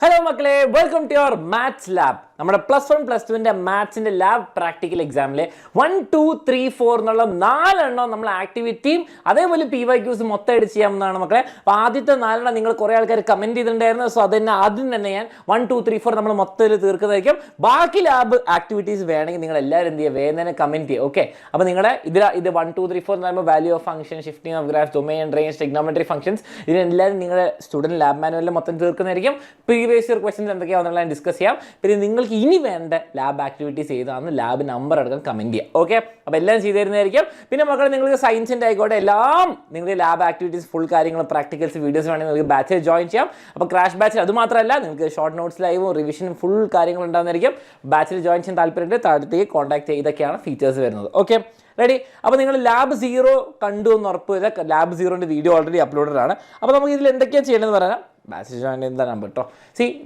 Hello മക്കളെ, welcome to your maths lab. നമ്മുടെ +1 +2 മാത്സിന്റെ lab practical എക്സാമിലെ 1 2 3 4 എന്നുള്ള 4 എണ്ണം നമ്മൾ ആക്ടിവിറ്റിയും അതേപോലെ PYQs മൊത്തം എഡിറ്റ് ചെയ്യാവുന്നതാണ് മക്കളെ. അപ്പോൾ ആദ്യത്തെ 4 എണ്ണം നിങ്ങൾ കുറേ ആൾക്കാർ കമന്റ് ചെയ്തിട്ടുണ്ടായിരുന്നു. സോ അതിന് ആദ്യം തന്നെ ഞാൻ 1 2 3 4 നമ്മൾ മൊത്തത്തിൽ തീർക്കുന്നതായിരിക്കും. ബാക്കി ലാബ് ആക്ടിവിറ്റീസ് വേണമെങ്കിൽ നിങ്ങൾ എല്ലാവരും എന്ത് ചെയ്യുക, വേഗം തന്നെ കമന്റ് ചെയ്യുക. ഓക്കെ, അപ്പോൾ നിങ്ങളുടെ ഇത് 1 2 3 4 എന്ന് പറയുമ്പോൾ value of function, shifting of graph, domain, range, trigonometry functions, ഇതിനെല്ലാവരും നിങ്ങളുടെ സ്റ്റുഡൻറ്റ് ലാബ് മാനുവലിൽ മൊത്തം തീർക്കുന്നതായിരിക്കും. പ്രീവിയസ് ഇയർ ക്വസ്റ്റൻസ് എന്തൊക്കെയാണെന്നുള്ള ഞാൻ ഡിസ്കസ് ചെയ്യാം. പിന്നെ നിങ്ങൾക്ക് ഇനി വേണ്ട ലാബ് ആക്ടിവിറ്റീസ് ചെയ്താന്ന് ലാബ് നമ്പർ എടുക്കാൻ കമന്റ് ചെയ്യാം. ഓക്കെ, അപ്പോൾ എല്ലാം ചെയ്തു തരുന്നതായിരിക്കും. പിന്നെ മക്കളെ, നിങ്ങൾക്ക് സയൻസിൻ്റെ ആയിക്കോട്ടെ എല്ലാം നിങ്ങൾക്ക് ലാബ് ആക്ടിവിറ്റീസ് ഫുൾ കാര്യങ്ങൾ പ്രാക്ടിക്കൽസ് വീഡിയോസ് വേണമെങ്കിൽ നിങ്ങൾക്ക് ബാച്ചിൽ ജോയിൻ ചെയ്യാം. അപ്പോൾ ക്രാഷ് ബാച്ചിൽ അത് മാത്രമല്ല, നിങ്ങൾക്ക് ഷോർട്ട് നോട്ട്സ് ലൈവും റിവിഷനും ഫുൾ കാര്യങ്ങൾ ഉണ്ടാകുന്നതായിരിക്കും. ബാച്ചിൽ ജോയിൻ ചെയ്യാൻ താല്പര്യമുണ്ട്, താഴത്തേക്ക് കോൺടാക്ട് ചെയ്തൊക്കെയാണ് ഫീച്ചേഴ്സ് വരുന്നത്. Okay, ready? അപ്പോൾ നിങ്ങൾ ലാബ് 0 കണ്ടു എന്ന് ഉറപ്പ് വരുക. ലാബ് 0ൻ്റെ വീഡിയോ ഓൾറെഡി അപ്ലോഡഡ് ആണ്. അപ്പോൾ നമുക്ക് ഇതിൽ എന്തൊക്കെയാണ് ചെയ്യേണ്ടതെന്ന് പറയാം. ബാച്ച് ജോയിൻ എന്താ നമ്പർ കേട്ടോ.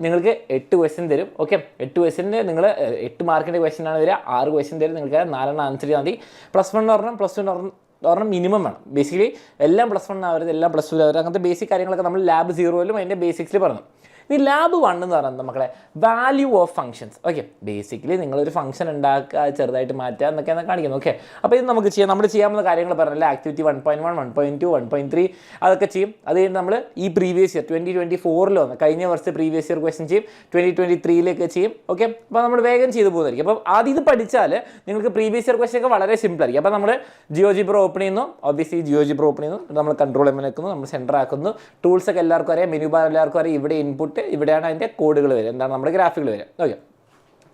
നിങ്ങൾക്ക് 8 ക്വസ്റ്റ്യൻ തരും. ഓക്കെ, 8 ക്വസ്റ്റ്യൻ്റെ നിങ്ങൾ 8 മാർക്കിൻ്റെ ക്വസ്റ്റ്യൻ ആണ് വരിക. 6 ക്വസ്റ്റ്യൻ തരും. നിങ്ങൾക്ക് 4 ആൻസർ ചെയ്താൽ മതി. +1 ഒരെണ്ണം, +2 ഒരെണ്ണം മിനിമം വേണം. ബേസിക്കലി എല്ലാം +1 ആവരുത്, എല്ലാം +2 ആവരുത്. അങ്ങനത്തെ ബേസിക് കാര്യങ്ങളൊക്കെ നമ്മൾ ലാബ് 0യിലും അതിൻ്റെ ബേസിക്സിൽ പറഞ്ഞു. ഈ ലാബ് 1 എന്ന് പറയുന്നത് മക്കളെ value of functions. Okay, basically നിങ്ങളൊരു ഫംഗ്ഷൻ ഉണ്ടാക്കുക, ചെറുതായിട്ട് മാറ്റുക എന്നൊക്കെയാണ് കാണിക്കുന്നത്. ഓക്കെ, അപ്പോൾ ഇത് നമുക്ക് ചെയ്യാം. നമ്മൾ ചെയ്യാവുന്ന കാര്യങ്ങൾ പറഞ്ഞല്ലേ, ആക്ടിവിറ്റി 1.1 1.2 1.3 അതൊക്കെ ചെയ്യും. അത് കഴിഞ്ഞ് നമ്മൾ ഈ പ്രീവിയസ് ഇയർ 2024 വന്ന് കഴിഞ്ഞ വർഷത്തെ പ്രീവിയസ് ഇയർ ക്വസ്റ്റ്യൻ ചെയ്യും, 2023 ചെയ്യും. ഓക്കെ, അപ്പോൾ നമ്മൾ വേഗം ചെയ്തു പോകുന്നതായിരിക്കും. അപ്പോൾ ആദ്യം ഇത് പഠിച്ചാൽ നിങ്ങൾക്ക് പ്രീവിയസ് ഇയർ ക്വസ്റ്റ്യൻ ഒക്കെ വളരെ സിമ്പിൾ ആയിരിക്കും. അപ്പോൾ നമ്മൾ ജിയോജിബ്ര ഓപ്പൺ ചെയ്യുന്നു. ഒബ്വിയസ്ലി ജിയോജിബ്ര ഓപ്പൺ ചെയ്യുന്നു, നമ്മൾ കൺട്രോൾ എം വെക്കുന്നു, നമ്മൾ സെൻറ്റർ ആക്കുന്നു. ടൂൾസ് ഒക്കെ എല്ലാവർക്കും അറിയാം, മെനു ബാർ എല്ലാവർക്കും അറിയാം. ഇവിടെ ഇൻപുട്ട്, ഇവിടെയാണ് അതിൻ്റെ കോഡുകൾ വരിക, എന്താണ് നമ്മുടെ ഗ്രാഫുകൾ വരിക. ഓക്കെ,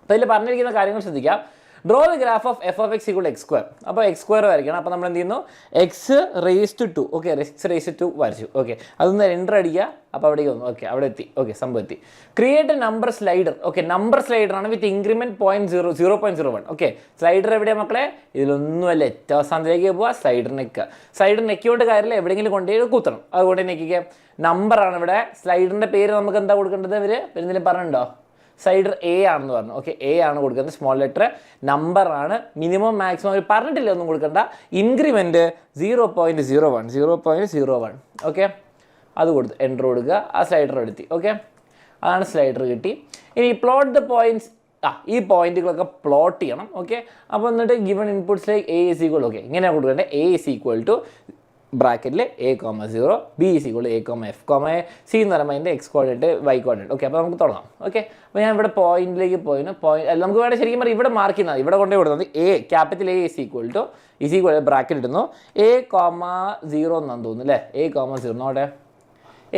അപ്പോൾ ഇതിൽ പറഞ്ഞിരിക്കുന്ന കാര്യങ്ങൾ ശ്രദ്ധിക്കാം. Draw the graph of f(x) = x². അപ്പോൾ x² വരയ്ക്കണം. അപ്പോൾ നമ്മൾ എന്ത് ചെയ്യുന്നു, x⁻². ഓക്കെ, x⁻² വരച്ചു. ഓക്കെ, അതൊന്ന് എൻ്റർ അടിക്കുക. അപ്പോൾ അവിടേക്ക് വന്നു. ഓക്കെ, അവിടെ എത്തി. ഓക്കെ, സംഭവം എത്തി. Create A number slider. Okay, number slider ആണ് വിത്ത് ഇൻക്രിമെൻറ്റ് 0.01. ഓക്കെ, സ്ലൈഡർ എവിടെയാണ് മക്കളെ? ഇതിലൊന്നുമല്ല, ഏറ്റവും അവസാനത്തിലേക്ക് പോവുക, സ്ലൈഡർ നെക്കുക. സ്ലൈഡർ നെക്കിയോണ്ട് കാര്യമില്ല, എവിടെയെങ്കിലും കൊണ്ടുപോയി കുത്തണം. അതുകൊണ്ട് നെക്കിക്കുക. നമ്പറാണ് ഇവിടെ. സ്ലൈഡറിൻ്റെ പേര് നമുക്ക് എന്താ കൊടുക്കേണ്ടത്? ഇവർ എന്തെങ്കിലും പറഞ്ഞിട്ടുണ്ടോ? സ്ലൈഡർ A ആണെന്ന് പറഞ്ഞു. ഓക്കെ, A ആണ് കൊടുക്കുന്നത്, സ്മോൾ ലെറ്റർ. നമ്പറാണ്, മിനിമം മാക്സിമം അവർ പറഞ്ഞിട്ടില്ല, ഒന്നും കൊടുക്കണ്ട. ഇൻക്രിമെൻറ്റ് 0.01. ഓക്കെ, അത് കൊടുത്ത് എൻ്റർ കൊടുക്കുക. ആ സ്ലൈഡർ എടുത്തി. ഓക്കെ, അതാണ് സ്ലൈഡർ കിട്ടി. ഇനി പ്ലോട്ട് ദ പോയിൻറ്റ്സ്. ഈ പോയിന്റുകളൊക്കെ പ്ലോട്ട് ചെയ്യണം. ഓക്കെ, അപ്പോൾ എന്നിട്ട് ഗിവൺ ഇൻപുട്ട്സിലേക്ക് A = ഓക്കെ, ഇങ്ങനെയാണ് കൊടുക്കേണ്ടത്. A = ബ്രാക്കറ്റിൽ A,0, B = A,F, C എന്ന് പറയുമ്പോൾ അതിൻ്റെ X coordinate, Y coordinate. Okay, അപ്പോൾ നമുക്ക് തുടങ്ങാം. ഓക്കെ, അപ്പോൾ ഞാൻ ഇവിടെ പോയിന്റിലേക്ക് പോയിന്. നമുക്ക് വേണ്ട ശരിക്കും പറഞ്ഞാൽ ഇവിടെ മാർക്ക് ചെയ്യുന്നത്, ഇവിടെ കൊണ്ടുപോയി കൊടുക്കുന്നത് ക്യാപിറ്റൽ A = ബ്രാക്കറ്റ് ഇടുന്നു. A,0 എന്നാണ് തോന്നുന്നു അല്ലേ? A,0 നോട്ടെ,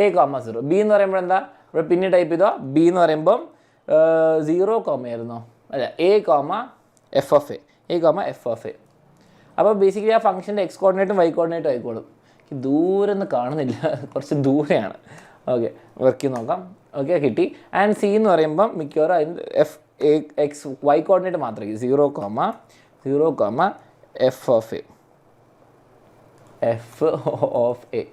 A,0. B എന്ന് പറയുമ്പോൾ എന്താ, ഇവിടെ പിന്നെ ടൈപ്പ് ചെയ്തോ. B എന്ന് പറയുമ്പം 0, ആയിരുന്നോ? അല്ല, A,F(a). അപ്പോൾ ബേസിക്കലി ആ ഫംഗ്ഷൻ്റെ X കോർഡിനേറ്റും Y കോർഡിനേറ്റും ആയിക്കോളും. ദൂരെ ഒന്നും കാണുന്നില്ല, കുറച്ച് ദൂരെയാണ്. ഓക്കെ, വർക്ക് ചെയ്ത് നോക്കാം. ഓക്കെ, കിട്ടി. ആൻഡ് C എന്ന് പറയുമ്പം മിക്കവാറും അതിൻ്റെ X Y കോർഡിനേറ്റ് മാത്രമേ 0, F(a).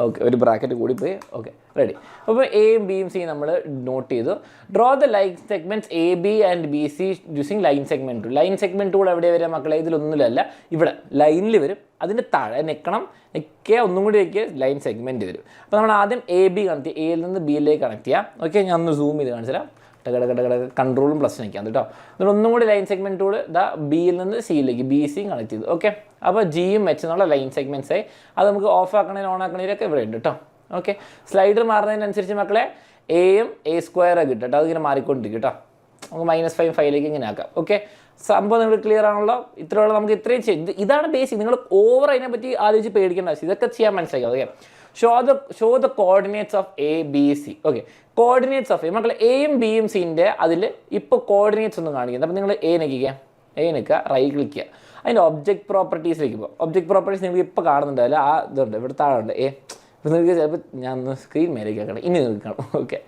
ഓക്കെ, ഒരു ബ്രാക്കറ്റ് കൂടി പോയി. Okay, ready. അപ്പോൾ എയും ബിയും സി നമ്മൾ നോട്ട് ചെയ്തു. Draw the line segments AB and BC using line segment tool. Line segment tool എവിടെ വരിക മക്കളെ? ഇതിലൊന്നുമില്ല, ഇവിടെ ലൈനിൽ വരും. അതിൻ്റെ താഴെ നെക്കിയ ഒന്നും കൂടി വയ്ക്കുക, ലൈൻ സെഗ്മെൻറ്റ് വരും. അപ്പോൾ നമ്മൾ ആദ്യം AB കണക്ട് ചെയ്യുക, Aയിൽ നിന്ന് Bയിലേക്ക് കണക്ട് ചെയ്യാം. ഓക്കെ, ഞാൻ ഒന്ന് സൂം ചെയ്ത് കാണിച്ചു തരാം. കൺട്രോളും പ്ലസ് നിൽക്കാം കേട്ടോ. എന്നിട്ട് ഒന്നും കൂടി ലൈൻ സെഗ്മെൻറ്റ് ടൂൾ Bയിൽ നിന്ന് Cയിലേക്ക്, BC കണക്ട് ചെയ്തു. ഓക്കെ, അപ്പോൾ Gയും H എന്നുള്ള ലൈൻ സെഗ്മെൻറ്റ്സായി. അത് നമുക്ക് ഓഫ് ആക്കണേലും ഓൺ ആക്കണേലൊക്കെ ഇവിടെ ഉണ്ട് കേട്ടോ. ഓക്കെ, സ്ലൈഡർ മാറുന്നതിനനുസരിച്ച് മക്കളെ Aയും A² കിട്ടും കേട്ടോ. അതിങ്ങനെ മാറിക്കൊണ്ടിരിക്കും കേട്ടോ. നമുക്ക് -5 5ലേക്ക് ഇങ്ങനെ ആക്കാം. ഓക്കെ, സംഭവം നിങ്ങൾ ക്ലിയർ ആണല്ലോ? ഇത്രയുള്ള നമുക്ക് ഇത്രയും ചെയ്ത്, ഇതാണ് ബേസിക്. നിങ്ങൾ ഓവർ അതിനെപ്പറ്റി ആലോചിച്ച് പേടിക്കേണ്ട ആവശ്യം, ഇതൊക്കെ ചെയ്യാൻ മനസ്സിലാക്കാം. Okay, show the coordinates of A, B, C. Okay, coordinates of മക്കളെ Aയും Bയും Cൻ്റെ അതിൽ ഇപ്പോൾ കോർഡിനേറ്റ്സ് ഒന്നും കാണിക്കുന്നത്. അപ്പോൾ നിങ്ങൾ A നിൽക്കുക, റൈറ്റ് ക്ലിക്ക് ചെയ്യുക. അതിൻ്റെ ഒബ്ജക്റ്റ് പ്രോപ്പർട്ടീസിലേക്ക് പോകും. ഒബ്ജക്റ്റ് പ്രോപ്പർട്ടീസ് നിങ്ങൾക്ക് ഇപ്പോൾ കാണുന്നുണ്ടല്ലോ, ആ ഇതുണ്ട് ഇവിടെ താഴെ ഉണ്ട് A. ഇപ്പോൾ നിങ്ങൾക്ക് ചിലപ്പോൾ ഞാൻ ഒന്ന് സ്ക്രീൻ മേലേക്ക് ആക്കണം, ഇനി നിങ്ങൾക്ക് കാണും. ഓക്കെ,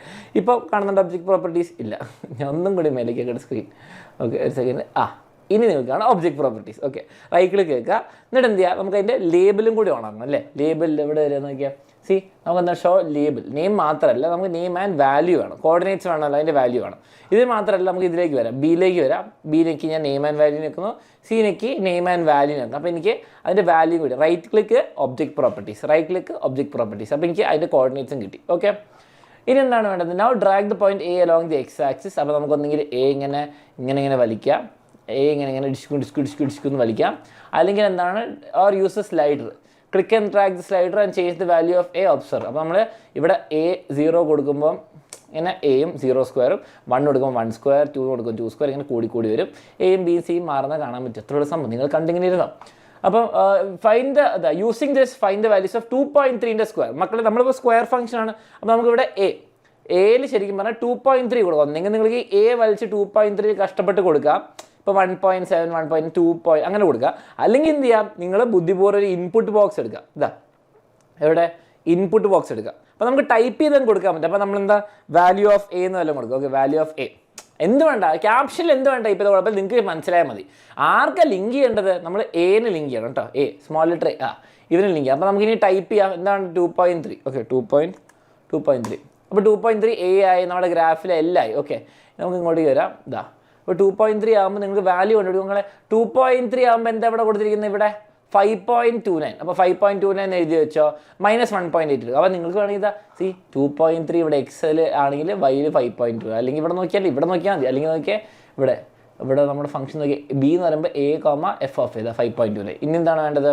ഇപ്പോൾ കാണുന്നുണ്ട് ഒബ്ജക്റ്റ് പ്രോപ്പർട്ടീസ് ഇല്ല, ഞാൻ ഒന്നും കൂടി മേലേക്ക് ആക്കണം സ്ക്രീൻ. ഓക്കെ, ഒരു സെക്കൻഡ്. ഇനി നിങ്ങൾക്ക് കാണാം object properties. Okay, right click കേൾക്കുക. എന്നിട്ട് എന്ത് ചെയ്യുക, നമുക്ക് അതിൻ്റെ ലേബലും കൂടി ഓണാക്കണം അല്ലേ? ലേബൽ എവിടെ വരിക നോക്കിയാൽ സി, നമുക്ക് എന്താ ഷോ ലേബൽ. നെയിം മാത്രമല്ല, നമുക്ക് നെയിം ആൻഡ് വാല്യൂ വേണം. കോർഡിനേറ്റ്സ് വേണമല്ലോ, അതിൻ്റെ വാല്യൂ വേണം. ഇത് മാത്രമല്ല, നമുക്ക് ഇതിലേക്ക് വരാം, Bയിലേക്ക് വരാം. Bയിലേക്ക് ഞാൻ നെയിം ആൻഡ് വാല്യൂ നിൽക്കുന്നു, Cയിലേക്ക് നെയിം ആൻഡ് വാല്യൂ നിൽക്കുന്നു. അപ്പോൾ എനിക്ക് അതിൻ്റെ വാല്യൂ കൂടി റൈറ്റ് ക്ലിക്ക് ഒബ്ജക്റ്റ് പ്രോപ്പർട്ടീസ്, അപ്പോൾ എനിക്ക് അതിൻ്റെ കോർഡിനേറ്റ്സും കിട്ടി. ഓക്കെ, ഇനി എന്താണ് വേണ്ടത്? Now drag the point A along the X axis. അപ്പോൾ നമുക്കൊന്നെങ്കിൽ എ ഇങ്ങനെ വലിക്കാം, എ ഇങ്ങനെ ഡിസ്കു എന്ന് വലിക്കാം. അല്ലെങ്കിൽ എന്താണ്, or use A slider, click and drag the slider and change the value of A observe. അപ്പോൾ നമ്മൾ ഇവിടെ എ 0 കൊടുക്കുമ്പോൾ ഇങ്ങനെ എയും 0 സ്ക്വയറും, 1 കൊടുക്കുമ്പോൾ 1 സ്ക്വയർ, 2 കൊടുക്കുമ്പോൾ 2 സ്ക്വയർ, ഇങ്ങനെ കൂടി വരും. എയും ബിയും സിയും മാറുന്ന കാണാൻ പറ്റും. എത്ര സംഭവം നിങ്ങൾ കണ്ടിങ്ങനെ ഇരുന്നോ. അപ്പം using this find the values of 2.3ൻ്റെ സ്ക്വയർ. മക്കളെ നമ്മളിപ്പോൾ സ്ക്വയർ ഫംഗ്ഷൻ ആണ്. അപ്പോൾ നമുക്കിവിടെ എയിൽ ശരിക്കും പറഞ്ഞാൽ 2.3 കൊടുക്കാം. ഒന്നെങ്കിൽ നിങ്ങൾക്ക് എ വലിച്ച് 2.3 കഷ്ടപ്പെട്ട് കൊടുക്കാം. ഇപ്പോൾ 1.7, 1.2 അങ്ങനെ കൊടുക്കുക. അല്ലെങ്കിൽ എന്ത് ചെയ്യാം, നിങ്ങൾ ബുദ്ധിപൂർവ്വം ഒരു ഇൻപുട്ട് ബോക്സ് എടുക്കുക. എവിടെ ഇൻപുട്ട് ബോക്സ് എടുക്കുക. അപ്പോൾ നമുക്ക് ടൈപ്പ് ചെയ്ത് കൊടുക്കാൻ പറ്റും. അപ്പോൾ നമ്മളെന്താ വാല്യൂ ഓഫ് എ എന്ന് വല്ലതും കൊടുക്കുക. ഓക്കെ, വാല്യൂ ഓഫ് എ എന്ത് വേണ്ട, ക്യാപ്ഷനിൽ എന്ത് വേണ്ട ടൈപ്പ് ചെയ്ത കുഴപ്പമില്ല, നിങ്ങൾക്ക് മനസ്സിലായാൽ മതി. ആർക്കാ ലിങ്ക് ചെയ്യേണ്ടത്? നമ്മൾ എന് ലിങ്ക് ചെയ്യണം കേട്ടോ. സ്മോൾ ലെറ്റർ ഇവന് ലിങ്ക് ചെയ്യാം. അപ്പോൾ നമുക്കിനി ടൈപ്പ് ചെയ്യാം. എന്താണ് 2.3? ഓക്കെ, 2.3. അപ്പോൾ 2.3 എ ആയി, നമ്മുടെ ഗ്രാഫിൽ എല്ലായി. ഓക്കെ, നമുക്ക് ഇങ്ങോട്ടേക്ക് വരാം. അപ്പോൾ 2.3 ആകുമ്പോൾ നിങ്ങൾക്ക് വാല്യൂ കണ്ടുപിടിക്കും. നിങ്ങളെ 2.3 ആകുമ്പോൾ എന്താ ഇവിടെ കൊടുത്തിരിക്കുന്നത്? ഇവിടെ 5.29. അപ്പോൾ 5.29 എഴുതി വെച്ചോ, -1.8 എടുക്കുക. അപ്പോൾ നിങ്ങൾക്ക് വേണമെങ്കിൽ 2.3 ഇവിടെ എക്സൽ ആണെങ്കിൽ വൈയിൽ 5.2, അല്ലെങ്കിൽ ഇവിടെ നോക്കിയാൽ മതി. അല്ലെങ്കിൽ നോക്കിയാൽ ഇവിടെ നമ്മുടെ ഫംഗ്ഷൻ നോക്കി ബി എന്ന് പറയുമ്പോൾ എ, എഫ് ഓഫ് ചെയ്താൽ 5.29. ഇനി എന്താണ് വേണ്ടത്?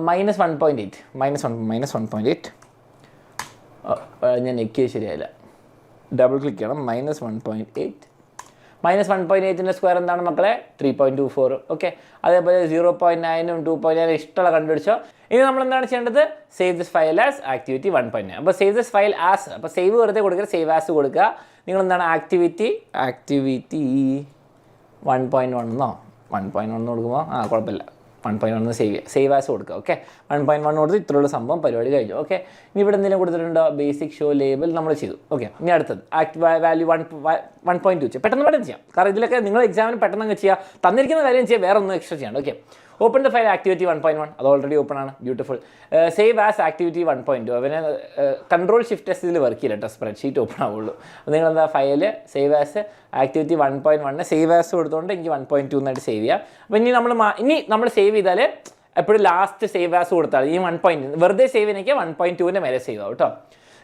-1.8. ഞാൻ നെക്കിയത് ശരിയായില്ല, ഡബിൾ ക്ലിക്ക് ചെയ്യണം. -1.8. -1.8ൻ്റെ സ്ക്വയർ എന്താണ് മക്കളെ? 3.24. ഓക്കെ, അതേപോലെ 0.9ഉം 2.9 ഇഷ്ടമുള്ള കണ്ടുപിടിച്ചോ. ഇനി നമ്മൾ എന്താണ് ചെയ്യേണ്ടത്? Save this file as activity 1.9. അപ്പോൾ സേവ് ദിസ് ഫയൽ ആസ്, അപ്പോൾ സേവ് വെറുതെ കൊടുക്കുക, സേവ് ആസ് കൊടുക്കുക. നിങ്ങൾ എന്താണ് ആക്ടിവിറ്റി 1.1 കൊടുക്കുമ്പോൾ കുഴപ്പമില്ല, 1.1 സേവ് ആസ് കൊടുക്കുക. ഓക്കെ, 1.1 കൊടുത്ത് ഇത്രയുള്ള സംഭവം പരിപാടി കഴിഞ്ഞു. ഓക്കെ, ഇനി ഇവിടെ എന്തെങ്കിലും കൊടുത്തിട്ടുണ്ടോ? ബേസിക് ഷോ ലേബൽ നമ്മൾ ചെയ്തു. ഓക്കെ, ഇനി അടുത്തത് വാല്യൂ 1.2 പെട്ടെന്ന് ചെയ്യാം. കാരണം ഇതിലൊക്കെ നിങ്ങൾ എക്സാമിന് പെട്ടെന്ന് അങ്ങ് ചെയ്യുക, തന്നിരിക്കുന്ന കാര്യം ചെയ്യുക, വേറെ ഒന്നും എക്സ്ട്രാ ചെയ്യണം. Okay, open the file activity 1.1. അത് ഓൾറെഡി ഓപ്പൺ ആണ്, ബ്യൂട്ടിഫുൾ. Save as activity 1.2. അവന് Ctrl+Shift+S ഇതിൽ വർക്ക് ചെയ്യില്ല കേട്ടോ, സ്പ്രെഡ്ഷീറ്റ് ഓപ്പൺ ആവുള്ളൂ. അപ്പോൾ നിങ്ങളെന്താ file save as activity 1.1 save as കൊടുത്തുകൊണ്ട് എനിക്ക് 1.2 എന്നായിട്ട് സേവ് ചെയ്യാം. അപ്പോൾ ഇനി നമ്മൾ സേവ് ചെയ്താൽ എപ്പോഴും ലാസ്റ്റ് സേവ് ആസ് കൊടുത്താൽ ഈ 1. വെറുതെ സേവ് ചെയ്യണമെങ്കിൽ 1.2ൻ്റെ മേലെ സേവ് ആവും കേട്ടോ.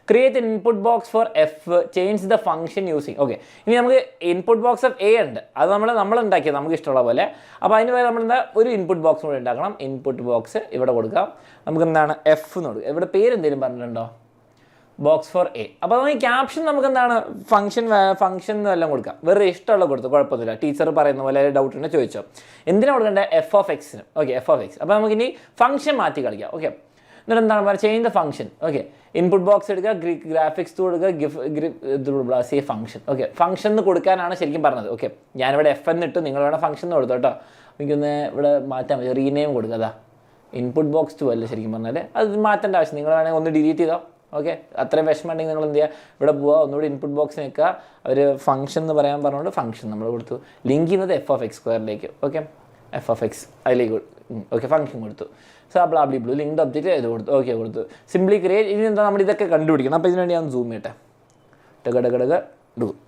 Create input box for F, change the function using. Okay, ഇനി നമുക്ക് ഇൻപുട്ട് ബോക്സ് ഓഫ് എ ഉണ്ട്, അത് നമ്മൾ ഉണ്ടാക്കിയത് നമുക്ക് ഇഷ്ടമുള്ള പോലെ. അപ്പോൾ അതിന് നമ്മൾ ഒരു ഇൻപുട്ട് ബോക്സ് കൂടെ ഉണ്ടാക്കണം. ഇൻപുട്ട് ബോക്സ് ഇവിടെ കൊടുക്കാം. നമുക്ക് എന്താണ് എഫ് എന്ന് കൊടുക്കുക. ഇവിടെ പേര് എന്തെങ്കിലും പറഞ്ഞിട്ടുണ്ടോ? Box for A. അപ്പോൾ നമുക്ക് ക്യാപ്ഷൻ നമുക്ക് എന്താണ് ഫംഗ്ഷൻ എന്നും എല്ലാം കൊടുക്കാം. വെറുതെ ഇഷ്ടമുള്ള കൊടുത്തു, കുഴപ്പമൊന്നുമില്ല. ടീച്ചർ പറയുന്ന പോലെ ഡൗട്ട് ഉണ്ടെങ്കിൽ ചോദിച്ചോ. എന്തിനാണ് കൊടുക്കേണ്ടത്? എഫ് ഓഫ് എക്സിന്. Okay, F of X. അപ്പോൾ നമുക്കിനി ഫംഗ്ഷൻ മാറ്റി കളിക്കാം. ഓക്കെ, എന്നിട്ട് എന്താണ് പറയുക? Change the function. Okay, input box എടുക്കുക, ഗ്രാഫിക്സ് കൊടുക്കുക, സേ ഫംഗ്ഷൻ. ഓക്കെ, ഫംഗ്ഷൻ എന്ന് കൊടുക്കാനാണ് ശരിക്കും പറഞ്ഞത്. ഓക്കെ, ഞാനിവിടെ എഫ് എന്നിട്ട് നിങ്ങൾ വേണം ഫംഗ്ഷൻ എന്ന് കൊടുത്തു കേട്ടോ. എനിക്കൊന്ന് ഇവിടെ മാറ്റാൻ പറ്റും, റീനെയിം കൊടുക്കുക. അതാ ഇൻപുട്ട് ബോക്സ് 2 അല്ലേ ശരിക്കും പറഞ്ഞാൽ, അത് മാറ്റേണ്ട ആവശ്യം. നിങ്ങൾ വേണമെങ്കിൽ ഒന്ന് ഡിലീറ്റ് ചെയ്തോ. ഓക്കെ, അത്രയും വിഷമം ഉണ്ടെങ്കിൽ നിങ്ങൾ എന്ത് ചെയ്യുക? ഇവിടെ പോവുക, ഒന്നുകൂടി ഇൻപുട്ട് ബോക്സ് നിൽക്കുക. അവർ ഫംഗ്ഷൻ എന്ന് പറയാൻ പറഞ്ഞുകൊണ്ട് ഫംഗ്ഷൻ നമ്മൾ കൊടുത്തു. ലിങ്ക് ചെയ്യുന്നത് എഫ് ഓഫ് എക്സ് സ്ക്വയറിലേക്ക്. ഓക്കെ, എഫ് ഓഫ് എക്സ് അതിലേക്ക്. ഓക്കെ, ഫംഗ്ഷൻ കൊടുത്തു. ബ്ലാബ്ലി ബ്ലൂ ലിങ്ക്ഡ് ഒബ്ജക്റ്റ് ഇത് കൊടുത്തു. ഓക്കെ, കൊടുത്തു. Simply create. ഇനി എന്താ നമ്മൾ ഇതൊക്കെ കണ്ടുപിടിക്കണം. അപ്പോൾ ഇതിനുവേണ്ടി ഞാൻ സൂം ചെയ്യട്ടെ.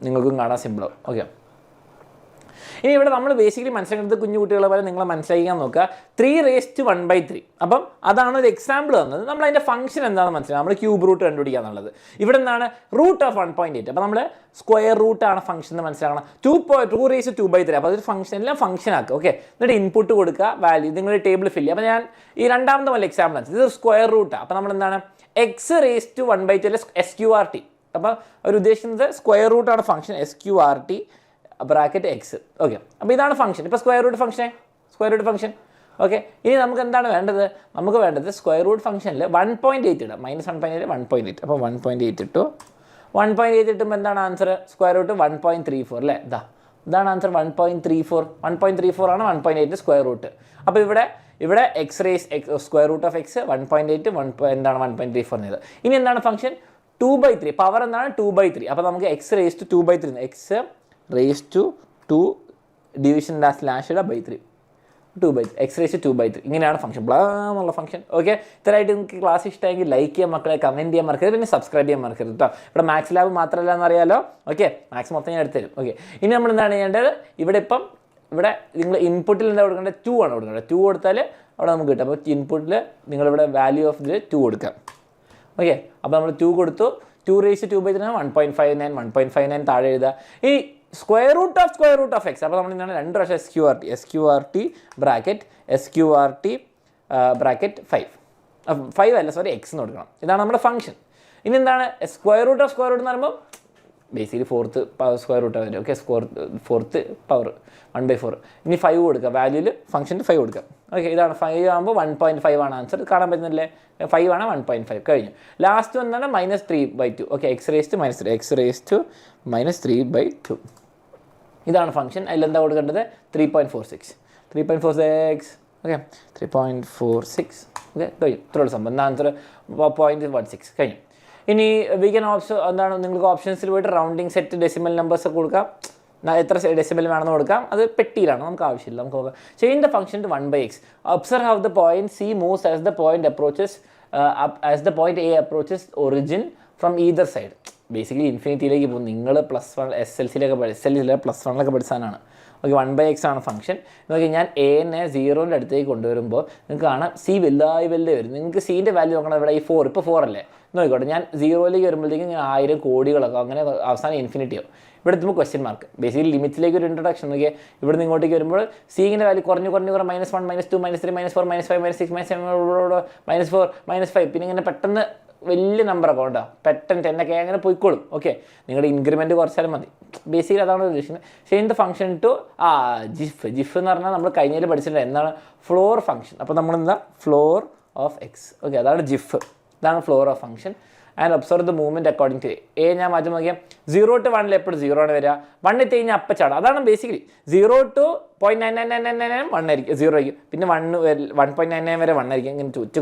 നിങ്ങൾക്കും കാണാൻ സിമ്പിളാവും. ഓക്കെ, ഇനി ഇവിടെ നമ്മൾ ബേസിക്കലി മനസ്സിലാക്കുന്നത് കുഞ്ഞു കുട്ടികളെ പോലെ നിങ്ങൾ മനസ്സിലാക്കാൻ നോക്കുക. 3⁻1/3. അപ്പം അതാണ് ഒരു എക്സാമ്പിൾ തന്നത്. നമ്മൾ അതിൻ്റെ ഫംഗ്ഷൻ എന്താണെന്ന് മനസ്സിലാക്കുക. നമ്മൾ ക്യൂബ് റൂട്ട് കണ്ടുപിടിക്കുക എന്നുള്ളത്. ഇവിടെ എന്താണ്? Root of 1.8. അപ്പോൾ നമ്മൾ സ്ക്വയർ റൂട്ടാണ് ഫംഗ്ഷൻ എന്ന് മനസ്സിലാക്കണം. 2⁻2/3. അപ്പോൾ അതൊരു ഫംഗ്ഷൻ എല്ലാം ഫംഗ്ഷൻ ആക്കുക. ഓക്കെ, എന്നിട്ട് ഇൻപുട്ട് കൊടുക്കുക, വാല്യൂ നിങ്ങളുടെ ടേബിൾ ഫില്ല് ചെയ്യുക. അപ്പോൾ ഞാൻ ഈ രണ്ടാമത്തെ പോലെ എക്സാമ്പിൾ ആണ്. ഇത് സ്ക്വയർ റൂട്ടാണ്. അപ്പോൾ നമ്മൾ എന്താണ്? x⁻1/2 SQRT. അപ്പോൾ അവർ ഉദ്ദേശിക്കുന്നത് സ്ക്വയർ റൂട്ടാണ് function, SQRT bracket X. Okay, അപ്പോൾ ഇതാണ് ഫംഗ്ഷൻ. ഇപ്പോൾ സ്ക്വയർ റൂട്ട് ഫംഗ്ഷൻ. ഓക്കെ, ഇനി നമുക്ക് എന്താണ് വേണ്ടത്? നമുക്ക് വേണ്ടത് സ്ക്വയർ റൂട്ട് ഫംഗ്ഷനിൽ 1.8 ഇടാം. -1.8 1.8. അപ്പോൾ 1.8 ഇട്ടു. 1.8 ഇട്ടുമ്പോൾ എന്താണ് ആൻസർ? സ്ക്വയർ റൂട്ട് 1.34 അല്ലേ? ഇതാണ് ആൻസർ. 1.34 ആണ് 1.8 സ്ക്വയർ റൂട്ട്. അപ്പോൾ ഇവിടെ സ്ക്വയർ റൂട്ട് ഓഫ് എക്സ് 1.8 എന്താണ് 1.34 ചെയ്തത്. ഇനി എന്താണ് ഫംഗ്ഷൻ? 2/3. പവർ എന്താണ്? 2/3. അപ്പോൾ നമുക്ക് x⁻²/3 x⁻²² ഡിവിഷൻ /3 2/3 ഇങ്ങനെയാണ് ഫംഗ്ഷൻ. എന്നുള്ള ഫംഗ്ഷൻ. ഓക്കെ, ഇത്രയായിട്ട് നിങ്ങൾക്ക് ക്ലാസ് ഇഷ്ടമെങ്കിൽ ലൈക്ക് ചെയ്യാൻ മക്കളെ, കമൻറ്റ് ചെയ്യാൻ മറക്കരുത്, പിന്നെ സബ്സ്ക്രൈബ് ചെയ്യാൻ മറക്കരുത് കേട്ടോ. ഇവിടെ മാത്സ് ലാബ് മാത്രമല്ല എന്നറിയാലോ. ഓക്കെ, മാത്സ് മൊത്തം ഞാൻ എടുത്തുതരും. ഓക്കെ, ഇനി നമ്മൾ എന്താണ് ചെയ്യേണ്ടത്? ഇവിടെ നിങ്ങൾ ഇൻപുട്ടിൽ എന്താ കൊടുക്കേണ്ടത്? 2 ആണ് കൊടുക്കേണ്ടത്. 2 കൊടുത്താൽ അവിടെ നമുക്ക് കിട്ടും. അപ്പോൾ ഇൻപുട്ടിൽ നിങ്ങളിവിടെ വാല്യൂ ഓഫ് 2 കൊടുക്കാം. ഓക്കെ, അപ്പോൾ നമ്മൾ 2 കൊടുത്തു. 2^2 1.59 1.59 താഴെ എഴുതുക. ഈ സ്ക്വയർ റൂട്ട് ഓഫ് എക്സ്, അപ്പോൾ നമ്മൾ എന്താണ് 2 പ്രാവശ്യം SQRT ബ്രാക്കറ്റ് 5 അല്ല സോറി എക്സ് എന്ന് കൊടുക്കണം. ഇതാണ് നമ്മുടെ ഫംഗ്ഷൻ. ഇനി എന്താണ് സ്ക്വയർ റൂട്ട് എന്ന് പറയുമ്പോൾ ബേസിക്കലി ഫോർത്ത് സ്ക്വയർ റൂട്ട് വരും. Okay, fourth power 1/4. ഇനി 5 കൊടുക്കുക, വാല്യൂല് ഫംഗ്ഷനിൽ 5 കൊടുക്കുക. ഓക്കെ, ഇതാണ് 5 ആകുമ്പോൾ 1.5 ആണ് ആൻസർ. കാണാൻ പറ്റുന്നില്ലേ? 5 ആണ് 1.5 കഴിഞ്ഞു. ലാസ്റ്റ് എന്താണ് -3/2. Okay, x raised to -3/2. ഇതാണ് ഫംഗ്ഷൻ. അതിലെന്താ കൊടുക്കേണ്ടത്? 3.46. ഓക്കെ, 3.46. ഓക്കെ കഴിഞ്ഞു. ഇത്രയുള്ള സംഭവം. എന്താ ആൻസർ? 0.16 കഴിഞ്ഞു. ഇനി വി ക്യാൻ ഓപ്ഷൻ എന്താണ്, നിങ്ങൾക്ക് ഓപ്ഷൻസിൽ പോയിട്ട് റൗണ്ടിങ് സെറ്റ് ഡെസിമൽ നമ്പേഴ്സ് ഒക്കെ കൊടുക്കാം. എത്ര ഡെസിമൽ വേണമെന്ന് കൊടുക്കാം. അത് പെട്ടിയിലാണ്, നമുക്ക് ആവശ്യമില്ല. നമുക്ക് നോക്കാം. Change the function to 1/x. Observe how the point C moves as the point A approaches origin from either side. Basically ഇൻഫിനിറ്റിയിലേക്ക് പോകും. നിങ്ങൾ +1 SLCയിലൊക്കെ +1 പഠിച്ചാനാണ്. ഓക്കെ, 1/x ആണ് ഫംഗ്ഷൻ. നോക്കി, ഞാൻ A-നെ 0ൻ്റെ അടുത്തേക്ക് കൊണ്ടുവരുമ്പോൾ നിങ്ങൾക്ക് കാണാം C വലുതായി വരും. നിങ്ങൾക്ക് C-ൻ്റെ വാല്യൂ നോക്കണം. ഇവിടെ ഈ 4 ഇപ്പോൾ 4 അല്ലേ? നോക്കിക്കോട്ടെ, ഞാൻ 0ലേക്ക് വരുമ്പോഴത്തേക്കും ഞാൻ 1000 കോടികളൊക്കെ അങ്ങനെ അവസാനം ഇൻഫിനിറ്റിയോ. ഇവിടെ എത്തുമ്പോൾ ക്വസ്റ്റ്യൻ മാർക്ക്. ബേസിക്കലി ലിമിറ്റിലേക്ക് ഒരു ഇൻട്രൊഡക്ഷൻ നോക്കിയാൽ ഇവിടെ നിന്ന് ഇങ്ങോട്ടേക്ക് വരുമ്പോൾ C-ൻ്റെ വാല്യൂ കുറഞ്ഞ് -1 -2 -3 -4 -5 -6 -7 -4 പിന്നെ ഇങ്ങനെ പെട്ടെന്ന് വലിയ നമ്പറൊക്കെ ഉണ്ടോ, പെട്ടെന്ന് 10 ഒക്കെ അങ്ങനെ പോയിക്കോളും. ഓക്കെ, നിങ്ങളുടെ ഇൻക്രിമെൻറ്റ് കുറച്ചാലും മതി. ബേസിക്കലി അതാണ് ഉദ്ദേശിക്കുന്നത്. Change the function to GIF എന്ന് പറഞ്ഞാൽ നമ്മൾ കഴിഞ്ഞതിൽ പഠിച്ചിട്ടുണ്ട് എന്താണ് ഫ്ലോർ ഫംഗ്ഷൻ. അപ്പോൾ നമ്മളെന്താ ഫ്ലോർ ഓഫ് എക്സ്. ഓക്കെ, അതാണ് ജിഫ്. ഇതാണ് floor of function. And observe the movement according to A. ഞാൻ മാറ്റി നോക്കിയാൽ 0 to 1 എപ്പോഴും 0 ആണ് വരിക. 1 എത്തി കഴിഞ്ഞാൽ അപ്പച്ചാണ്. അതാണ് ബേസിക്കലി 0 to 0.9999 1 ആയിരിക്കും, 0 ആയിരിക്കും. പിന്നെ 1.99 വരെ 1 ആയിരിക്കും. ഇങ്ങനെ ചുക്ക്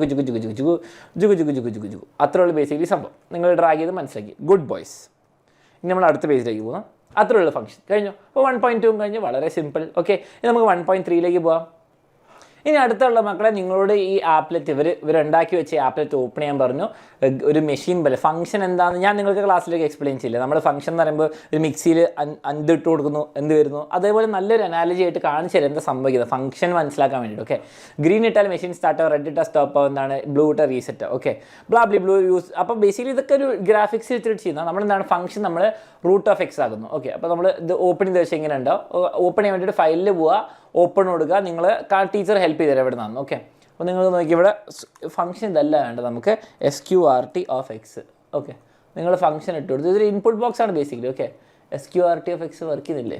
അത്രേ ഉള്ളൂ ബേസിക്കലി സംഭവം. നിങ്ങൾ ഡ്രാഗ് ചെയ്ത് മനസ്സിലാക്കി. Good boys. ഇനി നമ്മൾ അടുത്ത പേജിലേക്ക് പോകാം. അത്രേ ഉള്ളൂ ഫംഗ്ഷൻ കഴിഞ്ഞു. അപ്പോൾ 1.2 കഴിഞ്ഞു, വളരെ സിമ്പിൾ. ഓക്കെ, ഇനി നമുക്ക് 1.3ലേക്ക് പോകാം. ഇനി അടുത്തുള്ള മക്കളെ, നിങ്ങളോട് ഈ ആപ്ലെറ്റ് ഇവരുണ്ടാക്കി വെച്ച ആപ്ലെറ്റ് ഓപ്പൺ ചെയ്യാൻ പറഞ്ഞു. ഒരു മെഷീൻ പോലെ ഫംഗ്ഷൻ എന്താണെന്ന് ഞാൻ നിങ്ങൾക്ക് ക്ലാസ്സിലേക്ക് എക്സ്പ്ലെയിൻ ചെയ്യില്ല. നമ്മൾ ഫംഗ്ഷൻ എന്ന് പറയുമ്പോൾ ഒരു മിക്സിയിൽ ഇട്ട് കൊടുക്കുന്നു, എന്ത് വരുന്നു, അതേപോലെ നല്ലൊരു അനാലജി ആയിട്ട് കാണിച്ചു തരാം എന്താ സംഭവിക്കുന്നത് ഫംഗ്ഷൻ മനസ്സിലാക്കാൻ വേണ്ടിയിട്ട്. ഓക്കെ, ഗ്രീൻ ഇട്ടാൽ മെഷീൻ സ്റ്റാർട്ട് ആവും, റെഡ് ഇട്ടാൽ സ്റ്റോപ്പ് ആവും, എന്താണ് ബ്ലൂ ഇട്ടാൽ റീസെറ്റ്. Okay, blue use. അപ്പോൾ ബേസിക്കലി ഇതൊക്കെ ഒരു ഗ്രാഫിക്സ് വെച്ചിട്ട് ചെയ്യുന്നത്. നമ്മളെന്താണ് ഫംഗ്ഷൻ നമ്മൾ റൂട്ട് ഓഫ് എക്സ് ആകുന്നു. ഓക്കെ, അപ്പോൾ നമ്മൾ ഇത് ഓപ്പൺ ചെയ്ത് വെച്ചാൽ ഇങ്ങനെ ഉണ്ടാവും. ഓപ്പൺ ചെയ്യാൻ വേണ്ടിയിട്ട് ഫയലിൽ പോവുക, ഓപ്പൺ കൊടുക്കുക. നിങ്ങൾ ടീച്ചർ ഹെൽപ്പ് ചെയ്ത് തരാം ഇവിടെ നിന്നാണ്. ഓക്കെ, അപ്പോൾ നിങ്ങൾ നോക്കി ഇവിടെ ഫംഗ്ഷൻ ഇതല്ല വേണ്ടത് നമുക്ക് SQRT ഓഫ് എക്സ്. ഓക്കെ, നിങ്ങൾ ഫംഗ്ഷൻ ഇട്ട് കൊടുത്തു. ഇതൊരു ഇൻപുട്ട് ബോക്സ് ആണ് basically. Okay, SQRT of X work ചെയ്യുന്നില്ലേ?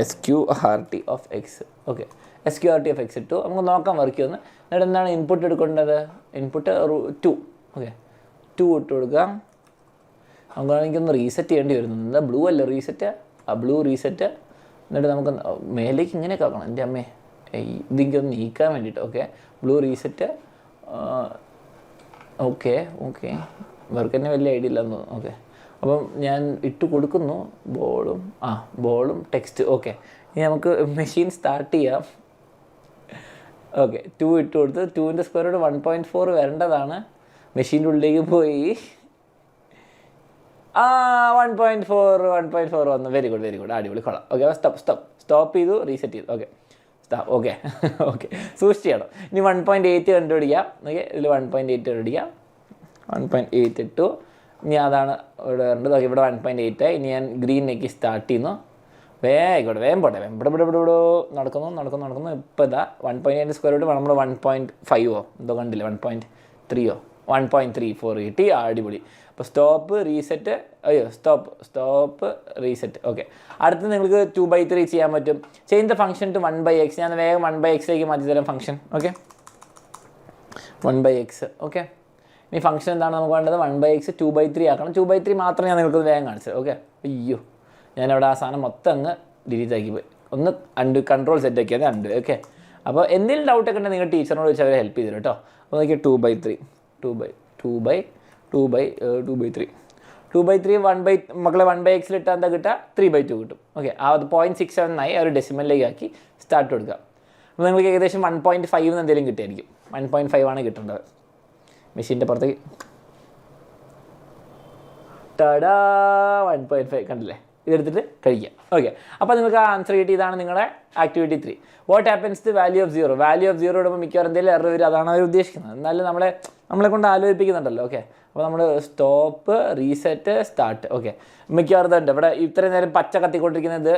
SQRT of X. Okay, SQRT of X ഇട്ടു. നമുക്ക് നോക്കാം വർക്ക് ചെയ്യുമെന്ന്. എന്നിട്ട് എന്താണ് ഇൻപുട്ട് എടുക്കേണ്ടത്? ഇൻപുട്ട് 2. ഓക്കെ, 2 ഇട്ട് കൊടുക്കുക. നമുക്കാണെങ്കിലൊന്ന് റീസെറ്റ് ചെയ്യേണ്ടി വരുന്നു. എന്താ ബ്ലൂ അല്ല റീസെറ്റ്? Blue reset. എന്നിട്ട് നമുക്ക് മേലേക്ക് ഇങ്ങനെയൊക്കെ ആക്കണം. എൻ്റെ അമ്മേ, ഇതിങ്ങൊന്ന് നീക്കാൻ വേണ്ടിയിട്ട്. Okay, blue reset. ഓക്കെ ഇവർക്ക് തന്നെ വലിയ ഐഡിയ ഇല്ലെന്ന് തോന്നുന്നു. ഓക്കെ, അപ്പം ഞാൻ ഇട്ട് കൊടുക്കുന്നു ബോളും ടെക്സ്റ്റ്. ഓക്കെ, ഇനി നമുക്ക് മെഷീൻ സ്റ്റാർട്ട് ചെയ്യാം. ഓക്കെ, 2 ഇട്ട് കൊടുത്ത് 2ൻ്റെ സ്ക്വയർ റൂട്ട് 1.4 വരേണ്ടതാണ്. മെഷീൻ്റെ ഉള്ളിലേക്ക് പോയി 1.4 വന്നു. വെരി ഗുഡ് അടിപൊളി, കൊള്ളാം. ഓക്കെ, സ്റ്റോപ്പ് ചെയ്തു, റീസെറ്റ് ചെയ്തു. ഓക്കെ സൂക്ഷിച്ച് ചെയ്യണം. ഇനി 1.8 കണ്ടുപിടിക്കാം. ഓക്കെ, ഇതിൽ 1.8 കണ്ടുപിടിക്കാം. 1.8 ഇട്ടു. ഇനി അതാണ് ഇവിടെ വരേണ്ടത്. ഓക്കെ, ഇവിടെ 1.8 ആയി. ഇനി ഞാൻ ഗ്രീനിലേക്ക് സ്റ്റാർട്ട് ചെയ്യുന്നു. വേഗം പോട്ടെ നടക്കുന്നു. ഇപ്പോൾ ഇതാ 1.8 സ്ക്വയർ റൂട്ട് നമ്മൾ 1.5 എന്തോ കണ്ടില്ല, 1.3 1.34 കിട്ടി. അടിപൊളി. അപ്പോൾ സ്റ്റോപ്പ് റീസെറ്റ് ഓക്കെ. അടുത്ത് നിങ്ങൾക്ക് 2/3 ചെയ്യാൻ പറ്റും. Change the function to 1/x. ഞാൻ വേഗം 1/xലേക്ക് മാറ്റി തരാം ഫംഗ്ഷൻ. Okay, 1/x. ഓക്കെ, ഇനി ഫംഗ്ഷൻ എന്താണ് നമുക്ക് വേണ്ടത്? 1/x 2/3 ആക്കണം. 2/3 മാത്രമേ ഞാൻ നിങ്ങൾക്ക് വേഗം കാണിച്ചത്. ഓക്കെ, അയ്യോ ഞാനവിടെ ആ സാധനം മൊത്തം അങ്ങ് ഡിലീറ്റ് ആക്കി പോയി. ഒന്ന് കൺട്രോൾ സെറ്റ് ആക്കിയത് അണ്ട്. ഓക്കെ, അപ്പോൾ എന്തെങ്കിലും ഡൗട്ടൊക്കെ ഉണ്ടെങ്കിൽ നിങ്ങൾ ടീച്ചറിനോട് വെച്ച് അവരെ ഹെൽപ്പ് ചെയ്തു കേട്ടോ. അപ്പോൾ നോക്കിയാൽ 2/3 മക്കളെ 1/x ഇട്ടാൽ എന്താ കിട്ടുക? 3/2 കിട്ടും. ഓക്കെ, അത് 0.67 ആയി. ഒരു ഡെസിമലിലേക്ക് ആക്കി സ്റ്റാർട്ട് കൊടുക്കുക. അപ്പോൾ നിങ്ങൾക്ക് ഏകദേശം 1.5 എന്തെങ്കിലും കിട്ടിയായിരിക്കും. 1.5 ആണ് കിട്ടേണ്ടത്. മെഷീൻ്റെ പുറത്തേക്ക് 1.5 കണ്ടില്ലേ? ഇതെടുത്തിട്ട് കഴിക്കുക. ഓക്കെ, അപ്പോൾ നിങ്ങൾക്ക് ആ ആൻസർ കിട്ടി. ഇതാണ് നിങ്ങളുടെ activity 3. What happens to value of 0? Value of 0 ഇടുമ്പോൾ മിക്കവാറും എന്തെങ്കിലും എറർ വരും. അതാണ് അവർ ഉദ്ദേശിക്കുന്നത്. എന്നാലും നമ്മളെ കൊണ്ട് ആലോചിപ്പിക്കുന്നുണ്ടല്ലോ. ഓക്കെ, അപ്പോൾ നമ്മൾ സ്റ്റോപ്പ്, റീസെറ്റ്, സ്റ്റാർട്ട്. ഓക്കെ, മിക്കവാറും ഇതുണ്ട് ഇവിടെ ഇത്രയും നേരം പച്ച കത്തിക്കൊണ്ടിരിക്കുന്നത്.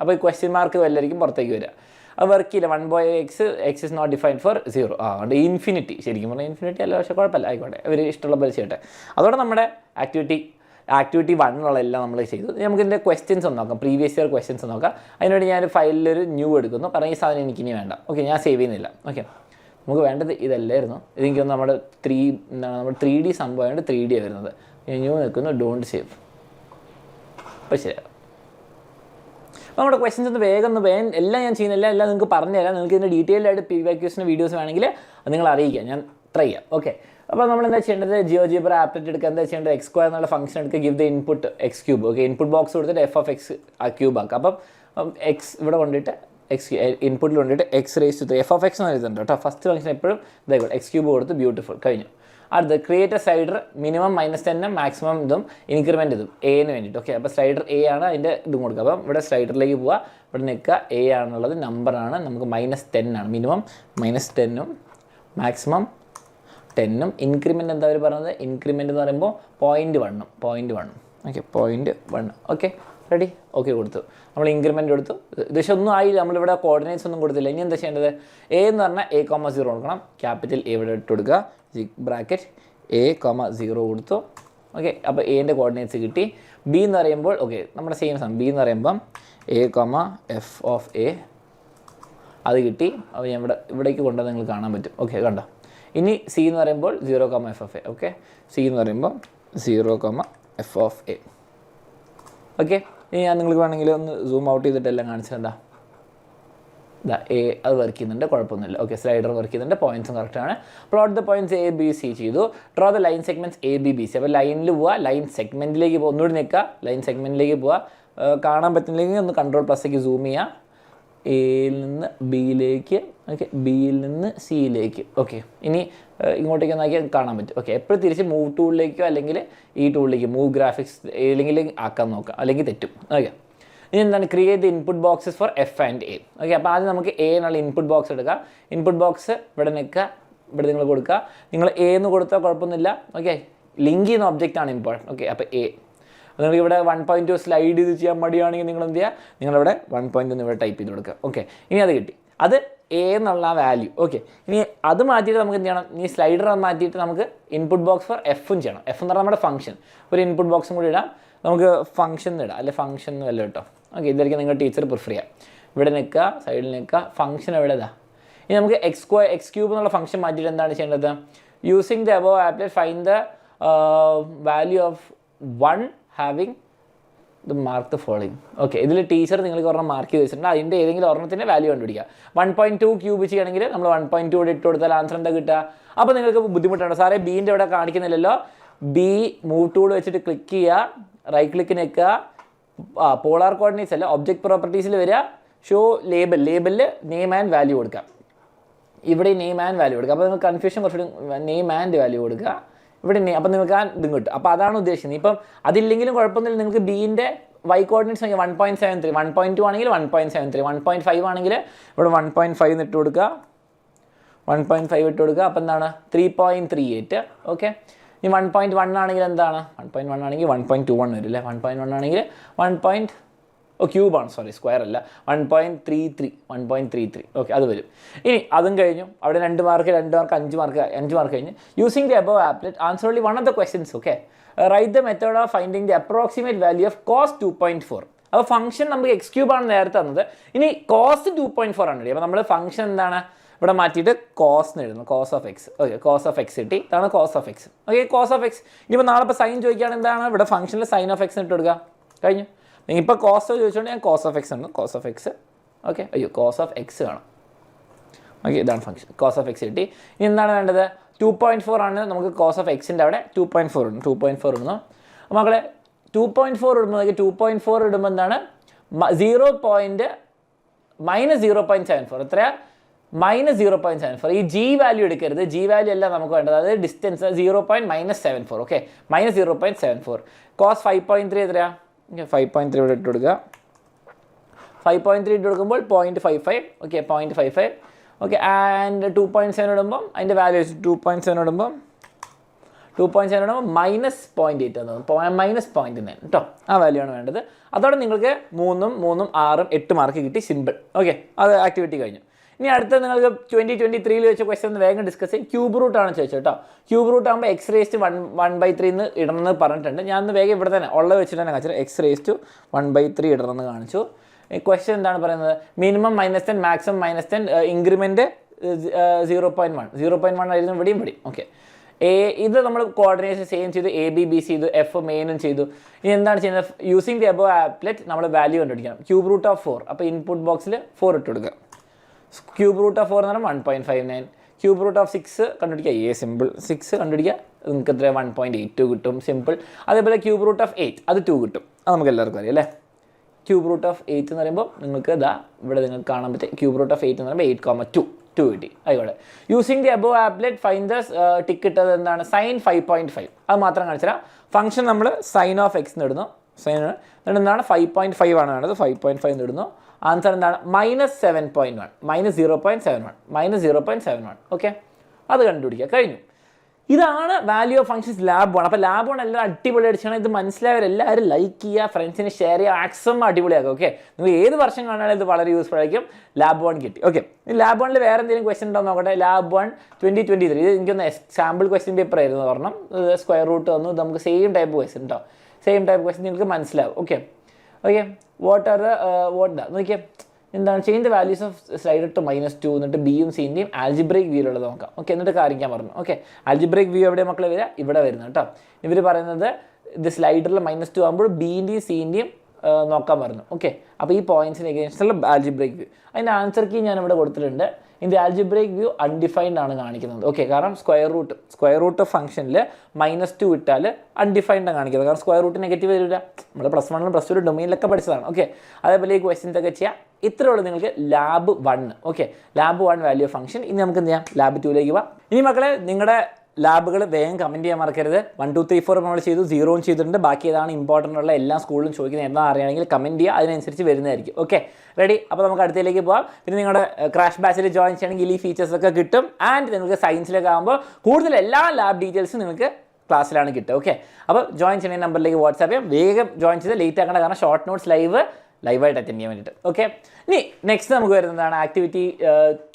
അപ്പോൾ ഈ ക്വസ്റ്റ്യൻ മാർക്ക് വല്ലതായിരിക്കും പുറത്തേക്ക് വരിക. അത് വർക്ക് ചെയ്യില്ല. 1/x is not defined four 0. അതുകൊണ്ട് ഇൻഫിനിറ്റി, ശരിക്കും പറഞ്ഞാൽ ഇൻഫിനിറ്റി അല്ല, പക്ഷേ കുഴപ്പമില്ല, ആയിക്കോട്ടെ, ഇവർ ഇഷ്ടമുള്ള പോലെ ചെയ്യട്ടെ. അതോടെ നമ്മുടെ ആക്ടിവിറ്റി 1 എല്ലാം നമ്മൾ ചെയ്തു. നമുക്ക് ഇതിൻ്റെ ക്വസ്റ്റ്യൻസ് ഒന്ന് നോക്കാം, പ്രീവിയസ് ഇയർ ക്വസ്റ്റ്യൻസ് നോക്കാം. അതിനുവേണ്ടി ഞാൻ ഫയലിലൊരു ന്യൂ എടുക്കുന്നു, കാരണം ഈ സാധനം എനിക്കിനി വേണ്ട. ഓക്കെ, ഞാൻ സേവ് ചെയ്യുന്നില്ല. ഓക്കെ, നമുക്ക് വേണ്ടത് ഇതല്ലായിരുന്നു. ഇതെനിക്കൊന്ന് നമ്മുടെ 3D സംഭവമായിട്ട് 3D വരുന്നത്. ഞാൻ ന്യൂ നിൽക്കുന്നു, ഡോണ്ട് സേവ്. അപ്പോൾ ശരിയാണ്. നമ്മുടെ ക്വസ്റ്റ്യൻസ് ഒന്ന് വേഗം എല്ലാം ഞാൻ ചെയ്യുന്നില്ല, എല്ലാം നിങ്ങൾക്ക് പറഞ്ഞു തരാം. നിങ്ങൾക്ക് ഇതിൻ്റെ ഡീറ്റെയിൽഡ് ആയിട്ട് PYQs വീഡിയോസ് വേണമെങ്കിൽ അത് നിങ്ങൾ അറിയിക്കാം, ഞാൻ ട്രൈ ചെയ്യാം. ഓക്കെ, അപ്പോൾ നമ്മൾ എന്താ ചെയ്യേണ്ടത്? GeoGebra ആപ്ലെറ്റ് എടുക്കുക. എന്താ ചെയ്യേണ്ടത്? x² എന്നുള്ള ഫംഗ്ഷൻ എടുക്കുക, give the input x³. Okay, input box കൊടുത്തിട്ട് f(x) ക്യൂബ് ആക്കുക. അപ്പം x ഇവിടെ കൊണ്ടിട്ട് ഇൻപുട്ടിൽ കൊണ്ടിട്ട് x⁻³ f(x) എന്ന് എഴുതുന്നുണ്ട് കേട്ടോ. ഫസ്റ്റ് ഫംഗ്ഷൻ എപ്പോഴും ഇതായിക്കോട്ടെ, x³ കൊടുത്ത് ബ്യൂട്ടിഫുൾ കഴിഞ്ഞു. അടുത്ത് create A slider, minimum -10 maximum ഇതും ഇൻക്രിമെൻറ്റ് ഇതും എന് വേണ്ടിയിട്ട്. ഓക്കെ, അപ്പോൾ സ്ലൈഡർ A ആണ്, അതിൻ്റെ ഇതും കൊടുക്കുക. അപ്പം ഇവിടെ സ്ലൈഡറിലേക്ക് പോവുക, ഇവിടെ നിൽക്കുക. A ആണുള്ളത്, നമ്പറാണ്, നമുക്ക് -10 ആണ്. മിനിമം -10ഉം മാക്സിമം 10ഉം. ഇൻക്രിമെൻറ്റ് എന്താ അവർ പറഞ്ഞത്? ഇൻക്രിമെൻറ്റ് എന്ന് പറയുമ്പോൾ 0.1. ഓക്കെ, 0.1. Okay, ready. ഓക്കെ കൊടുത്തു, നമ്മൾ ഇൻക്രിമെൻറ്റ് കൊടുത്തു. പക്ഷേ ഒന്നും ആയില്ല, നമ്മളിവിടെ കോർഡിനേറ്റ്സ് ഒന്നും കൊടുത്തില്ല. ഇനി എന്താ ചെയ്യേണ്ടത്? A എന്ന് പറഞ്ഞാൽ A,0 കൊടുക്കണം. ക്യാപിറ്റൽ A ഇവിടെ ഇട്ട് കൊടുക്കുക, ബ്രാക്കറ്റ് A,0 കൊടുത്തു. ഓക്കെ, അപ്പോൾ എൻ്റെ കോർഡിനേറ്റ്സ് കിട്ടി. B എന്ന് പറയുമ്പോൾ ഓക്കെ, നമ്മുടെ സെയിം സാധനം. B എന്ന് പറയുമ്പം A,f(a) അത് കിട്ടി. അപ്പോൾ ഞാൻ ഇവിടേക്ക് കൊണ്ടുവന്ന് നിങ്ങൾ കാണാൻ പറ്റും. ഓക്കെ, കണ്ടോ. ഇനി C എന്ന് പറയുമ്പോൾ 0,f(a). ഓക്കെ, C എന്ന് പറയുമ്പോൾ 0,f(a). ഓക്കെ, ഇനി ഞാൻ നിങ്ങൾക്ക് വേണമെങ്കിൽ ഒന്ന് സൂം ഔട്ട് ചെയ്തിട്ടെല്ലാം കാണിച്ചെന്താ A അത് വർക്ക് ചെയ്യുന്നുണ്ട്, കുഴപ്പമൊന്നുമില്ല. ഓക്കെ, സ്ലൈഡർ വർക്ക് ചെയ്യുന്നുണ്ട്, പോയിൻറ്റ്സും കറക്റ്റാണ്. Plot the points A, B, C ചെയ്തു. Draw the line segments A, B, C. അപ്പോൾ ലൈനിൽ പോവുക, ലൈൻ സെഗ്മെൻറ്റിലേക്ക് പോകുക. ഒന്നുകൂടി നിൽക്കുക, ലൈൻ സെഗ്മെൻറ്റിലേക്ക് പോവുക. കാണാൻ പറ്റുന്നില്ലെങ്കിൽ ഒന്ന് Ctrl+ക്ക് സൂം ചെയ്യുക. എയിൽ നിന്ന് ബിയിലേക്ക്. ഓക്കെ, ബിയിൽ നിന്ന് സിയിലേക്ക്. ഓക്കെ, ഇനി ഇങ്ങോട്ടേക്ക് നോക്കിയാൽ കാണാൻ പറ്റും. ഓക്കെ, എപ്പോഴും തിരിച്ച് മൂവ് ടൂളിലേക്കോ അല്ലെങ്കിൽ ഈ ടൂളിലേക്ക് മൂവ് ഗ്രാഫിക്സ് ഏതെങ്കിലും ആക്കാൻ നോക്കാം, അല്ലെങ്കിൽ തെറ്റും. ഓക്കെ, ഇനി എന്താണ്? Create the input boxes for F and A. Okay, അപ്പോൾ ആദ്യം നമുക്ക് A എന്നുള്ള ഇൻപുട്ട് ബോക്സ് എടുക്കാം. ഇൻപുട്ട് ബോക്സ് ഇവിടെ നിൽക്കുക, ഇവിടെ നിങ്ങൾ കൊടുക്കുക. നിങ്ങൾ A എന്ന് കൊടുത്താൽ കുഴപ്പമൊന്നുമില്ല. ഓക്കെ, ലിങ്ക് ചെയ്യുന്ന ഒബ്ജക്റ്റാണ് ഇമ്പോർട്ടൻറ്റ്. ഓക്കെ, അപ്പോൾ A. നിങ്ങൾക്ക് ഇവിടെ 1.2 സ്ലൈഡ് ചെയ്ത് ചെയ്യാൻ മടിയാണെങ്കിൽ നിങ്ങൾ എന്ത് ചെയ്യുക? നിങ്ങളിവിടെ 1.1 ഇവിടെ ടൈപ്പ് ചെയ്ത് കൊടുക്കുക. ഓക്കെ, ഇനി അത് കിട്ടി. അത് A എന്നുള്ള വാല്യൂ. ഓക്കെ, ഇനി അത് മാറ്റിയിട്ട് നമുക്ക് എന്ത് ചെയ്യണം? ഈ സ്ലൈഡർ മാറ്റിയിട്ട് നമുക്ക് ഇൻപുട്ട് ബോക്സ് ഫോർ Fഉം ചെയ്യണം. F എന്ന് പറഞ്ഞാൽ നമ്മുടെ ഫംഗ്ഷൻ. ഒരു ഇൻപുട്ട് ബോക്സും കൂടി ഇടാം, നമുക്ക് ഫംഗ്ഷൻ ഇടാം, അല്ലെ ഫംഗ്ഷൻ എന്ന് വല്ല കേട്ടോ. ഓക്കെ, ഇതായിരിക്കും നിങ്ങൾ ടീച്ചർ പ്രിഫർ ചെയ്യാം. ഇവിടെ നിൽക്കുക, സൈഡിൽ നിൽക്കുക. ഫംഗ്ഷൻ എവിടെ ഇതാ? ഇനി നമുക്ക് x³ എന്നുള്ള ഫംഗ്ഷൻ മാറ്റിയിട്ട് എന്താണ് ചെയ്യേണ്ടത്? Using the above applet find the value of 1 having the mark the following. Okay, ഇതിൽ ടീച്ചർ നിങ്ങൾക്ക് ഒരെണ്ണം മാർക്ക് ചെയ്ത് വെച്ചിട്ടുണ്ട്. അതിൻ്റെ ഏതെങ്കിലും ഒരെണ്ണത്തിൻ്റെ വാല്യൂ കണ്ടുപിടിക്കുക. 1.2 ക്യൂബ് ചെയ്യണമെങ്കിൽ നമ്മൾ 1.2 ഇവിടെ ഇട്ട് കൊടുത്താൽ ആൻസർ എന്താ കിട്ടുക? അപ്പോൾ നിങ്ങൾക്ക് ബുദ്ധിമുട്ടുണ്ട്. സാറേ ബീൻ്റെ ഇവിടെ കാണിക്കുന്നില്ലല്ലോ. B മൂവ് ടൂൾ വെച്ചിട്ട് ക്ലിക്ക് ചെയ്യുക, റൈറ്റ് ക്ലിക്ക് നിൽക്കുക. പോളാർ കോർഡിനേറ്റ്സ് അല്ല, ഒബ്ജക്റ്റ് പ്രോപ്പർട്ടീസിൽ വരിക, ഷോ ലേബലിൽ നെയിം ആൻഡ് വാല്യൂ കൊടുക്കുക. ഇവിടെ നെയിം ആൻഡ് വാല്യൂ കൊടുക്കുക. അപ്പോൾ നിങ്ങൾക്ക് കൺഫ്യൂഷൻ കുറച്ചുകൂടി നെയിം ആൻഡ് വാല്യൂ കൊടുക്കുക. ഇവിടെ അപ്പോൾ നിങ്ങൾക്ക് ആ ഇതും കിട്ടും. അപ്പോൾ അതാണ് ഉദ്ദേശിക്കുന്നത്. ഇപ്പം അതില്ലെങ്കിലും കുഴപ്പമൊന്നുമില്ല. നിങ്ങൾക്ക് ബീൻ്റെ y കോർഡിനേറ്റ്സ് 1.73, 1.2 ആണെങ്കിൽ 1.73, 1.5 ആണെങ്കിൽ ഇവിടെ 1.5 ഇട്ട് കൊടുക്കുക, 1.5 ഇട്ട് കൊടുക്കുക. അപ്പോൾ എന്താണ്? 3.38. ഓക്കെ, ഇനി 1.1 ആണെങ്കിൽ എന്താണ്? 1.1 ആണെങ്കിൽ 1.21 വരും അല്ലേ? 1.1 ആണെങ്കിൽ 1. ക്യൂബാണ്, സോറി, സ്ക്വയർ അല്ല. 1.33. ഓക്കെ, അത് വരും. ഇനി അതും കഴിഞ്ഞു. അവിടെ 2 മാർക്ക് 5 മാർക്ക് കഴിഞ്ഞ്. Using the above applet answer only one of the questions. Okay, write the method of finding the approximate value of cos 2.4. അപ്പോൾ ഫംഗ്ഷൻ നമുക്ക് x³ ആണ് നേരത്തെ തന്നത്. ഇനി കോസ് 2.4 ആണ്. അപ്പോൾ നമ്മൾ ഫംഗ്ഷൻ എന്താണ് ഇവിടെ മാറ്റിയിട്ട് കോസ് എന്ന് എഴുതുന്നു, cos of X. Okay, cos of X കിട്ടി. ഇതാണ് cos of X. Okay, cos of X. ഇനിയിപ്പോൾ നാളെ ഇപ്പോൾ സൈൻ ചോദിക്കുകയാണ്, എന്താണ്? ഇവിടെ ഫംഗ്ഷനിൽ സൈൻ ഓഫ് എക്സ് ഇട്ട് കൊടുക്കുക, കഴിഞ്ഞു. ഇപ്പോൾ കോസ് ചോദിച്ചുകൊണ്ട് ഞാൻ കോസ് ഓഫ് എക്സ് ഉണ്ട്, കോസ് ഓഫ് എക്സ്. ഓക്കെ, അയ്യോ, കോസ് ഓഫ് എക്സ് വേണം. ഓക്കെ, ഇതാണ് ഫംഗ്ഷൻ, കോസ് ഓഫ് എക്സ് കിട്ടി. ഇനി എന്താണ് വേണ്ടത്? 2.4 ആണ് നമുക്ക് കോസ് ഓഫ് എക്സിൻ്റെ അവിടെ 2.4 ഉണ്ട്. 2.4 ഇടുന്നു മക്കളെ. 2.4 ഇടുമ്പോൾ 2.4 ഇടുമ്പോൾ എന്താണ്? -0.74. എത്രയാ? -0.74. ഈ G വാല്യൂ എടുക്കരുത്. G വാല്യൂ അല്ല നമുക്ക് വേണ്ടത്, അത് ഡിസ്റ്റൻസ്. -0.74. ഓക്കെ, -0.74. കോസ് 5.3 എത്രയാ? ഓക്കെ 5.3 ഇവിടെ ഇട്ട് കൊടുക്കുക. 5.3 ഇട്ട് കൊടുക്കുമ്പോൾ 0.55. ഓക്കെ 0.55. ഓക്കെ ആൻഡ് 2.7 ഇടുമ്പം അതിൻ്റെ വാല്യൂ വെച്ച് 2.7 ഇടുമ്പം -0.8 ആണ്, -0.9 കേട്ടോ. ആ വാല്യൂ ആണ് വേണ്ടത്. അതോടെ നിങ്ങൾക്ക് 3, 3, 6, 8 മാർക്ക് കിട്ടി. സിമ്പിൾ. ഓക്കെ അത് ആക്ടിവിറ്റി കഴിഞ്ഞു. ഇനി അടുത്ത നിങ്ങൾക്ക് 2023 വെച്ച ക്വസ്റ്റൻ ഒന്ന് വേഗം ഡിസ്കസ് ചെയ്യും. ക്യൂബ് റൂട്ട് ആണ് ചോദിച്ചത് കേട്ടോ. ക്യൂബ് റൂട്ട് ആകുമ്പോൾ x⁻1/3 എന്ന് ഇടണമെന്ന് പറഞ്ഞിട്ടുണ്ട്. ഞാൻ ഒന്ന് വേഗം ഇവിടെ തന്നെ ഉള്ളത് വെച്ചിട്ട് തന്നെ കാണിച്ചത് x⁻1/3 ഇടണമെന്ന് കാണിച്ചു. ക്വസ്റ്റൻ എന്താണ് പറയുന്നത്? മിനിമം -10, മാക്സിമം -10, ഇൻക്രിമെൻറ്റ് 0.1 ആയിരുന്നു ഇവിടെയും. ഓക്കെ ഇത് നമ്മൾ കോർഡിനേഷൻ സെയിം ചെയ്തു. AB ചെയ്തു, F മെയിനും ചെയ്തു. ഇനി എന്താണ് ചെയ്യുന്നത്? യൂസിങ് ദി അബോവ് ആപ്ലെറ്റ് നമ്മൾ വാല്യൂ കണ്ടുപിടിക്കണം. Cube root of 4. അപ്പോൾ ഇൻപുട്ട് ബോക്സിൽ 4 ഇട്ട് കൊടുക്കുക. ക്യൂബ് റൂട്ട് ഓഫ് 4 എന്ന് പറഞ്ഞാൽ 1.59. ക്യൂബ് റൂട്ട് ഓഫ് 6 കണ്ടുപിടിക്കുക. സിമ്പിൾ. 6 കണ്ടുപിടിക്കുക. നിങ്ങൾക്ക് എത്ര 1.82 കിട്ടും. സിമ്പിൾ. അതേപോലെ ക്യൂബ് റൂട്ട് ഓഫ് 8 അത് 2 കിട്ടും. അത് നമുക്ക് എല്ലാവർക്കും അറിയാം അല്ലേ? ക്യൂബ് റൂട്ട് ഓഫ് 8 എന്ന് പറയുമ്പോൾ നിങ്ങൾക്ക് ഇതാ ഇവിടെ നിങ്ങൾക്ക് കാണാൻ പറ്റും. ക്യൂബ് റൂട്ട് ഓഫ് 8 എന്ന് പറയുമ്പോൾ 8,2 കിട്ടി. ആയിക്കോട്ടെ. Using the above applet find the ticket എന്താണ്? sin 5.5. അത് മാത്രം കാണിച്ചുതരാം. ഫംഗ്ഷൻ നമ്മൾ sin ഓഫ് x ഇടുന്നു. സൈൻ എന്താണ്? 5.5 ആണ് വേണ്ടത്. 5.5 ഇടുന്നു. ആൻസർ എന്താണ്? -7.1, -0.71. ഓക്കെ അത് കണ്ടുപിടിക്കുക. കഴിഞ്ഞു. ഇതാണ് വാല്യൂ ഓഫ് ഫംഗ്ഷൻസ് ലാബ് 1. അപ്പോൾ ലാബ് 1 എല്ലാം അടിപൊളി അടിച്ചാണ്. ഇത് മനസ്സിലായവരെല്ലാവരും ലൈക്ക് ചെയ്യുക, ഫ്രണ്ട്സിന് ഷെയർ ചെയ്യുക, മാക്സിമം അടിപൊളിയാക്കുക. ഓക്കെ നിങ്ങൾ ഏത് വർഷം കാണാനും ഇത് വളരെ യൂസ്ഫുൾ ആയിരിക്കും. ലാബ് 1 കിട്ടി. ഓക്കെ ലാബ് 1 വേറെ എന്തെങ്കിലും ക്വസ്റ്റൻ ഉണ്ടോ നോക്കട്ടെ. ലാബ് 1 2023 ഇത് എനിക്കൊന്ന് സാമ്പിൾ ക്വസ്റ്റ്യൻ പേപ്പർ ആയിരുന്നു പറഞ്ഞാൽ. സ്ക്വയർ റൂട്ട് വന്നു. നമുക്ക് സെയിം ടൈപ്പ് ക്വസ്റ്റൻ ഉണ്ടോ? സെയിം ടൈപ്പ് ക്വസ്റ്റൻ നിങ്ങൾക്ക് മനസ്സിലാവും. ഓക്കെ നോക്കിയേ എന്താണ്? Change the values of slider to -2 എന്നിട്ട് ബിയും സിൻ്റെയും ആൽജിബ്രേക്ക് വ്യൂയിലുള്ളത് നോക്കാം. ഓക്കെ എന്നിട്ട് കാണിക്കാൻ പറഞ്ഞു. ഓക്കെ ആൽജിബ്രേക്ക് വ്യൂ എവിടെ മക്കളെ വരിക? ഇവിടെ വരുന്നത് കേട്ടോ. ഇവർ പറയുന്നത് ഇത് സ്ലൈഡറിൽ -2 ആകുമ്പോൾ ബിൻ്റെയും സിൻ്റെയും നോക്കാൻ പറഞ്ഞു. ഓക്കെ അപ്പോൾ ഈ പോയിന്റ്സിന് എഗെയിൻസ്റ്റുള്ള ആൽജിബ്രേക്ക് വ്യൂ. അതിൻ്റെ ആൻസർ കീ ഞാൻ ഇവിടെ കൊടുത്തിട്ടുണ്ട്. ഇതിൻ്റെ ആൽജിബ്രേക്ക് വ്യൂ അൺഡിഫൈൻഡ് ആണ് കാണിക്കുന്നത്. ഓക്കെ കാരണം സ്ക്വയർ റൂട്ട് ഫംഗ്ഷനിൽ -2 ഇട്ടാൽ അൺഡിഫൈൻഡ് ആണ് കാണിക്കുന്നത്. കാരണം സ്ക്വയർ റൂട്ട് നെഗറ്റീവ് വരില്ല. നമ്മൾ +1 +2 ഡൊമൈനിലൊക്കെ പഠിച്ചതാണ്. ഓക്കെ അതേപോലെ ഈ ക്വസ്റ്റ്യൻസ് ഒക്കെ ചെയ്യാം. ഇത്രേ ഉള്ളൂ നിങ്ങൾക്ക് lab 1. Okay lab 1 value function. ഇനി നമുക്ക് എന്ത് ചെയ്യാം? ലാബ് 2ലേക്ക് പോവാം. ഇനി മക്കളെ നിങ്ങളുടെ ലാബുകൾ വേഗം കമൻറ്റ് ചെയ്യാൻ മറക്കരുത്. 1, 2, 3, 4 നമ്മൾ ചെയ്തു. 0 ചെയ്തിട്ടുണ്ട്. ബാക്കി ഏതാണ് ഇമ്പോർട്ടൻ്റ് ഉള്ള എല്ലാ സ്കൂളിലും ചോദിക്കുന്നത് എന്താ അറിയണമെങ്കിൽ കമൻറ്റ് ചെയ്യുക. അതിനനുസരിച്ച് വരുന്നതായിരിക്കും. Okay ready? അപ്പോൾ നമുക്ക് അടുത്തതിലേക്ക് പോകാം. പിന്നെ നിങ്ങളുടെ ക്രാഷ് ബാച്ചിൽ ജോയിൻ ചെയ്യണമെങ്കിൽ ഈ ഫീച്ചേഴ്സൊക്കെ കിട്ടും. ആൻഡ് നിങ്ങൾക്ക് സയൻസിലേക്ക് ആകുമ്പോൾ കൂടുതൽ എല്ലാ ലാബ് ഡീറ്റെയിൽസും നിങ്ങൾക്ക് ക്ലാസ്സിലാണ് കിട്ടുക. ഓക്കെ അപ്പോൾ ജോയിൻ ചെയ്യുന്ന നമ്പറിലേക്ക് വാട്സാപ്പ് ചെയ്യാം. വേഗം ജോയിൻ ചെയ്ത് ലേറ്റ് ആക്കേണ്ട. കാരണം ഷോർട്ട് നോട്ട്സ് ലൈവായിട്ട് അറ്റൻഡ് ചെയ്യാൻ വേണ്ടിയിട്ട്. ഓക്കെ ഇനി നെക്സ്റ്റ് നമുക്ക് വരുന്നതാണ് ആക്ടിവിറ്റി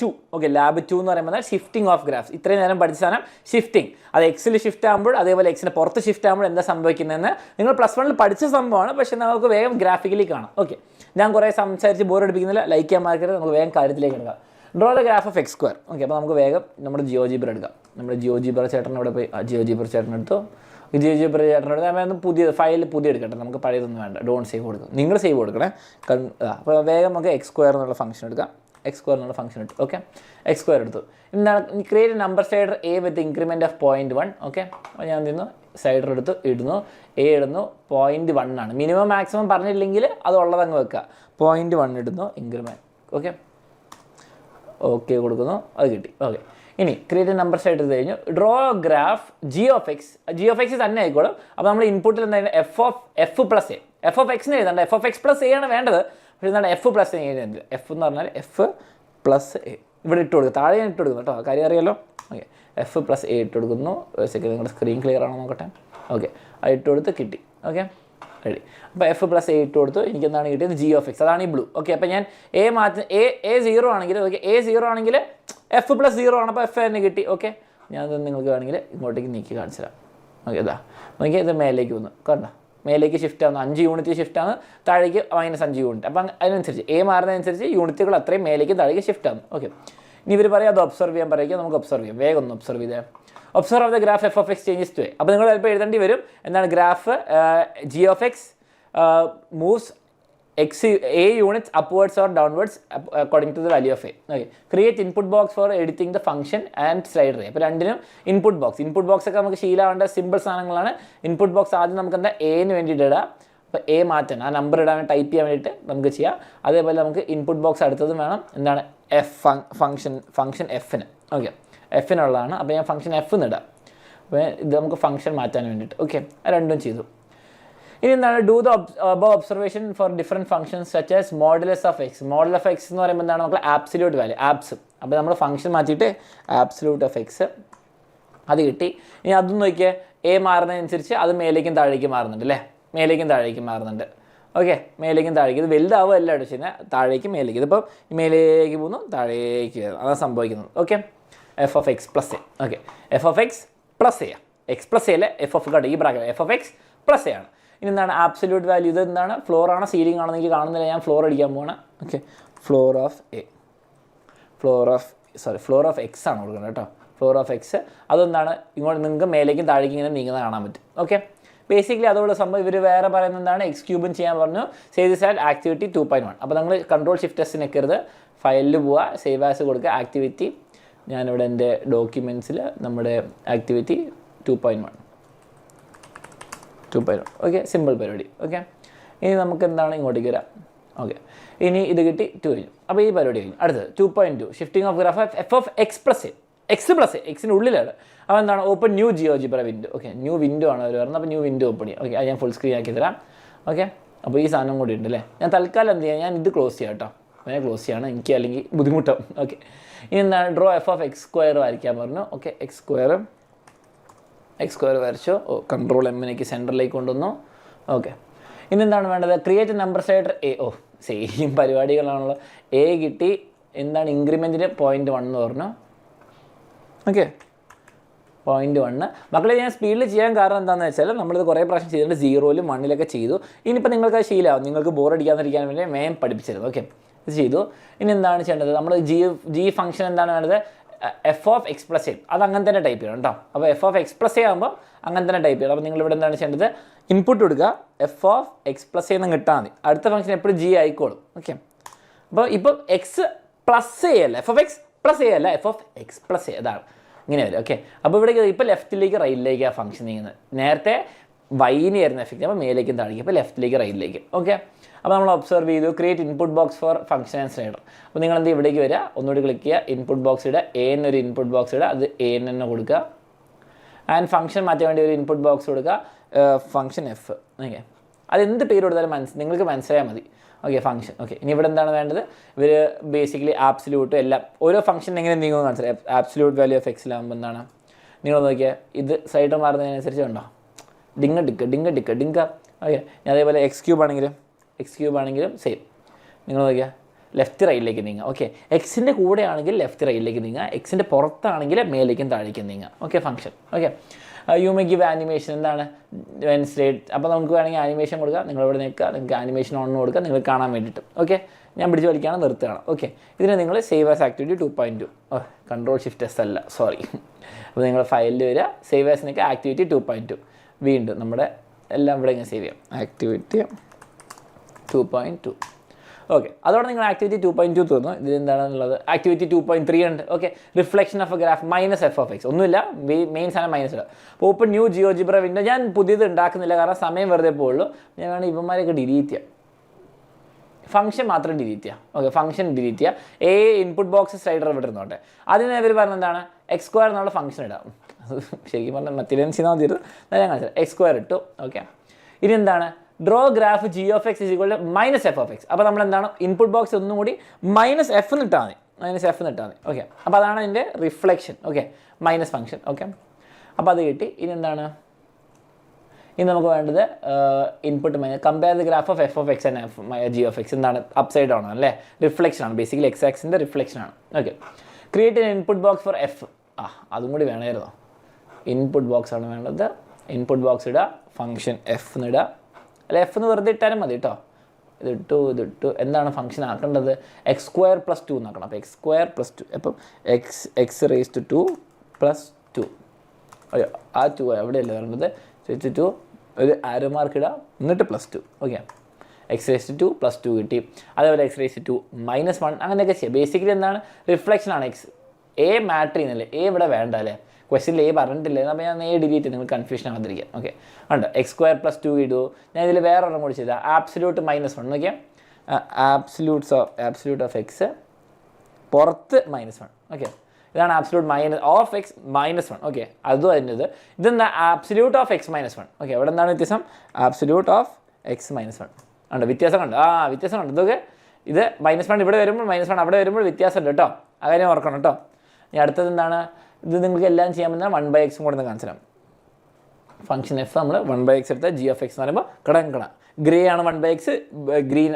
2. ഓക്കെ ലാബ് 2 എന്ന് പറയുമ്പോൾ ഷിഫ്റ്റിംഗ് ഓഫ് ഗ്രാഫ്സ്. ഇത്രയും നേരം പഠിച്ച സാധനം ഷിഫ്റ്റിംഗ്. അത് എക്സിൽ ഷിഫ്റ്റ് ആകുമ്പോൾ അതേപോലെ എക്സിന് പുറത്ത് ഷിഫ്റ്റ് ആകുമ്പോൾ എന്താ സംഭവിക്കുന്നതെന്ന് നിങ്ങൾ +1 പഠിച്ച സംഭവമാണ്. പക്ഷേ നമുക്ക് വേഗം ഗ്രാഫിക്കലി കാണാം. ഓക്കെ ഞാൻ കുറേ സംസാരിച്ച് ബോർ അടിപ്പിക്കുന്നില്ല. ലൈക്ക് ചെയ്യാൻ മാർക്കരുത്. നമുക്ക് വേഗം കാര്യത്തിലേക്ക് എടുക്കാം. Draw the graph of x². Okay അപ്പോൾ നമുക്ക് വേഗം നമ്മുടെ ജിയോജിബ്ര എടുക്കാം. നമ്മുടെ ജിയോജിബ്ര ചേട്ടൻ അവിടെ പോയി ജിയോജിബ്ര ചേട്ടൻ എടുത്തു. ജിയോജിബ്ര ചേട്ടൻ എടുത്ത് നമ്മൾ പുതിയ ഫയൽ എടുക്കട്ടെ. നമുക്ക് പഴയതൊന്നും വേണ്ട. ഡോണ്ട് സേവ് കൊടുക്കും. നിങ്ങൾ സേവ് കൊടുക്കണേ. അപ്പോൾ വേഗം നമുക്ക് x² എന്നുള്ള ഫംഗ്ഷൻ എടുക്കാം. x² എന്നുള്ള ഫംഗ്ഷൻ എടുത്തു. ഓക്കെ x² എടുത്തു. എന്താണ്? Create number slider a with increment of 0.1. Okay അപ്പോൾ ഞാൻ എന്ത് ചെയ്യുന്നു? സ്ലൈഡർ എടുത്ത് ഇടുന്നു. a ഇടുന്നു. 0.1 ആണ്. മിനിമം മാക്സിമം പറഞ്ഞില്ലെങ്കിൽ അത് ഉള്ളതങ്ങ് വെക്കുക. 0.1 ഇടുന്നു ഇൻക്രിമെൻറ്റ്. ഓക്കെ കൊടുക്കുന്നു. അത് കിട്ടി. ഓക്കെ ഇനി ക്രിയേറ്റ് നമ്പർ സ്ലൈഡർ എടുത്ത് കഴിഞ്ഞു. Draw graph g of x തന്നെ ആയിക്കോളും. അപ്പോൾ നമ്മൾ ഇൻപുട്ടിൽ എന്തായാലും f + a. f ഓഫ് എക്സിന് എഴുതണ്ട. f ഓഫ് x + a ആണ് വേണ്ടത്. പക്ഷേ എന്താണ് f + a എഴുതുന്നത്? f എന്ന് പറഞ്ഞാൽ f + a ഇവിടെ ഇട്ട് കൊടുക്കുക. താഴെ ഇട്ട് കൊടുക്കുന്നു കേട്ടോ. കാര്യം അറിയാലോ. ഓക്കെ f + a ഇട്ട് കൊടുക്കുന്നു. ഒരു സെക്കൻഡ് നിങ്ങളുടെ സ്ക്രീൻ ക്ലിയർ ആണോ നോക്കട്ടെ. ഓക്കെ അത് ഇട്ട് കൊടുത്ത് കിട്ടി. Okay ready. അപ്പോൾ f + a ഇട്ട് കൊടുത്തു. എനിക്ക് എന്താണ് കിട്ടിയത്? g of x. അതാണ് ഈ ബ്ലൂ. ഓക്കെ അപ്പോൾ ഞാൻ a 0 ആണെങ്കിൽ ഓക്കെ a 0 ആണെങ്കിൽ f + 0 ആണ്. അപ്പോൾ f തന്നെ കിട്ടി. ഓക്കെ ഞാനത് നിങ്ങൾക്ക് വേണമെങ്കിൽ ഇങ്ങോട്ടേക്ക് നീക്കി കാണിച്ചു തരാം. ഓക്കെ ഇതാ നോക്കിയാൽ ഇത് മേലേക്ക് വന്നു. കണ്ടോ മേലേക്ക് ഷിഫ്റ്റ് ആവുന്നു. 5 യൂണിറ്റ് ഷിഫ്റ്റ് ആണ്. താഴേക്ക് -5 യൂണിറ്റ്. അപ്പം അതിനനുസരിച്ച് a മാറുന്നതനുസരിച്ച് യൂണിറ്റുകൾ അത്രയും മേലേക്ക് താഴേക്ക് ഷിഫ്റ്റ് ആവുന്നു. ഓക്കെ ഇനി ഇവർ പറയാം അത് ഒബ്സർവ് ചെയ്യാൻ പറയുക. നമുക്ക് ഒബ്സർവ് ചെയ്യാം. വേഗം ഒന്ന് ഒബ്സർവ് ചെയ്തേ. Observe of the graph f of x changes to a. അപ്പോൾ നിങ്ങൾ ചിലപ്പോൾ എഴുതേണ്ടി വരും. എന്താണ് graph g of x moves a units upwards or downwards according to the value of a. Okay. Create input box for editing the function and slider. അപ്പോൾ രണ്ടിനും input box ഒക്കെ നമുക്ക് ശീലമാവേണ്ട സിമ്പിൾ സാധനങ്ങളാണ്. ഇൻപുട്ട് ബോക്സ് ആദ്യം നമുക്ക് എന്താ എന് വേണ്ടിയിട്ട് ഇടാം. അപ്പോൾ എ മാറ്റാൻ ആ നമ്പർ ഇടാൻ ടൈപ്പ് ചെയ്യാൻ വേണ്ടിയിട്ട് നമുക്ക് ചെയ്യാം. അതേപോലെ നമുക്ക് ഇൻപുട്ട് ബോക്സ് അടുത്തതും വേണം. എന്താണ്? ഫംഗ്ഷൻ എഫിന്. ഓക്കെ എഫിനുള്ളതാണ്. അപ്പോൾ ഞാൻ ഫംഗ്ഷൻ എഫ് എന്ന് ഇടാം. അപ്പോൾ ഇത് നമുക്ക് ഫംഗ്ഷൻ മാറ്റാൻ വേണ്ടിയിട്ട്. ഓക്കെ രണ്ടും ചെയ്തു. ഇനി എന്താണ് do the above observation for different functions such as modulus of X. Model of X എന്ന് പറയുമ്പോൾ എന്താണ് നമുക്ക് ആബ്സല്യൂട്ട് വാല്യൂ ആബ്സ്. അപ്പോൾ നമ്മൾ ഫംഗ്ഷൻ മാറ്റിയിട്ട് ആബ്സല്യൂട്ട് ഓഫ് എക്സ് അത് കിട്ടി. ഇനി അതും നോക്കിയാൽ എ മാറുന്നതനുസരിച്ച് അത് മേലേക്കും താഴേക്കും മാറുന്നുണ്ട് അല്ലേ, മേലേക്കും താഴേക്കും മാറുന്നുണ്ട്. ഓക്കെ, മേലേക്കും താഴേക്ക് ഇത് വലുതാവുകയല്ല കേട്ടോ ചെയ്യുന്നത്, താഴേക്കും മേലേക്ക്. ഇതിപ്പം മേലേക്ക് പോകുന്നു താഴേക്ക് വരുന്നു, അതാണ് സംഭവിക്കുന്നത്. Okay, F of X plus A. Okay, F of X plus A, X plus A അല്ലേ എഫ് ഓഫ് കട്ട് ഈ bracket F of X plus A ആണ്. ഇനി എന്താണ് ആബ്സല്യൂട്ട് വാല്യൂ, ഇത് എന്താണ് ഫ്ലോർ ആണോ സീലിംഗ് ആണോ എനിക്ക് കാണുന്നില്ല, ഞാൻ ഫ്ലോർ അടിക്കാൻ പോകണം. Okay, floor of A, floor of X ആണ് കൊടുക്കുന്നത് കേട്ടോ, ഫ്ലോർ ഓഫ് എക്സ്. അതെന്താണ് ഇങ്ങോട്ട് നിങ്ങൾക്ക് മേലേക്കും താഴേക്കും ഇങ്ങനെ നീങ്ങുന്നത് കാണാൻ പറ്റും. ഓക്കെ, ബേസിക്കലി അതോടെ സംഭവം ഇവർ വേറെ പറയുന്നത് എന്താണ് എക്സ് ക്യൂബും ചെയ്യാൻ പറഞ്ഞു. Save this at activity 2.1. അപ്പോൾ നിങ്ങൾ കൺട്രോൾ ഷിഫ്റ്റ് എസ് നിൽക്കരുത്, ഫയലിൽ പോവുക, സേവ് ആസ് കൊടുക്കുക, ആക്ടിവിറ്റി ഞാനിവിടെ എൻ്റെ ഡോക്യുമെൻറ്റ്സിൽ നമ്മുടെ ആക്ടിവിറ്റി 2.1. ഓക്കെ, സിമ്പിൾ പരിപാടി. ഓക്കെ, ഇനി നമുക്ക് എന്താണ് ഇങ്ങോട്ടേക്ക് വരാം. ഓക്കെ, ഇനി ഇത് കിട്ടി 2 കഴിഞ്ഞു. അപ്പോൾ ഈ പരിപാടി കഴിഞ്ഞു. അടുത്തത് 2.2 shifting of graph F of X plus A, X plus A, എക്സിൻ്റെ ഉള്ളിലാണ്. അപ്പോൾ എന്താണ് open new GeoGebra window. Okay, new window ആണ് അവർ പറയുന്നത്. അപ്പോൾ ന്യൂ വിൻഡോ ഓപ്പൺ ചെയ്യാം. ഓക്കെ, അത് ഞാൻ ഫുൾ സ്ക്രീൻ ആക്കി തരാം. ഓക്കെ, അപ്പോൾ ഈ സാധനം കൂടി ഉണ്ട് അല്ലേ. ഞാൻ തൽക്കാലം എന്ത് ചെയ്യാം, ഞാൻ ഇത് ക്ലോസ് ചെയ്യാം കേട്ടോ, അങ്ങനെ ക്ലോസ് ചെയ്യാണ്, എനിക്ക് അല്ലെങ്കിൽ ബുദ്ധിമുട്ടാവും. ഓക്കെ, ഇനി എന്താണ് draw F of X square വരയ്ക്കാൻ പറഞ്ഞു. ഓക്കെ, എക്സ് സ്ക്വയർ വരച്ചു. കൺട്രോൾ എമ്മിനേക്ക് സെൻറ്ററിലേക്ക് കൊണ്ടുവന്നു. ഓക്കെ, ഇനി എന്താണ് വേണ്ടത്, create number slider A. Same പരിപാടികളാണല്ലോ. എ കിട്ടി, എന്താണ് ഇൻക്രിമെൻറ്റിന് 0.1 എന്ന് പറഞ്ഞു. ഓക്കെ, 0.1 മക്കളെ ഞാൻ സ്പീഡിൽ ചെയ്യാൻ കാരണം എന്താണെന്ന് വെച്ചാൽ നമ്മളിത് കുറേ പ്രാവശ്യം ചെയ്തിട്ട് 0-ലും 1-ലൊക്കെ ചെയ്തു. ഇനിയിപ്പോൾ നിങ്ങൾക്ക് ശീലമാവും, നിങ്ങൾക്ക് ബോറടിക്കാതിരിക്കാൻ വേണ്ടി മേം പഠിപ്പിച്ചിരുന്നു. ഓക്കെ, ഇത് ചെയ്തു. ഇനി എന്താണ് ചെയ്യേണ്ടത്, നമ്മൾ ജി ഫംഗ്ഷൻ എന്താണ് വേണ്ടത്, F of X plus A, അത് അങ്ങനെ തന്നെ ടൈപ്പ് ചെയ്യണം കേട്ടോ. അപ്പോൾ F of X plus A ആകുമ്പോൾ അങ്ങനെ തന്നെ ടൈപ്പ് ചെയ്യണം. അപ്പോൾ നിങ്ങളിവിടെ എന്താണ് ചെയ്യേണ്ടത്, ഇൻപുട്ട് കൊടുക്കുക, F of X plus A എന്ന് കിട്ടാൽ മതി. അടുത്ത ഫംഗ്ഷൻ എപ്പോഴും ജി ആയിക്കോളും. ഓക്കെ, അപ്പോൾ ഇപ്പോൾ എക്സ് പ്ലസ് എ അല്ല, F of X plus A അല്ല, F of X plus A, അതാണ് ഇങ്ങനെ വരും. ഓക്കെ, അപ്പോൾ ഇവിടെ ഇപ്പോൾ ലെഫ്റ്റിലേക്ക് റൈറ്റിലേക്ക് ആ ഫംഗ്ഷൻ നീങ്ങുന്നത്. നേരത്തെ വൈന് ആയിരുന്നു എഫക്റ്റ്, അപ്പോൾ മേലേക്കും താഴേക്കും, ഇപ്പോൾ ലെഫ്റ്റിലേക്ക് റൈറ്റിലേക്ക്. ഓക്കെ, അപ്പോൾ നമ്മൾ ഒബ്സർവ് ചെയ്തു create input box for function and slider. അപ്പോൾ നിങ്ങൾ എന്ത് ഇവിടേക്ക് വരിക, ഒന്നുകൂടി ക്ലിക്ക് ചെയ്യുക, ഇൻപുട്ട് ബോക്സ് ഇടുക, എ എന്നൊരു ഇൻപുട്ട് ബോക്സ് ഇടുക, അത് എ തന്നെ കൊടുക്കുക. ആൻഡ് ഫംഗ്ഷൻ മാറ്റാൻ വേണ്ടി ഒരു ഇൻപുട്ട് ബോക്സ് കൊടുക്കുക, ഫംഗ്ഷൻ എഫ്. ഓക്കെ, അതെന്ത് പേര് കൊടുത്താലും നിങ്ങൾക്ക് മനസ്സിലായാൽ മതി. Okay, function. ഓക്കെ, ഇനി ഇവിടെ എന്താണ് വേണ്ടത്, ഇവർ ബേസിക്കലി ആബ്സല്യൂട്ട് എല്ലാം ഓരോ ഫംഗ്ഷൻ എങ്ങനെ നീങ്ങുമെന്ന് മനസ്സിലായി. ആബ്സല്യൂട്ട് വാല്യൂ ഓഫ് എക്സിലാകുമ്പോൾ എന്താണ് നിങ്ങൾ നോക്കിയാൽ ഇത് സൈഡ് മാറുന്നതിനനുസരിച്ച് ഉണ്ടോ ഡിങ്ക. ഓക്കെ, ഞാൻ അതേപോലെ എക്സ് ക്യൂബ് ആണെങ്കിലും സെയിം. നിങ്ങൾ നോക്കിയാൽ ലെഫ്റ്റ് റൈറ്റിലേക്ക് നീങ്ങുക. ഓക്കെ, എക്സിൻ്റെ കൂടെ ആണെങ്കിൽ ലെഫ്റ്റ് റൈറ്റിലേക്ക് നീങ്ങുക, എക്സിൻ്റെ പുറത്താണെങ്കിൽ മേലേക്കും താഴേക്കും നീങ്ങുക. Okay, function. Okay, you may give animation എന്താണ് സ്റ്റേറ്റ്. അപ്പോൾ നമുക്ക് വേണമെങ്കിൽ ആനിമേഷൻ കൊടുക്കുക, നിങ്ങളിവിടെ നിൽക്കുക, നിങ്ങൾക്ക് ആനിമേഷൻ ഓൺ കൊടുക്കുക, നിങ്ങൾക്ക് കാണാൻ വേണ്ടിയിട്ട്. ഓക്കെ, ഞാൻ പിടിച്ച് വലിക്കുകയാണ്, നിർത്തുകയാണ്. ഓക്കെ, ഇതിന് നിങ്ങൾ save as activity 2.2. Control shift S അല്ല, സോറി. അപ്പോൾ നിങ്ങൾ ഫയലിൽ വരിക, സേവ് ആസ് നിൽക്കുക, ആക്ടിവിറ്റി 2.2. വീണ്ടും നമ്മുടെ എല്ലാം ഇവിടെ ഇങ്ങനെ സേവ് ചെയ്യാം, ആക്ടിവിറ്റി 2.2. ഓക്കെ, അതോടെ നിങ്ങൾ ആക്ടിവിറ്റി 2.2 തീർന്നു. ഇതിൽ എന്താണെന്നുള്ളത് ആക്ടിവിറ്റി 2.3 ഉണ്ട്. Okay, reflection of A graph minus F of X, ഒന്നുമില്ല, മെയിൻ സാധനം മൈനസ് ഇടുക. അപ്പോൾ ഓപ്പൺ ന്യൂ ജിയോജിബ്ര വിൻഡോ. ഞാൻ പുതിയത് ഉണ്ടാക്കുന്നില്ല, കാരണം സമയം വെറുതെ പോകുള്ളൂ. ഞാൻ വേണം ഇവന്മാരെയൊക്കെ ഡിലീറ്റ് ചെയ്യാം, ഫംഗ്ഷൻ മാത്രം ഡിലീറ്റ് ചെയ്യാം. ഓക്കെ, ഫംഗ്ഷൻ ഡിലീറ്റ് ചെയ്യുക. എ ഇൻപുട്ട് ബോക്സ് സ്ലൈഡർ ഇവിടെ ഇരുന്നോട്ടെ. അതിന് ഇവർ പറഞ്ഞത് എന്താണ്, എക്സ് സ്ക്വയർ എന്നുള്ള ഫംഗ്ഷൻ ഇടാം. ശരിക്കും പറഞ്ഞാൽ മറ്റേലും ചെയ്താൽ മതിയത്, ഞാൻ കാണിച്ചത് എക്സ് സ്ക്വയർ ഇട്ടു. ഓക്കെ, ഇനി എന്താണ് draw graph G of X is equal to minus F of X. അപ്പോൾ നമ്മൾ എന്താണ് ഇൻപുട്ട് ബോക്സ് ഒന്നും കൂടി മൈനസ് എഫ് നിട്ടാൽ മതി. ഓക്കെ, അപ്പോൾ അതാണ് അതിൻ്റെ reflection. Okay, minus function. Okay, അപ്പോൾ അത് കിട്ടി. ഇനി എന്താണ്, ഇനി നമുക്ക് വേണ്ടത് input minus compare the graph of F of X and F G of X. എന്താണ് അപ്സൈഡ് ഡൗൺ അല്ലേ, റിഫ്ലക്ഷൻ ആണ്, ബേസിക്കലി എക്സ് ആക്സിൻ്റെ റിഫ്ലക്ഷൻ ആണ്. Okay, create an input box for F. അതും കൂടി വേണമായിരുന്നോ, ഇൻപുട്ട് ബോക്സ് ആണ് വേണ്ടത്. ഇൻപുട്ട് ബോക്സ് ഇടുക, ഫംഗ്ഷൻ എഫ് എന്നിടുക, അല്ല എഫ് എന്ന് വെറുതെ ഇട്ടാലും മതി കേട്ടോ. ഇതിട്ടു എന്താണ് ഫംഗ്ഷൻ ആക്കേണ്ടത്, എക്സ് സ്ക്വയർ പ്ലസ് 2 എന്നാക്കണം. അപ്പോൾ എക്സ് സ്ക്വയർ പ്ലസ് 2, അപ്പം എക്സ് റേസ് ടു 2 പ്ലസ് 2. അയ്യോ, ആ 2 എവിടെയല്ലേ വരേണ്ടത്, 2 ഒരു ആരോ മാർക്ക് ഇടുക, എന്നിട്ട് plus 2. Okay, X raise to 2 plus 2 കിട്ടി. അതേപോലെ എക്സ് റേസ് ടു 1 അങ്ങനെയൊക്കെ ചെയ്യാം. ബേസിക്കലി എന്താണ് റിഫ്ലക്ഷൻ ആണ്. എക്സ് എ മാറ്റർ ചെയ്യുന്നില്ലേ, എ ഇവിടെ വേണ്ട അല്ലേ, ക്വസ്റ്റ്യനിൽ എ പറഞ്ഞിട്ടില്ലേ, അപ്പോൾ ഞാൻ എ ഡിലീറ്റ് ചെയ്ത് നിങ്ങൾ കൺഫ്യൂഷൻ ആകാതിരിക്കാം. ഓക്കെ, ഉണ്ട് എക്സ് സ്ക്വയർ പ്ലസ് 2 ഇടൂ. ഞാൻ ഇതിൽ വേറെ ഒരെണ്ണം കൂടി ചെയ്താൽ ആബ്സല്യൂട്ട് -1 നോക്കിയാൽ ആബ്സല്യൂട്ട് ഓഫ് എക്സ് പുറത്ത് -1. ഓക്കെ, ഇതാണ് absolute minus of X minus 1. Okay, അതും അതിൻ്റെത്. ഇതെന്താ absolute of X minus 1. Okay, അവിടെ എന്താണ് വ്യത്യാസം? ആബ്സല്യൂട്ട് ഓഫ് എക്സ് മൈനസ് 1 ഉണ്ട്. വ്യത്യാസം കണ്ടു? വ്യത്യാസം കണ്ടു. ഇതൊക്കെ ഇത് -1 ഇവിടെ വരുമ്പോൾ -1 അവിടെ വരുമ്പോൾ വ്യത്യാസമുണ്ട് കേട്ടോ. ആ കാര്യം ഓർക്കണം കേട്ടോ. ഇനി അടുത്തത് എന്താണ്? ഇത് നിങ്ങൾക്ക് എല്ലാം ചെയ്യാൻ പറ്റുന്ന 1/x കൂടെ ഒന്ന് കാണിച്ചു തരാം. ഫംഗ്ഷൻ എഫ് നമ്മൾ 1/x എടുത്താൽ g of x എന്ന് പറയുമ്പോൾ കട ഗ്രേ ആണ് 1/x, ഗ്രീൻ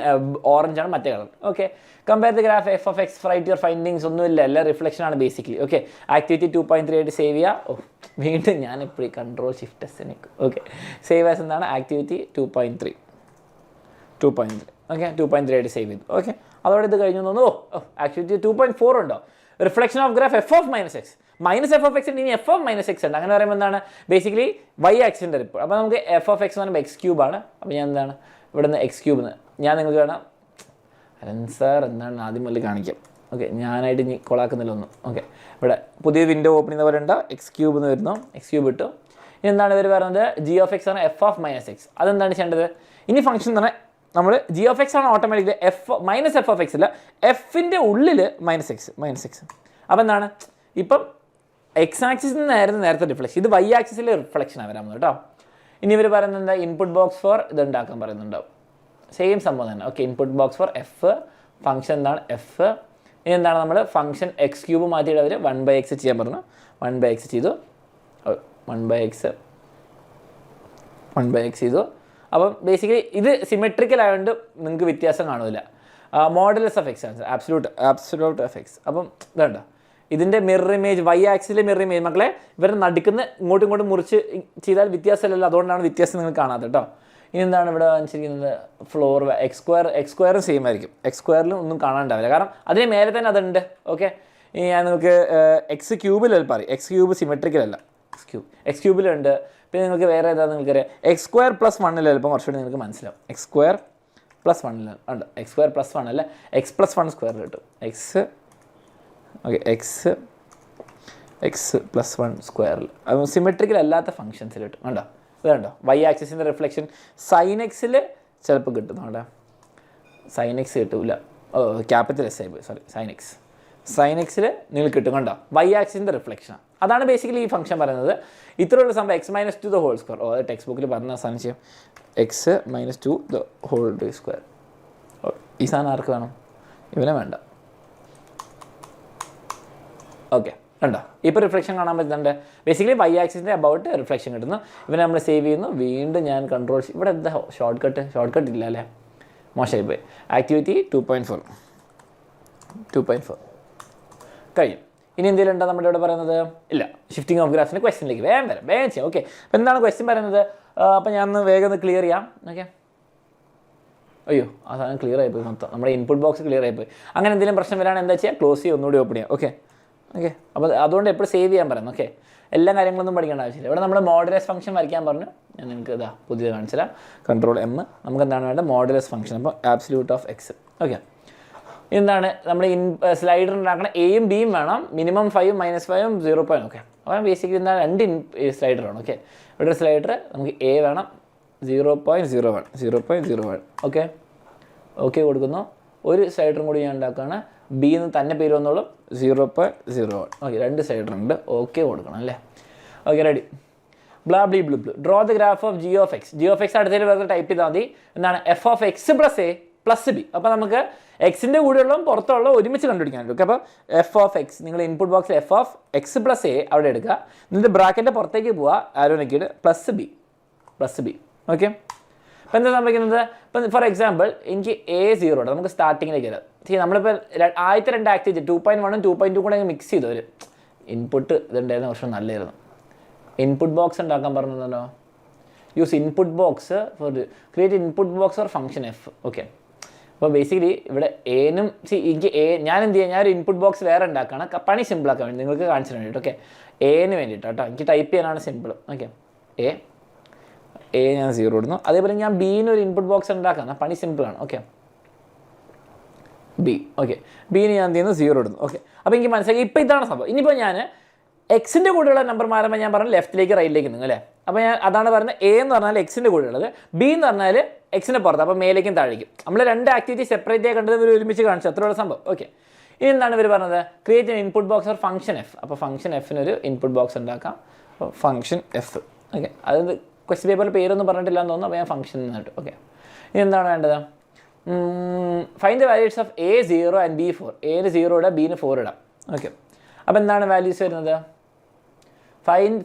ഓറഞ്ച് ആണ് മറ്റേ colour. Okay, compare the graph F of X, write your findings. ഒന്നുമില്ല, എല്ലാം റിഫ്ലക്ഷൻ ആണ് ബേസിക്കലി. ഓക്കെ, ആക്ടിവിറ്റി 2.3 ആയിട്ട് സേവ് ചെയ്യുക. വീണ്ടും ഞാൻ എപ്പോഴും Ctrl+Shift+S നിൽക്കും. ഓക്കെ, സേവ് ആസ് എന്താണ്? ആക്ടിവിറ്റി 2.3. ഓക്കെ, 2.3 ആയിട്ട് സേവ് ചെയ്തു. ഓക്കെ, അതോടെ ഇത് കഴിഞ്ഞു തോന്നുന്നു. ആക്ടിവിറ്റി 2.4 ഉണ്ടോ? Reflection of graph F of -x. -f of x ഉണ്ട്, ഇനി എഫ് ഓഫ് -x ഉണ്ട്. അങ്ങനെ പറയുമ്പോൾ എന്താണ്? Basically y ആക്സിൻ്റെ റിപ്പോൾ. അപ്പോൾ നമുക്ക് എഫ് ഓഫ് എക്സ് എന്ന് പറയുമ്പോൾ x³ ആണ്. അപ്പോൾ ഞാൻ എന്താണ് ഇവിടെ നിന്ന് x³ ഞാൻ നിങ്ങൾക്ക് വേണം സാർ എന്താണ് ആദ്യം മുതൽ കാണിക്കാം. ഓക്കെ, ഞാനായിട്ട് ഇനി കൊളാക്കുന്നില്ല ഒന്നും. ഓക്കെ, ഇവിടെ പുതിയ വിൻഡോ ഓപ്പൺ ചെയ്യുന്ന പോലെ ഉണ്ട്. x³ എന്ന് വരുന്നു, x³ ഇട്ടു. ഇനി എന്താണ് ഇവർ പറയുന്നത്? g of x ആണ് എഫ് ഓഫ് -x. അതെന്താണ് ചെയ്യേണ്ടത്? ഇനി ഫംഗ്ഷൻ എന്ന് പറഞ്ഞാൽ നമ്മൾ g of x ആണ് ഓട്ടോമാറ്റിക്കലി -f of x ഇല്ല, എഫിൻ്റെ ഉള്ളിൽ -x. അപ്പോൾ എന്താണ്? ഇപ്പം എക്സ് ആക്സിസിൽ നിന്നായിരുന്നു നേരത്തെ റിഫ്ലക്ഷൻ, ഇത് y ആക്സിസിൽ റിഫ്ലക്ഷനാണ് വരാൻ കേട്ടോ. ഇനി ഇവർ പറയുന്നത് എന്താ? ഇൻപുട്ട് ബോക്സ് ഫോർ ഇത് ഉണ്ടാക്കാൻ പറയുന്നുണ്ടാവും. സെയിം സംഭവം തന്നെ. Okay, input box for F, function എന്താണ്? എഫ്. ഇനി എന്താണ്? നമ്മൾ ഫംഗ്ഷൻ x³ മാറ്റിയിട്ട് അവർ 1/x ചെയ്യാൻ പറഞ്ഞു. 1/x ചെയ്തു. 1/x ചെയ്തു. അപ്പം ബേസിക്കലി ഇത് സിമെട്രിക്കൽ ആയതുകൊണ്ട് നിങ്ങൾക്ക് വ്യത്യാസം കാണില്ല. Modulus of X answer absolute of X. അപ്പം ഇതുണ്ടോ? ഇതിൻ്റെ മിറർ ഇമേജ്, y ആക്സിലെ മിറർ ഇമേജ് മക്കളെ ഇവരെ നടുക്കുന്ന ഇങ്ങോട്ടും മുറിച്ച് ചെയ്താൽ വ്യത്യാസമില്ലല്ലോ, അതുകൊണ്ടാണ് വ്യത്യാസം നിങ്ങൾ കാണാത്തത് കേട്ടോ. ഇനി എന്താണ് ഇവിടെ കാണിച്ചിരിക്കുന്നത്? ഫ്ലോർ x² സെയിം ആയിരിക്കും. x² ഒന്നും കാണാണ്ടാവില്ല, കാരണം അതിന് മേലെ തന്നെ അതുണ്ട്. ഓക്കെ, ഇനി ഞാൻ നിങ്ങൾക്ക് x³ പറയും. x³ സിമെട്രിക്കലല്ല, x³ പിന്നെ നിങ്ങൾക്ക് വേറെ ഏതാ നിങ്ങൾക്കറിയാം? x² + 1 ചിലപ്പോൾ കുറച്ചുകൂടി നിങ്ങൾക്ക് മനസ്സിലാവും. x² + 1 ഉണ്ട്. x² + 1 അല്ല, x + 1² കിട്ടും. ഓക്കെ, x + 1² അത് സിമെട്രിക്കൽ അല്ലാത്ത ഫംഗ്ഷൻസിൽ കിട്ടും. കണ്ടോ? ഇത് കണ്ടോ? y ആക്സിസിൻ്റെ റിഫ്ലക്ഷൻ sin x-ൽ ചിലപ്പോൾ കിട്ടും. നമ്മുടെ sin x കിട്ടില്ല, ക്യാപിറ്റൽ S ആയി, സോറി, sin x-ൽ നിങ്ങൾക്ക് കിട്ടും. കണ്ടോ? y ആക്സിസിൻ്റെ റിഫ്ലക്ഷൻ. അതാണ് ബേസിക്കലി ഈ ഫംഗ്ഷൻ പറയുന്നത്. ഇത്രയുള്ള സംഭവം x - 2² അത് ടെക്സ്റ്റ് ബുക്കിൽ പറഞ്ഞ സാധനം ചെയ്യാം. x - 2² ഈ സാധനം ആർക്ക് വേണം? ഇവനെ വേണ്ട. ഓക്കെ, കണ്ടോ? ഇപ്പോൾ റിഫ്ലക്ഷൻ കാണാൻ പറ്റുന്നുണ്ട്. ബേസിക്കലി y ആക്സിസിൻ്റെ അബൌട്ട് റിഫ്ലക്ഷൻ കിട്ടുന്നു. ഇവനെ നമ്മൾ സേവ് ചെയ്യുന്നു. വീണ്ടും ഞാൻ Ctrl ഇവിടെ എന്താ ഷോർട്ട് കട്ട് ഇല്ല അല്ലേ? മോശമായി പോയി. ആക്ടിവിറ്റി 2.4 കഴിയും. ഇനി എന്തെങ്കിലും ഉണ്ടോ നമ്മുടെ ഇവിടെ പറയുന്നത്? ഇല്ല. ഷിഫ്റ്റിംഗ് ഓഫ് ഗ്രാഫിൻ്റെ ക്വസ്റ്റ്യനിലേക്ക് വേഗം ചെയ്യാം. ഓക്കെ, അപ്പോൾ എന്താണ് ക്വസ്റ്റ്യൻ പറയുന്നത്? അപ്പോൾ ഞാൻ വേഗം ഒന്ന് ക്ലിയർ ചെയ്യാം. ഓക്കെ, അയ്യോ ആ സാധനം ക്ലിയർ ആയിപ്പോയി, മൊത്തം നമ്മുടെ ഇൻപുട്ട് ബോക്സ് ക്ലിയർ ആയിപ്പോയി. അങ്ങനെ എന്തെങ്കിലും പ്രശ്നം വരാണെങ്കിൽ എന്താ ചെയ്യുക? ക്ലോസ് ചെയ്യുക, ഒന്നുകൂടി ഓപ്പൺ ചെയ്യാം. ഓക്കെ, അപ്പോൾ അതുകൊണ്ട് എപ്പോഴും സേവ് ചെയ്യാൻ പറയുന്നു. ഓക്കെ, എല്ലാ കാര്യങ്ങളൊന്നും പഠിക്കേണ്ട ആവശ്യമില്ല. ഇവിടെ നമ്മൾ മോഡുലസ് ഫംഗ്ഷൻ വരയ്ക്കാൻ പറഞ്ഞു. ഞാൻ നിങ്ങൾക്ക് ഇതാ പുതിയത് കാണിച്ചുതരാം. Ctrl+M. നമുക്ക് എന്താണ് വേണ്ടത്? Modulus function. അപ്പോൾ ആബ്സല്യൂട്ട് ഓഫ് എക്സ്. ഓക്കെ, എന്താണ് നമ്മൾ സ്ലൈഡർ ഉണ്ടാക്കണം? എയും ബിയും വേണം. മിനിമം 5, -5, 0. ഓക്കെ, അപ്പോൾ ബേസിക്കലി എന്താണ്? 2 സ്ലൈഡറാണ്. ഓക്കെ, ഇവിടെ ഒരു സ്ലൈഡർ നമുക്ക് എ വേണം 0.01. ഓക്കെ കൊടുക്കുന്നു. ഒരു സ്ലൈഡറും കൂടി ഞാൻ ഉണ്ടാക്കുകയാണ്. ബി എന്ന് തന്നെ പേര് വന്നോളും 0.01. ഓക്കെ, 2 സ്ലൈഡറുണ്ട്. ഓക്കെ കൊടുക്കണം അല്ലേ? Okay, ready. Blue draw the graph of g of x. അടുത്തതിൽ വെറുതെ ടൈപ്പ് ചെയ്താൽ മതി. എന്താണ്? f of x + a + b. അപ്പോൾ നമുക്ക് എക്സിൻ്റെ കൂടെയുള്ളതും പുറത്തുള്ള ഒരുമിച്ച് കണ്ടുപിടിക്കാനുണ്ട്. ഓക്കെ, അപ്പോൾ എഫ് ഓഫ് എക്സ് നിങ്ങൾ ഇൻപുട്ട് ബോക്സിൽ f of x + a അവിടെ എടുക്കുക. എന്നിട്ട് ബ്രാക്കറ്റിൻ്റെ പുറത്തേക്ക് പോവുക, ആരോനൊക്കെയിട്ട് +b. ഓക്കെ, അപ്പോൾ എന്താ സംഭവിക്കുന്നത്? ഇപ്പം ഫോർ എക്സാമ്പിൾ എനിക്ക് A0 ഉണ്ട്. നമുക്ക് സ്റ്റാർട്ടിങ്ങിലേക്ക് വരാം. നമ്മളിപ്പോൾ ആദ്യത്തെ 2 ആക്ടിവിറ്റി 2.1 2.2 കൂടെ മിക്സ് ചെയ്തു. ഒരു ഇൻപുട്ട് ഇതുണ്ടായിരുന്ന കുറച്ച് നല്ലതായിരുന്നു. ഇൻപുട്ട് ബോക്സ് ഉണ്ടാക്കാൻ പറഞ്ഞല്ലോ. Use input box for create input box for function F. Okay, അപ്പോൾ ബേസിക്കലി ഇവിടെ എനും എനിക്ക് ഞാൻ എന്ത് ചെയ്യാം? ഞാനൊരു ഇൻപുട്ട് ബോക്സ് വേറെ ഉണ്ടാക്കുകയാണ്, പണി സിമ്പിളാക്കാൻ വേണ്ടി, നിങ്ങൾക്ക് കാണിച്ചു വേണ്ടിയിട്ട്. ഓക്കെ, എന് വേണ്ടിയിട്ട് കേട്ടോ, എനിക്ക് ടൈപ്പ് ചെയ്യാനാണ് സിമ്പിൾ. ഓക്കെ, എ ഞാൻ 0 ഇടുന്നു. അതേപോലെ ഞാൻ ബിന് ഒരു ഇൻപുട്ട് ബോക്സ് ഉണ്ടാക്കാം, പണി സിമ്പിളാണ്. Okay, B. ഓക്കെ, ബിന് ഞാൻ എന്ത് ചെയ്യുന്നു? 0 ഇടുന്നു. ഓക്കെ, അപ്പോൾ എനിക്ക് മനസ്സിലായി. ഇപ്പോൾ ഇതാണ് സംഭവം. ഇനിയിപ്പോൾ ഞാൻ എക്സിൻ്റെ കൂടെയുള്ള നമ്പർ മാറുമ്പോൾ ഞാൻ പറഞ്ഞു ലെഫ്റ്റിലേക്ക് റൈറ്റിലേക്ക് നിങ്ങൾ അല്ലേ? അപ്പോൾ ഞാൻ അതാണ് പറയുന്നത്. എ എന്ന് പറഞ്ഞാൽ എക്സിൻ്റെ കൂടെയുള്ളത്, ബി എന്ന് പറഞ്ഞാൽ എക്സിൻ്റെ പുറത്ത്, അപ്പോൾ മേലേക്കും താഴേക്കും. നമ്മൾ 2 ആക്ടിവിറ്റി സെപ്പറേറ്റ് ആയി കണ്ടത് ഒരുമിച്ച് കാണിച്ചു, അത്രയുള്ള സംഭവം. ഓക്കെ, ഇനി എന്താണ് ഇവർ പറഞ്ഞത്? Create an input box or function F. അപ്പോൾ ഫംഗ്ഷൻ എഫിനൊരു ഇൻപുട്ട് ബോക്സ് ഉണ്ടാക്കാം. അപ്പോൾ ഫംഗ്ഷൻ എഫ്. ഓക്കെ, അത് ക്വസ്റ്റ്യൻ പേപ്പറിൽ പേരൊന്നും പറഞ്ഞിട്ടില്ല എന്ന് തോന്നുന്നു. അപ്പോൾ ഞാൻ ഫംഗ്ഷൻ എന്നിട്ട്. ഓക്കെ, ഇനി എന്താണ് വേണ്ടത്? Find the values of A 0 and B 4. എന് 0 ഇടാം, ബിന് 4 ഇടാം. ഓക്കെ, അപ്പോൾ എന്താണ് വാല്യൂസ് വരുന്നത്?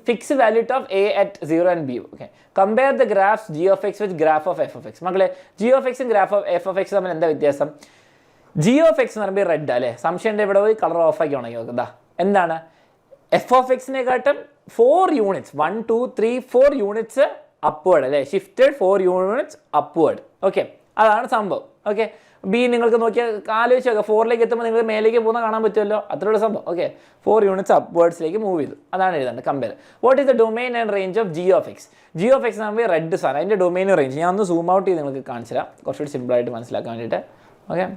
Fix value of A at 0 and B. Okay, compare the graphs G of X with graph of F of X. മക്കളെ, G of എക്സും graph of F of X തമ്മിൽ എന്താ വ്യത്യാസം? ജി ഓഫ് എക്സ് എന്ന് പറയുമ്പോൾ red അല്ലേ, സംശയം ഇവിടെ പോയി കളർ ഓഫ് ആക്കി ഉണങ്ങി നോക്കുക. എന്താണ്? എഫ് ഓഫ് എക്സിനെക്കാട്ടും 4 യൂണിറ്റ്സ് 1 2 3 4 യൂണിറ്റ്സ് അപ്വേർഡ് അല്ലേ, ഷിഫ്റ്റഡ് 4 യൂണിറ്റ്സ് അപ്വേർഡ്. ഓക്കെ, അതാണ് സംഭവം. ഓക്കെ, ബി നിങ്ങൾക്ക് നോക്കിയാൽ ആലോചിച്ച് നോക്കുക, 4ലേക്ക് എത്തുമ്പോൾ നിങ്ങൾ മേലേക്ക് പോകുന്ന കാണാൻ പറ്റുമല്ലോ, അത്രയുള്ള സംഭവം. ഓക്കെ, 4 യൂണിറ്റ്സ് അപ്വേർഡ്സിലേക്ക് മൂവ് ചെയ്തു. അതാണ് എഴുതേണ്ടത്. Compare what is the domain and range of G of X. G of X നമ്മൾ റെഡ് സാധനം, അതിൻ്റെ ഡൊമൈൻ റേഞ്ച് ഞാൻ ഒന്ന് സൂം ഔട്ട് ചെയ്ത് നിങ്ങൾക്ക് കാണിച്ചു തരാം, കുറച്ചുകൂടി സിമ്പിളായിട്ട് മനസ്സിലാക്കാൻ വേണ്ടിയിട്ട്. ഓക്കെ,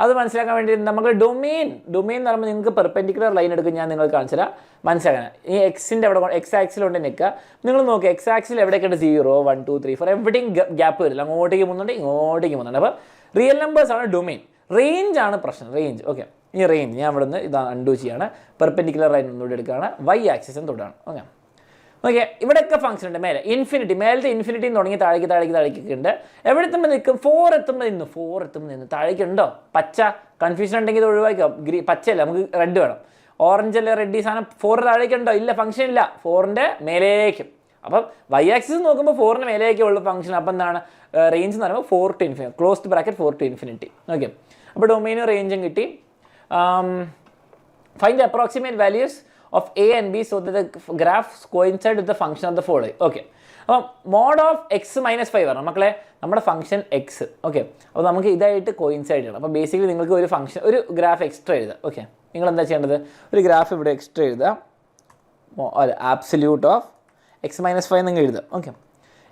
അത് മനസ്സിലാക്കാൻ വേണ്ടി നമുക്ക് ഡൊമെയിൻ എന്ന് പറയുമ്പോൾ നിങ്ങൾക്ക് പെർപെൻഡിക്കുലർ ലൈൻ എടുക്കും, ഞാൻ നിങ്ങൾക്ക് കാണിച്ചു തരാം മനസ്സിലാക്കാൻ. ഈ എക്സിൻ്റെ അവിടെ എക്സ് ആക്സിലുണ്ട് നിൽക്കുക, നിങ്ങൾ നോക്കുക എക്സ് ആക്സിൽ എവിടെയൊക്കെ 0 1 2 3 4 എവിടെയും ഗ്യാപ്പ് വരില്ല, അങ്ങോട്ടേക്ക് പോകുന്നുണ്ട് ഇങ്ങോട്ടേക്ക് പോകുന്നുണ്ട്. അപ്പോൾ റിയൽ നമ്പേഴ്സ് ആണ് ഡൊമെയിൻ, റേഞ്ച് ആണ് പ്രശ്നം, റേഞ്ച്. ഓക്കെ, ഈ റേഞ്ച് ഞാൻ ഇവിടെ നിന്ന് ഇതാണ് അൺഡു ചെയ്യാണ്, പെർപെൻഡിക്കുലർ ലൈൻ ഒന്നുകൂടി എടുക്കുകയാണ്, വൈ ആക്സിസും തൊടാണ്. ഓക്കെ, ഓക്കെ, ഇവിടെയൊക്കെ ഫംഗ്ഷൻ ഉണ്ട്. മേലെ ഇൻഫിനിറ്റി, മേലത്തെ ഇൻഫിനിറ്റി തുടങ്ങി താഴേക്ക് ഉണ്ട്. എവിടെ എത്തുമ്പോൾ നിൽക്കും? 4 എത്തുമ്പോൾ നിന്ന് താഴേക്കുണ്ടോ? പച്ച കൺഫ്യൂഷൻ ഉണ്ടെങ്കിൽ ഇത് ഒഴിവാക്കാം. പച്ചയല്ല, നമുക്ക് റെഡ് വേണം. ഓറഞ്ച് അല്ലേ റെഡ്, ഈ സാധനം 4 താഴേക്കുണ്ടോ? ഇല്ല, ഫംഗ്ഷൻ ഇല്ല, 4ൻ്റെ മേലേക്കും. അപ്പം വൈ ആക്സിസ് നോക്കുമ്പോൾ 4ന് മേലേക്കേ ഉള്ള ഫംഗ്ഷൻ. അപ്പം എന്താണ് റേഞ്ച് എന്ന് പറയുമ്പോൾ 4 to infinity, closed bracket 4 to infinity. Okay, അപ്പോൾ ഡൊമൈനും റേഞ്ചും കിട്ടി. Find the approximate values of a and b so that the graphs coincide with the function of the following. Okay, അപ്പം mode of X -5 ആണ് മക്കളെ നമ്മുടെ function X. Okay, അപ്പോൾ നമുക്ക് ഇതായിട്ട് coincide ചെയ്യണം. അപ്പോൾ ബേസിക്കലി നിങ്ങൾക്ക് ഒരു ഫംഗ്ഷൻ, ഒരു ഗ്രാഫ് എക്സ്ട്രാ എഴുതാം. ഓക്കെ, നിങ്ങൾ എന്താ ചെയ്യേണ്ടത്? ഒരു ഗ്രാഫ് ഇവിടെ എക്സ്ട്രാ എഴുതാം, അല്ല ആബ്സല്യൂട്ട് ഓഫ് എക്സ് -5 നിങ്ങൾ എഴുതാം. ഓക്കെ,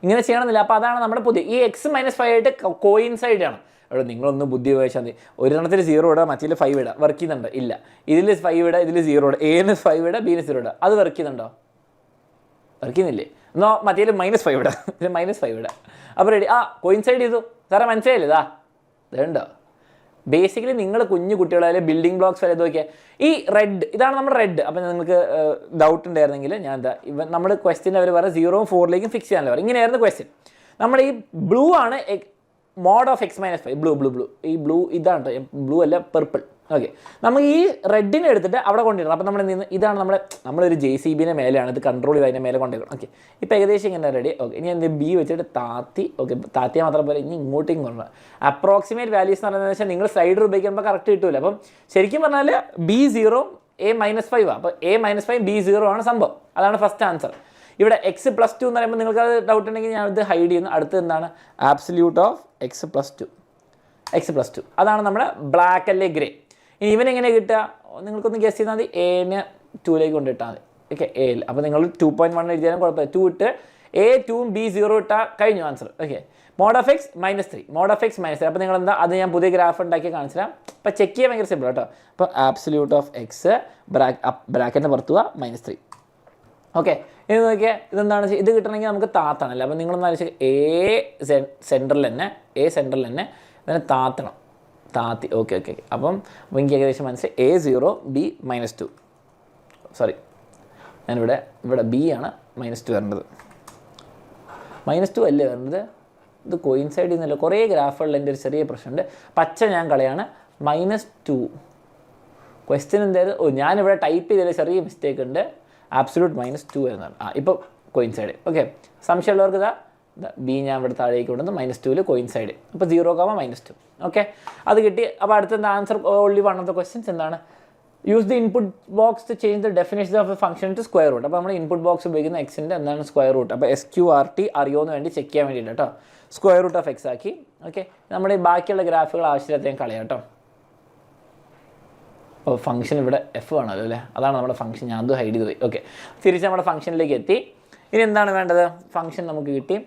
ഇങ്ങനെ ചെയ്യണമെന്നില്ല. അപ്പോൾ അതാണ് നമ്മുടെ പുതിയ ഈ എക്സ് -5 ആയിട്ട് കോയിൻസൈഡ് ചെയ്യണം. അവിടെ നിങ്ങളൊന്ന് ബുദ്ധി ഉപയോഗിച്ചാൽ മതി. ഒരെണ്ണത്തിൽ 0 ഇടുക, മറ്റേ 5 ഇടുക, വർക്ക് ചെയ്യുന്നുണ്ടോ? ഇല്ല. ഇതിൽ 5 ഇടുക, ഇതിൽ 0 ഇടുക, എന് 5 ഇടുക, ബിന് 0 ഇടുക, അത് വർക്ക് ചെയ്യുന്നുണ്ടോ? വർക്ക് ചെയ്യുന്നില്ലേ? എന്നോ മറ്റേ -5 ഇടുക, ഇതിൽ -5 ഇടുക. അപ്പോൾ റെഡി, കോയിൻസൈഡ് ചെയ്തു. സാറേ മനസ്സിലായില്ലേ? ഇതുണ്ടോ? ബേസിക്കലി നിങ്ങൾ കുഞ്ഞു കുട്ടികളെ ബിൽഡിംഗ് ബ്ലോക്സ് വരെ നോക്കിയാൽ ഈ റെഡ്, ഇതാണ് നമ്മുടെ റെഡ്. അപ്പം നിങ്ങൾക്ക് ഡൗട്ട് ഉണ്ടായിരുന്നെങ്കിൽ ഞാൻ എന്താ നമ്മൾ ക്വസ്റ്റ്യൻ അവർ പറയാം 0 4ലേക്കും ഫിക്സ് ചെയ്യാനല്ലോ പറയും. ഇങ്ങനെയായിരുന്നു ക്വസ്റ്റ്യൻ. നമ്മുടെ ഈ ബ്ലൂ ആണ് മോഡ് ഓഫ് എക്സ് -5. ബ്ലൂ ഈ ബ്ലൂ ഇതാണ്, ബ്ലൂ അല്ല പെർപ്പിൾ. ഓക്കെ, നമുക്ക് ഈ റെഡിനെ എടുത്തിട്ട് അവിടെ കൊണ്ടിടണം. അപ്പോൾ നമ്മൾ ഇതാണ് നമ്മളൊരു JCBനെ മേലെയാണ് ഇത് കൺട്രോൾ ചെയ്ത് അതിൻ്റെ മേലെ കൊണ്ടിടണം. ഓക്കെ, ഇപ്പോൾ ഏകദേശം ഇങ്ങനെ റെഡി. ഓക്കെ, ഇനി എന്ത് ബി വെച്ചിട്ട് താത്തി. ഓക്കെ, താത്തിയാൽ മാത്രം പോലെ ഇനി ഇങ്ങോട്ടേക്കും കൊണ്ടുവരണം. അപ്രോക്സിമേറ്റ് വാല്യൂസ് എന്ന് പറയുന്നത് വെച്ചാൽ നിങ്ങൾ സ്ലൈഡർ ഉപയോഗിക്കുമ്പോൾ കറക്റ്റ് കിട്ടില്ല. അപ്പം ശരിക്കും പറഞ്ഞാൽ B0 A -5 അപ്പോൾ A -5 B0 ആണ് സംഭവം. അതാണ് ഫസ്റ്റ് ആൻസർ. ഇവിടെ എക്സ് +2 എന്ന് പറയുമ്പോൾ നിങ്ങൾക്ക് അത് ഡൗട്ട് ഉണ്ടെങ്കിൽ ഞാൻ ഇത് ഹൈഡ് ചെയ്യുന്നു. അടുത്ത് എന്താണ്? Absolute of X + 2. അതാണ് നമ്മുടെ ബ്ലാക്ക് അല്ലേ ഗ്രേ. ഇനി ഇവനെങ്ങനെ കിട്ടുക? നിങ്ങൾക്കൊന്ന് ഗസ് ചെയ്താൽ മതി. എനെ 2ലേക്ക് കൊണ്ടിട്ടാൽ മതി. ഓക്കെ, എയിൽ. അപ്പോൾ നിങ്ങൾ 2.1 എഴുതിയാലും കുഴപ്പമില്ല. 2 ഇട്ട് A2ഉം B0 ഇട്ടാൽ കഴിഞ്ഞു answer. Okay, mod of X -3, mod of X -3. അപ്പോൾ നിങ്ങൾ എന്താ, അത് ഞാൻ പുതിയ ഗ്രാഫ് ഉണ്ടാക്കി കാണിച്ചു തരാം. അപ്പോൾ ചെക്ക് ചെയ്യാൻ ഭയങ്കര സിമ്പിൾ കേട്ടോ. അപ്പോൾ ആബ്സല്യൂട്ട് ഓഫ് എക്സ് ബ്രാക്കറ്റിന് പുറത്തു പോവുക -3. ഓക്കെ, ഇത് നോക്കിയാൽ ഇതെന്താണ്? ഇത് കിട്ടണമെങ്കിൽ നമുക്ക് താത്തണമല്ലോ. അപ്പോൾ നിങ്ങളൊന്ന് ആലോചിച്ച് A സെൻറ്ററിൽ തന്നെ ഇതിനെ താത്തി. ഓക്കെ, അപ്പം എനിക്ക് ഏകദേശം മനസ്സിലായി. A0 B -2. സോറി, ഞാനിവിടെ B ആണ് -2 വരേണ്ടത്. -2 അല്ലേ വരേണ്ടത്? ഇത് കോയിൻസൈഡ് ചെയ്യുന്നില്ല. കുറേ ഗ്രാഫുകളിൽ എൻ്റെ ഒരു ചെറിയ പ്രശ്നമുണ്ട്. പച്ച ഞാൻ കളയാണ്. -2 ക്വസ്റ്റ്യൻ എന്തായാലും ഞാനിവിടെ ടൈപ്പ് ചെയ്തതിൽ ചെറിയ മിസ്റ്റേക്ക് ഉണ്ട്. ആബ്സല്യൂട്ട് -2 വരുന്നതാണ്. ഇപ്പോൾ കോയിൻസൈഡ്. ഓക്കെ, സംശയമുള്ളവർക്ക് ബി ഞാൻ ഇവിടെ താഴേക്ക് കൊണ്ടുവന്ന് -2ൽ കോയിൻസൈഡ്. അപ്പോൾ 0, -2. ഓക്കെ, അത് കിട്ടി. അപ്പോൾ അടുത്ത answer only one of the questions എന്താണ്? Use the input box to change the definition of a function to square root. അപ്പോൾ നമ്മൾ ഇൻപുട്ട് ബോക്സ് ഉപയോഗിക്കുന്ന എക്സിൻ്റെ എന്താണ് സ്ക്വയർ റൂട്ട്. അപ്പോൾ SQRT അറിയുമെന്ന് വേണ്ടി ചെക്ക് ചെയ്യാൻ വേണ്ടിയിട്ട് കേട്ടോ. സ്ക്വയർ റൂട്ട് ഓഫ് എക്സ് ആക്കി. ഓക്കെ, നമ്മുടെ ഈ ബാക്കിയുള്ള ഗ്രാഫുകൾ ആവശ്യമില്ലാത്ത ഞാൻ കളയാം കേട്ടോ. അപ്പോൾ ഫംഗ്ഷൻ ഇവിടെ F ആണല്ലോ അല്ലേ, അതാണ് നമ്മുടെ ഫംഗ്ഷൻ. ഞാൻ അത് ഹൈഡ് ചെയ്ത് പോയി. ഓക്കെ, തിരിച്ച് നമ്മുടെ ഫംഗ്ഷനിലേക്ക് എത്തി. ഇനി എന്താണ് വേണ്ടത്? ഫംഗ്ഷൻ നമുക്ക് കിട്ടി.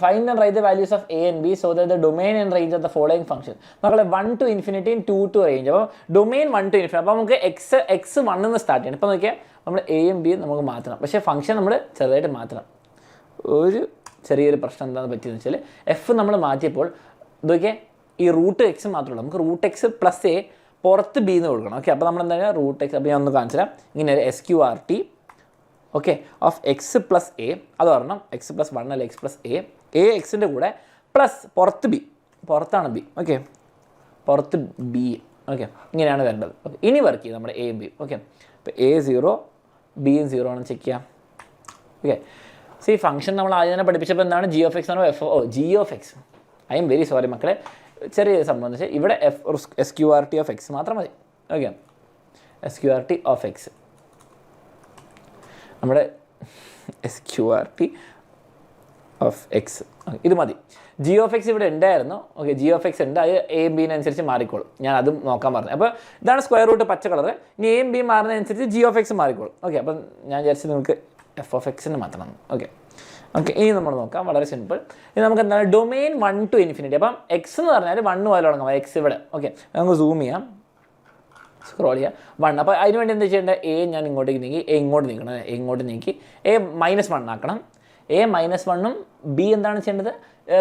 Find and write the values of A and B so that the domain and range of the following function. മക്കളെ 1 to infinity 2 to range. അപ്പോൾ ഡൊമെയിൻ 1 to infinity. അപ്പോൾ നമുക്ക് എക്സ് 1 എന്ന് സ്റ്റാർട്ട് ചെയ്യണം. ഇപ്പോൾ നോക്കിയാൽ നമ്മൾ Aയും Bയും നമുക്ക് മാറ്റണം. പക്ഷേ ഫംഗ്ഷൻ നമ്മൾ ചെറുതായിട്ട് മാറ്റണം. ഒരു ചെറിയൊരു പ്രശ്നം എന്താണെന്ന് പറ്റിയെന്ന് വെച്ചാൽ F നമ്മൾ മാറ്റിയപ്പോൾ ഇതൊക്കെ ഈ റൂട്ട് എക്സ് മാത്രമേ ഉള്ളൂ. നമുക്ക് റൂട്ട് എക്സ് പ്ലസ് എ പുറത്ത് ബി എന്ന് കൊടുക്കണം. ഓക്കെ, അപ്പോൾ നമ്മൾ എന്താ റൂട്ട് എക്സ്, അപ്പോൾ ഞാൻ ഒന്ന് കാണിച്ചു തരാം. ഇങ്ങനെ SQRT okay of X plus A, അത് പറഞ്ഞാൽ എക്സ് പ്ലസ് 1 അല്ല എക്സ് പ്ലസ് എ എക്സിൻ്റെ കൂടെ പ്ലസ് പുറത്ത് ബി, പുറത്താണ് ബി. ഓക്കെ, പുറത്ത് ബി. ഓക്കെ, ഇങ്ങനെയാണ് വരേണ്ടത്. ഓക്കെ, ഇനി വർക്ക് ചെയ്യും നമ്മുടെ എയും ബി. ഓക്കെ, അപ്പോൾ A0 ബിയും 0 ആണെന്ന് ചെക്ക് ചെയ്യാം. ഓക്കെ, സോ ഈ ഫംഗ്ഷൻ നമ്മൾ ആദ്യം തന്നെ പഠിപ്പിച്ചപ്പോൾ എന്താണ് g(x) ആണോ g(x). I am very sorry മക്കളെ, ചെറിയ സംഭവം എന്ന് വെച്ചാൽ ഇവിടെ SQRT ഓഫ് എക്സ് മാത്രം മതി. ഓക്കെ, SQRT ഓഫ് എക്സ്, നമ്മുടെ SQRT ഓഫ് എക്സ് ഇത് മതി. g(x) ഇവിടെ ഉണ്ടായിരുന്നു. ഓക്കെ, g(x) ഉണ്ട്, അത് എയും ബീനനുസരിച്ച് മാറിക്കോളും. ഞാൻ അതും നോക്കാൻ പറഞ്ഞു. അപ്പോൾ ഇതാണ് സ്ക്വയർ റൂട്ട് പച്ച കളർ. ഇനി എയും ബി മാറുന്നതനുസരിച്ച് g(x) മാറിക്കോളും. ഓക്കെ, അപ്പം ഞാൻ വിചാരിച്ചു നിങ്ങൾക്ക് f(x)ന് മാത്രം. ഓക്കെ, ഇനി നമ്മൾ നോക്കാം. വളരെ സിമ്പിൾ. ഇനി നമുക്ക് എന്താണ് ഡൊമെയിൻ 1 to ∞. അപ്പം എക്സ് എന്ന് പറഞ്ഞാൽ 1 പോലെ തുടങ്ങാം. എക്സ് ഇവിടെ. ഓക്കെ, നമുക്ക് സൂം ചെയ്യാം, സ്ക്രോൾ ചെയ്യാം. 1. അപ്പോൾ അതിന് വേണ്ടി എന്താ ചെയ്യേണ്ടത്? എ ഞാൻ ഇങ്ങോട്ടേക്ക് നീക്കി, എ ഇങ്ങോട്ട് നീക്കണം. എ ഇങ്ങോട്ട് നീക്കി എ -1 ആക്കണം. എ -1ഉം ബി എന്താണ് ചെയ്യേണ്ടത്?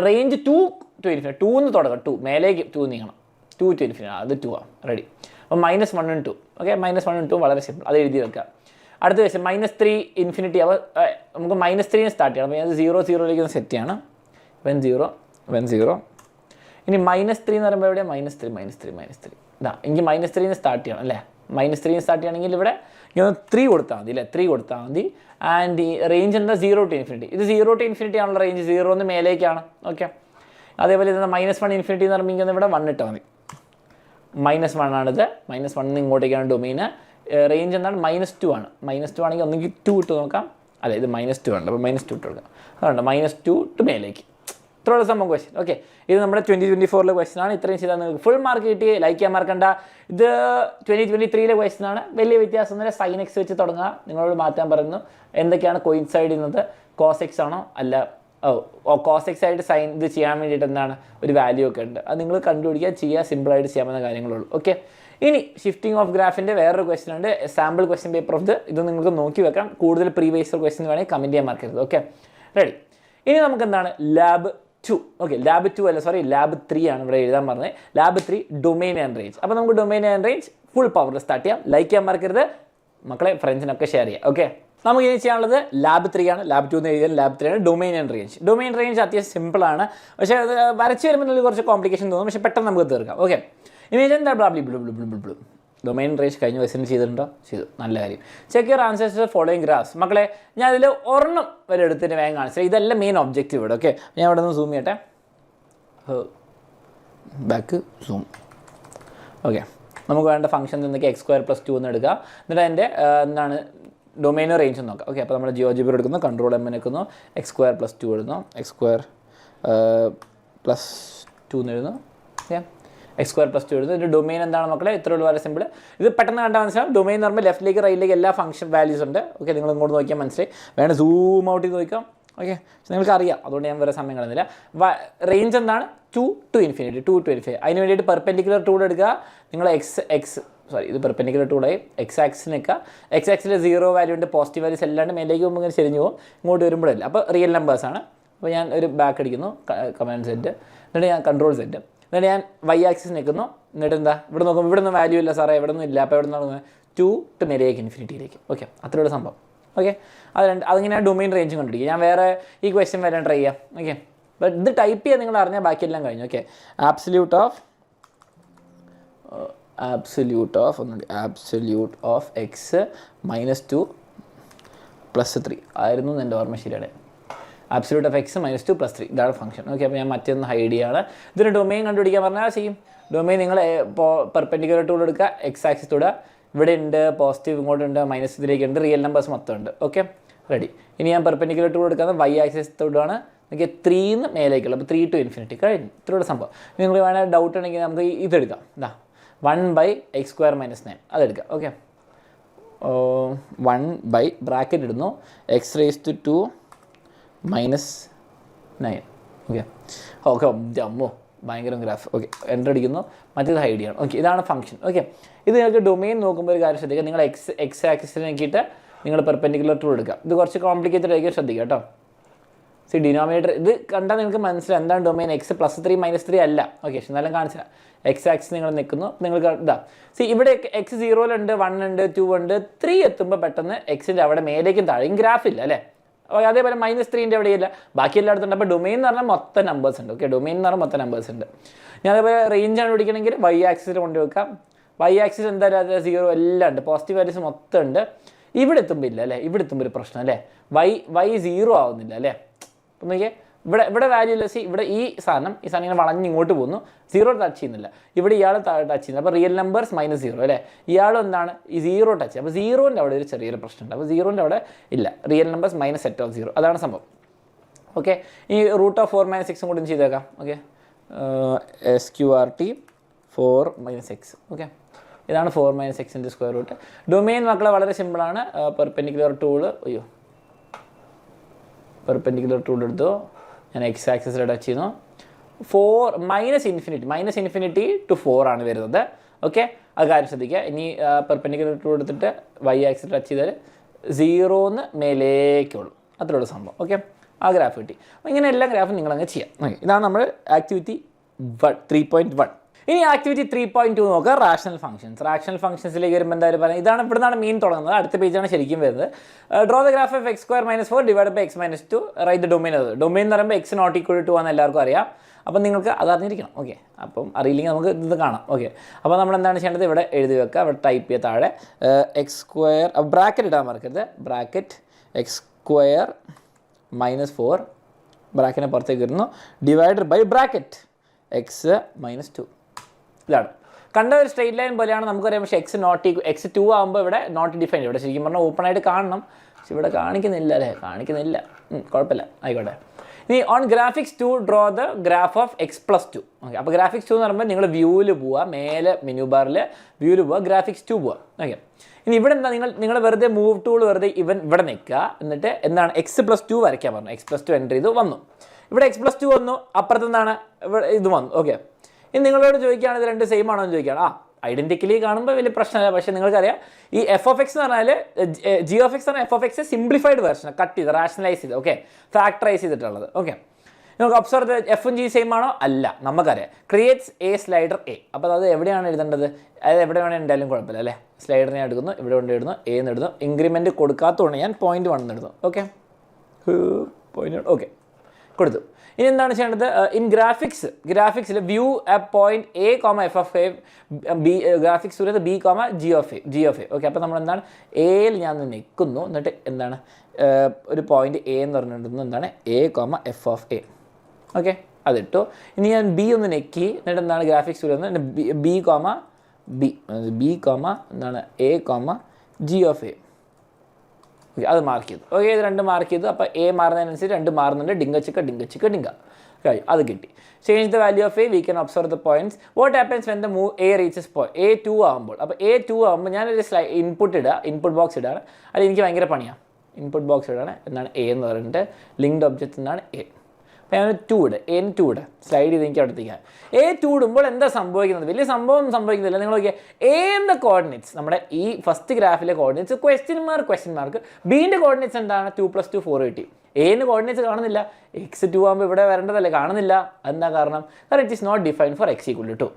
Range 2 to ∞. 2 എന്ന് തുടങ്ങാം. 2 മേലേക്ക് 2 നീങ്ങണം. 2 to ∞. അത് 2 ആണ്. റെഡി. അപ്പോൾ -1 2. ഓക്കെ, -1 2 വളരെ സിമ്പിൾ. അത് എഴുതി വെക്കാം. അടുത്ത ക്വസ്റ്റ്യൻ -3 ∞. അപ്പോൾ നമുക്ക് -3 സ്റ്റാർട്ട് ചെയ്യണം. അപ്പോൾ ഞാൻ 0 0ലേക്ക് സെറ്റ് ചെയ്യണം. വെൻ 0 ഇനി -3 എന്ന് പറയുമ്പോൾ എവിടെ? -3 ഇതാ, എനിക്ക് -3 സ്റ്റാർട്ട് ചെയ്യണം അല്ലേ? -3 സ്റ്റാർട്ട് ചെയ്യണമെങ്കിൽ ഇവിടെ 3 കൊടുത്താൽ മതി അല്ലേ? 3 കൊടുത്താൽ മതി. ആൻഡ് ഈ റേഞ്ച് എന്താ? 0 to ∞. ഇത് 0 to ∞ ആണുള്ള റേഞ്ച്. 0 മേലേക്കാണ്. ഓക്കെ, അതേപോലെ ഇത് -1 ∞ എന്ന് പറയുമ്പോൾ ഇവിടെ 1 ഇട്ടാൽ മതി. -1 ആണിത്. -1 ഇങ്ങോട്ടേക്കാണ് ഡൊമൈന്. റേഞ്ച് എന്താണ്? -2 ആണ്. -2 ആണെങ്കിൽ ഒന്നെങ്കിൽ 2 ഇട്ട് നോക്കാം. അല്ലേ, ഇത് -2 ആണ്. അപ്പോൾ -2 ഇട്ട് കൊടുക്കാം. അതുകൊണ്ട് -2 to മേലേക്ക്. ഇത്രയുള്ള സംഭവം ക്വസ്റ്റ്യൻ. ഓക്കെ, ഇത് നമ്മുടെ 2024 ക്വസ്റ്റ്യൻ ആണ്. ഇത്രയും ചെയ്താൽ നിങ്ങൾക്ക് ഫുൾ മാർക്ക് കിട്ടി. ലൈക്ക് ചെയ്യാൻ മറക്കണ്ട. ഇത് 2023 ക്വസ്റ്റ്യൻ ആണ്. വലിയ വ്യത്യാസമൊന്നുമില്ല. sin x വെച്ച് തുടങ്ങുക. നിങ്ങളോട് മാറ്റാൻ പറയുന്നു. എന്തൊക്കെയാണ് കോയിൻസൈഡ് ചെയ്യുന്നത്? cos x ആണോ? അല്ല, cos x ആയിട്ട് സൈൻ ഇത് ചെയ്യാൻ വേണ്ടിയിട്ട് എന്താണ് ഒരു വാല്യൂ ഒക്കെ ഉണ്ട്. അത് നിങ്ങൾ കണ്ടുപിടിക്കുക, ചെയ്യുക. സിമ്പിളായിട്ട് ചെയ്യാവുന്ന കാര്യങ്ങളുള്ളൂ. ഓക്കെ, ഇനി ഷിഫ്റ്റിംഗ് ഓഫ് ഗ്രാഫിൻ്റെ വേറൊരു ക്വസ്റ്റൻ ഉണ്ട്. സാമ്പിൾ ക്വസ്റ്റ്യൻ പേപ്പർ ഓഫ് ഇത് നിങ്ങൾക്ക് നോക്കി വെക്കാം. കൂടുതൽ പ്രീവിയസ് ക്വസ്റ്റ്യൻ വേണമെങ്കിൽ കമൻറ്റ് ചെയ്യാൻ മറക്കരുത്. Okay, ready. ഇനി നമുക്ക് എന്താണ് ലാബ് 2. ഓക്കെ, ലാബ് 2 അല്ല, സോറി, ലാബ് 3 ആണ് ഇവിടെ എഴുതാൻ പറഞ്ഞത്. Lab 3 domain and range. അപ്പോൾ നമുക്ക് ഡൊമൈൻ ആൻഡ് റേഞ്ച് ഫുൾ പവറിൽ സ്റ്റാർട്ട് ചെയ്യാം. ലൈക്ക് ചെയ്യാൻ മറക്കരുത് മക്കളെ, ഫ്രണ്ട്സിനൊക്കെ ഷെയർ ചെയ്യാം. ഓക്കെ, നമുക്ക് ഇനി ചെയ്യാനുള്ളത് ലാബ് 3 ആണ്. ലാബ് 2 എന്ന് എഴുതിയാൽ ലാബ് 3 ആണ്. Domain and range. Domain range അത്യാവശ്യം സിമ്പിളാണ്. പക്ഷേ അത് വരച്ച് വരുമ്പോൾ കുറച്ച് കോംപ്ലിക്കേഷൻ തോന്നും. പക്ഷേ പെട്ടെന്ന് നമുക്ക് തീർക്കാം. ഓക്കെ, ഇമേജ് എന്താ? ബ്ലൂ. ഡൊമൈൻ റേഞ്ച് കഴിഞ്ഞ ക്വസ്റ്റ്യൻ ചെയ്തിട്ടുണ്ടോ? ചെയ്തു. നല്ല കാര്യം. Check your answers following graphs. മക്കളെ, ഞാൻ ഇതിൽ ഒരെണ്ണം വരെ എടുത്തിട്ട് വേഗം കാണിച്ചത്. ഇതെല്ലാം മെയിൻ ഒബ്ജക്റ്റീവ് ഇവിടെ. ഓക്കെ, ഞാൻ ഇവിടെ നിന്ന് സൂം ചെയ്യട്ടെ. Back zoom. ഓക്കെ, നമുക്ക് വേണ്ട ഫംഗ്ഷൻ എന്തൊക്കെ? x² + 2 എന്ന് എടുക്കുക. എന്നിട്ട് അതിൻ്റെ എന്താണ് ഡൊമൈനോ റേഞ്ച് എന്ന് നോക്കാം. ഓക്കെ, അപ്പോൾ നമ്മൾ ജിയോജിബ്ര എടുക്കുന്നു, കൺട്രോൾ M എടുക്കുന്നു, x² + 2 എഴുതുന്നു, x² + 2 എന്ന് എഴുതുന്നു. ഓക്കെ, x² + 2 എഴുതുന്നു. ഇതിൻ്റെ ഡൊമൈൻ എന്താണ് മക്കളെ? ഇത്രയുള്ള വളരെ സിമ്പിൾ. ഇത് പെട്ടെന്ന് കണ്ടാൽ മനസ്സിലാവും. ഡൊമൈൻ എന്ന് പറയുമ്പോൾ ലെഫ്റ്റിലേക്ക് റൈറ്റിലേക്ക് എല്ലാ ഫംഗ്ഷൻ വാല്യൂസ് ഉണ്ട്. ഓക്കെ, നിങ്ങൾ ഇങ്ങോട്ട് നോക്കിയാൽ മനസ്സിലായി. വേണം സൂം ഔട്ട് ചെയ്ത് നോക്കാം. ഓക്കെ, നിങ്ങൾക്ക് അറിയാം, അതുകൊണ്ട് ഞാൻ വേറെ സമയം കളയുന്നില്ല. റേഞ്ച് എന്താണ്? 2 to ∞. അതിന് വേണ്ടിയിട്ട് പെർപെൻഡിക്കുലർ ടൂൾ എടുക്കുക. നിങ്ങൾ ഇത് പെർപെൻഡിക്കുലർ ടൂളായി x ആക്സിന് നിൽക്കുക. x ആക്സിൽ 0 വാല്യൂ ഉണ്ട്, പോസിറ്റീവ് വാല്യൂസ് എല്ലാണ്ട് മേലേക്ക് പോകുമ്പോൾ ഇങ്ങനെ ചെരിഞ്ഞു പോകും. ഇങ്ങോട്ട് വരുമ്പോഴല്ല. അപ്പോൾ റിയൽ നമ്പേഴ്സാണ്. അപ്പോൾ ഞാൻ ഒരു ബാക്ക് അടിക്കുന്നു, കമാൻഡ് സെറ്റ്. എന്നിട്ട് ഞാൻ കൺട്രോൾ സെറ്റ്. എന്നിട്ട് ഞാൻ y ആക്സിസ് നിൽക്കുന്നു. എന്നിട്ട് എന്താ ഇവിടെ നോക്കുമ്പോൾ ഇവിടെ നിന്ന് വാല്യൂ ഇല്ല സാറേ, ഇവിടെ നിന്നും ഇല്ല. അപ്പോൾ ഇവിടെ നിന്ന് 2 to മേലേക്ക് ∞. ഓക്കെ, അത്രയുള്ള സംഭവം. ഓക്കെ, അതിങ്ങനെ ഡൊമൈൻ റേഞ്ചും കണ്ടുപിടിക്കുക. ഞാൻ വേറെ ഈ ക്വസ്റ്റ്യൻ വരെ ട്രൈ ചെയ്യാം. ഓക്കെ, ബട്ട് ഇത് ടൈപ്പ് ചെയ്യാൻ നിങ്ങൾ അറിഞ്ഞാൽ ബാക്കിയെല്ലാം കഴിഞ്ഞു. ഓക്കെ, ആബ്സല്യൂട്ട് ഓഫ് x -2 + 3 ആയിരുന്നു എൻ്റെ ഓർമ്മ ശരിയാണ്. ആബ്സല്യൂട്ട് ഓഫ് x -2 + 3 ഇതാണ് ഫംഗ്ഷൻ. ഓക്കെ, അപ്പോൾ ഞാൻ മറ്റൊന്ന് ഹൈഡ് ചെയ്യാണ്. ഇതിന് ഡൊമൈൻ കണ്ടുപിടിക്കാൻ പറഞ്ഞാൽ ചെയ്യും. ഡൊമൈൻ നിങ്ങൾ പെർപെൻഡിക്കുലർ ടൂൾ എടുക്കുക, x ആക്സിസ് തൊടുക. ഇവിടെ ഉണ്ട് പോസിറ്റീവ്, ഇങ്ങോട്ടുണ്ട് -3 ഉണ്ട്, റിയൽ നമ്പേഴ്സ് മൊത്തം ഉണ്ട്. Okay, ready. ഇനി ഞാൻ പെർപെൻഡിക്കുലർ ടൂൾ എടുക്കുന്നത് y ആക്സിസ് തൊടുകയാണ്. എനിക്ക് 3 എന്ന് മേലേക്കുള്ള, അപ്പോൾ 3 to ∞ കഴിഞ്ഞു. ഇത്രയുള്ള സംഭവം. നിങ്ങൾ വേണമെങ്കിൽ ഡൗട്ട് ഉണ്ടെങ്കിൽ നമുക്ക് ഇതെടുക്കാം. ഇതാ 1/x² - 9 അതെടുക്കാം. ഓക്കെ, 1 ബ്രാക്കറ്റ് ഇടുന്നു, x⁻² - 9. ഓക്കെ, അമ്മോ ഭയങ്കര ഗ്രാഫ്. ഓക്കെ, എൻ്റർ അടിക്കുന്നു, മറ്റേത് ഹൈഡ് ചെയ്യണം. ഓക്കെ, ഇതാണ് ഫംഗ്ഷൻ. ഓക്കെ, ഇത് നിങ്ങൾക്ക് ഡൊമൈൻ നോക്കുമ്പോൾ ഒരു കാര്യം ശ്രദ്ധിക്കുക. നിങ്ങൾ x ആക്സിസിൽ നോക്കിയിട്ട് നിങ്ങൾ പെർപെൻഡിക്കുലർ ടൂൾ എടുക്കുക. ഇത് കുറച്ച് കോംപ്ലിക്കേറ്റഡ് ആയിരിക്കും, ശ്രദ്ധിക്കുക കേട്ടോ. ഡിനോമിനേറ്റർ ഇത് കണ്ടാൽ നിങ്ങൾക്ക് മനസ്സിലായി എന്താണ് ഡൊമൈൻ എക്സ് +3 -3 അല്ല. ഓക്കെ, പക്ഷെ എന്നാലും കാണിച്ചില്ല. എക്സ് ആക്സിസ് നിങ്ങൾ നിൽക്കുന്നു, നിങ്ങൾക്ക് ഇതാ ഇവിടെ എക്സ് 0-ലുണ്ട്, 1-ഉണ്ട്, 2-ഉണ്ട്, 3 എത്തുമ്പോൾ പെട്ടെന്ന് എക്സിൻ്റെ അവിടെ മേലേക്കും താഴെയും ഗ്രാഫില്ല അല്ലേ. അതേപോലെ -3ൻ്റെ എവിടെയില്ല, ബാക്കി എല്ലായിടത്തും ഉണ്ട്. അപ്പോൾ ഡൊമൈൻ എന്ന് പറഞ്ഞാൽ മൊത്തം നമ്പേഴ്സ് ഉണ്ട്. ഓക്കെ, ഡൊമൈൻ എന്ന് പറഞ്ഞാൽ മൊത്തം നമ്പേഴ്സ് ഉണ്ട്. ഞാൻ അതേപോലെ റേഞ്ചാണ് പിടിക്കണമെങ്കിൽ വൈ ആക്സിസിൽ കൊണ്ടുവെക്കാം. വൈ ആക്സിസ് എന്തായാലും അത് 0 എല്ലാം ഉണ്ട്, പോസിറ്റീവ് വാല്യൂസ് മൊത്തം ഉണ്ട്. ഇവിടെ എത്തുമ്പോൾ ഇല്ല അല്ലേ, ഇവിടെ എത്തുമ്പോൾ ഒരു പ്രശ്നം അല്ലേ, വൈ 0 ആവുന്നില്ല അല്ലേ. അപ്പം നോക്കിയേ, ഇവിടെ വാല്യൂ ലെസ്, ഇവിടെ ഈ സാധനം ഇങ്ങനെ വളഞ്ഞ് ഇങ്ങോട്ട് പോകുന്നു, 0 ടച്ച് ചെയ്യുന്നില്ല. ഇവിടെ ഇയാൾ ടച്ച് ചെയ്യുന്നത്, അപ്പോൾ റിയൽ നമ്പേഴ്സ് -0 അല്ലേ. ഇയാളും എന്താണ് ഈ 0 ടച്ച്, അപ്പോൾ 0ൻ്റെ അവിടെ ഒരു ചെറിയൊരു പ്രശ്നമുണ്ട്. അപ്പോൾ 0ൻ്റെ അവിടെ ഇല്ല, റിയൽ നമ്പേഴ്സ് -set(0), അതാണ് സംഭവം. ഓക്കെ, ഈ √4 - 6 കൂടി ചെയ്തേക്കാം. Okay, SQRT 4 - x. ഓക്കെ, ഇതാണ് 4 - x ൻ്റെ സ്ക്വയർ റൂട്ട്. ഡൊമെയിൻ മക്കളെ വളരെ സിമ്പിളാണ്. പെർപെൻഡിക്കുലർ ടൂള്, പെർപെൻഡിക്കുലർ ടൂൾ എടുത്തു, ഞാൻ എക്സ് ആക്സിസിൽ ടച്ച് ചെയ്യുന്നു. -∞ to 4 ആണ് വരുന്നത്. ഓക്കെ, അത് കാര്യം ശ്രദ്ധിക്കുക. ഇനി പെർപെൻഡിക്കുലർ ടൂൾ എടുത്തിട്ട് വൈ ആക്സിൽ ടച്ച് ചെയ്താൽ 0-ന്ന് മേലേക്കുള്ളൂ, അത്രയുള്ള സംഭവം. ഓക്കെ, ആ ഗ്രാഫ് കിട്ടി. അപ്പോൾ ഇങ്ങനെ എല്ലാ ഗ്രാഫും നിങ്ങളങ്ങ് ചെയ്യാം. ഇതാണ് നമ്മൾ ആക്ടിവിറ്റി 3.1. ഇനി ആക്ടിവിറ്റി 3.2 നോക്കുക, റാഷണൽ ഫംഗ്ഷൻസ്. റാഷണൽ ഫംഗ്ഷൻസിലേക്ക് വരുമ്പോൾ എന്തായാലും പറയാം, ഇവിടുന്നാണ് മീൻ തുടങ്ങുന്നത്. അടുത്ത പേജാണ് ശരിക്കും വരുന്നത്. Draw the graph of x² - 4 divide by x - 2 write the domain. Domain എന്ന് പറയുമ്പോൾ x ≠ 2 ആണെന്ന് എല്ലാവർക്കും അറിയാം. അപ്പം നിങ്ങൾക്ക് അത് അറിഞ്ഞിരിക്കണം. ഓക്കെ, അപ്പം അറിയില്ലെങ്കിൽ നമുക്ക് ഇത് കാണാം. ഓക്കെ, അപ്പോൾ നമ്മൾ എന്താണ് ചെയ്യേണ്ടത്, ഇവിടെ എഴുതി വെക്കുക, ഇവിടെ ടൈപ്പ് ചെയ്യുക താഴെ x², ബ്രാക്കറ്റ് ഇടാൻ മറക്കരുത്, ബ്രാക്കറ്റ് x² - 4 ബ്രാക്കറ്റിനെ പുറത്തേക്ക് വരുന്നു, ഡിവൈഡഡ് ബൈ ബ്രാക്കറ്റ് x - 2. ഇതാണ് കണ്ട ഒരു സ്ട്രെയിറ്റ് ലൈൻ പോലെയാണ് നമുക്കറിയാം. പക്ഷേ x2 ആകുമ്പോൾ ഇവിടെ നോട്ട് ഡിഫൈൻഡ്. ഇവിടെ ശരിക്കും പറഞ്ഞാൽ ഓപ്പൺ ആയിട്ട് കാണണം, പക്ഷെ ഇവിടെ കാണിക്കുന്നില്ല അല്ലേ, കാണിക്കുന്നില്ല. കുഴപ്പമില്ല, ആയിക്കോട്ടെ. ഇനി on graphics 2 draw the graph of x+2. Okay, അപ്പോൾ ഗ്രാഫിക്സ് 2 എന്ന് പറയുമ്പോൾ നിങ്ങൾ വ്യൂവിൽ പോവുക, മേലെ മെനു ബാറിൽ വ്യൂവിൽ പോവുക, ഗ്രാഫിക്സ് 2 പോവുക. ഓക്കെ, ഇനി ഇവിടെ എന്താ, നിങ്ങൾ വെറുതെ മൂവ് ടൂൾ വെറുതെ ഇവിടെ നിൽക്കുക, എന്നിട്ട് എന്താണ് x+2 വരയ്ക്കാൻ പറഞ്ഞു. x+2 എൻ്റർ ചെയ്തു, വന്നു. ഇവിടെ x+2 വന്നു, അപ്പുറത്ത് എന്താണ് ഇവിടെ ഇത് വന്നു. ഓക്കെ, ഇനി നിങ്ങളോട് ചോദിക്കുകയാണ് ഇത് രണ്ട് സെയിം ആണോ എന്ന് ചോദിക്കുകയാണ്. ഐഡൻറ്റിക്കലി കാണുമ്പോൾ വലിയ പ്രശ്നമില്ല. പക്ഷേ നിങ്ങൾക്കറിയാം ഈ f(x) എന്ന് പറഞ്ഞാൽ g(x) എന്ന് പറഞ്ഞാൽ f(x) സിംപ്ലിഫൈഡ് വേർഷൻ, കട്ട് ചെയ്ത് റാഷണലൈസ് ചെയ്ത്, ഓക്കെ, ഫാക്ടറൈസ് ചെയ്തിട്ടുള്ളത്. ഓക്കെ, നമുക്ക് ഒബ്സർവ് എഫും ജി സെയിം ആണോ, അല്ല, നമുക്കറിയാം. Creates A slider A. അപ്പോൾ അത് എവിടെയാണ് എഴുതേണ്ടത്, അതായത് എവിടെ വേണമെങ്കിൽ എന്തായാലും കുഴപ്പമില്ല അല്ലേ. സ്ലൈഡറിനെ എടുക്കുന്നു, ഇവിടെ കൊണ്ട് ഇടുന്നു, എ എന്ന് ഇടുന്നു. ഇൻക്രിമെൻറ്റ് കൊടുക്കാത്തതുകൊണ്ട് ഞാൻ 0.1 ഇടുന്നു. ഓക്കെ, 0.1. ഓക്കെ, കൊടുത്തു. ഇനി എന്താണ് ചെയ്യേണ്ടത്, ഇൻ ഗ്രാഫിക്സിൽ view a point A comma f(a), B graphics വരുന്നത് b, g(a). ഓക്കെ, അപ്പോൾ നമ്മൾ എന്താണ് എയിൽ ഞാൻ നിൽക്കുന്നു, എന്നിട്ട് എന്താണ് ഒരു പോയിന്റ് എ എന്ന് പറഞ്ഞിട്ടുണ്ടെന്ന് എന്താണ് a, f(a). ഓക്കെ, അതിട്ടു. ഇനി ഞാൻ ബി ഒന്ന് നെക്കി, എന്നിട്ട് എന്താണ് ഗ്രാഫിക്സ് വരുന്നത് b, എന്താണ് a, g(a). ഓക്കെ, അത് മാർക്ക് ചെയ്തു. ഓക്കെ, ഇത് രണ്ട് മാർക്ക് ചെയ്തു. അപ്പോൾ എ മാറുന്നതിനനുസരിച്ച് രണ്ട് മാറുന്നുണ്ട്, ഡിങ്ക ചിക്ക കഴിയും, അത് കിട്ടി. Change the value of A, we can observe the points. What happens when the move A reaches A2 ആകുമ്പോൾ. അപ്പോൾ A2 ആകുമ്പോൾ ഞാനൊരു ഇൻപുട്ട് ബോക്സ് ഇടാണ്. അത് എനിക്ക് ഭയങ്കര പണിയാണ്. ഇൻപുട്ട് ബോക്സ് ഇടാണ്, എന്താണ് എ എന്ന് പറഞ്ഞിട്ട് ലിങ്ക്ഡ് ഒബ്ജക്റ്റ് എന്താണ് എ. അപ്പോൾ ഞാൻ 2 സ്ലൈഡ് ചെയ്ത് എനിക്ക് അടുത്തേക്കാണ്. A2 ഇടുമ്പോൾ എന്താ സംഭവിക്കുന്നത്, വലിയ സംഭവം സംഭവിക്കുന്നില്ല. നിങ്ങൾ നോക്കിയാൽ എന്റെ കോർഡിനേറ്റ്സ്, നമ്മുടെ ഈ ഫസ്റ്റ് ഗ്രാഫിലെ കോർഡിനേറ്റ്സ് ക്വസ്റ്റ്യൻ മാർക്ക്. ബീൻ്റെ കോർഡിനേറ്റ്സ് എന്താണ് 2 + 2 4 കിട്ടി. എന് കോർഡിനേറ്റ്സ് കാണുന്നില്ല, x2 ആകുമ്പോൾ ഇവിടെ വരേണ്ടതല്ലേ, കാണുന്നില്ല. എന്താ കാരണം it is not defined for x = 2.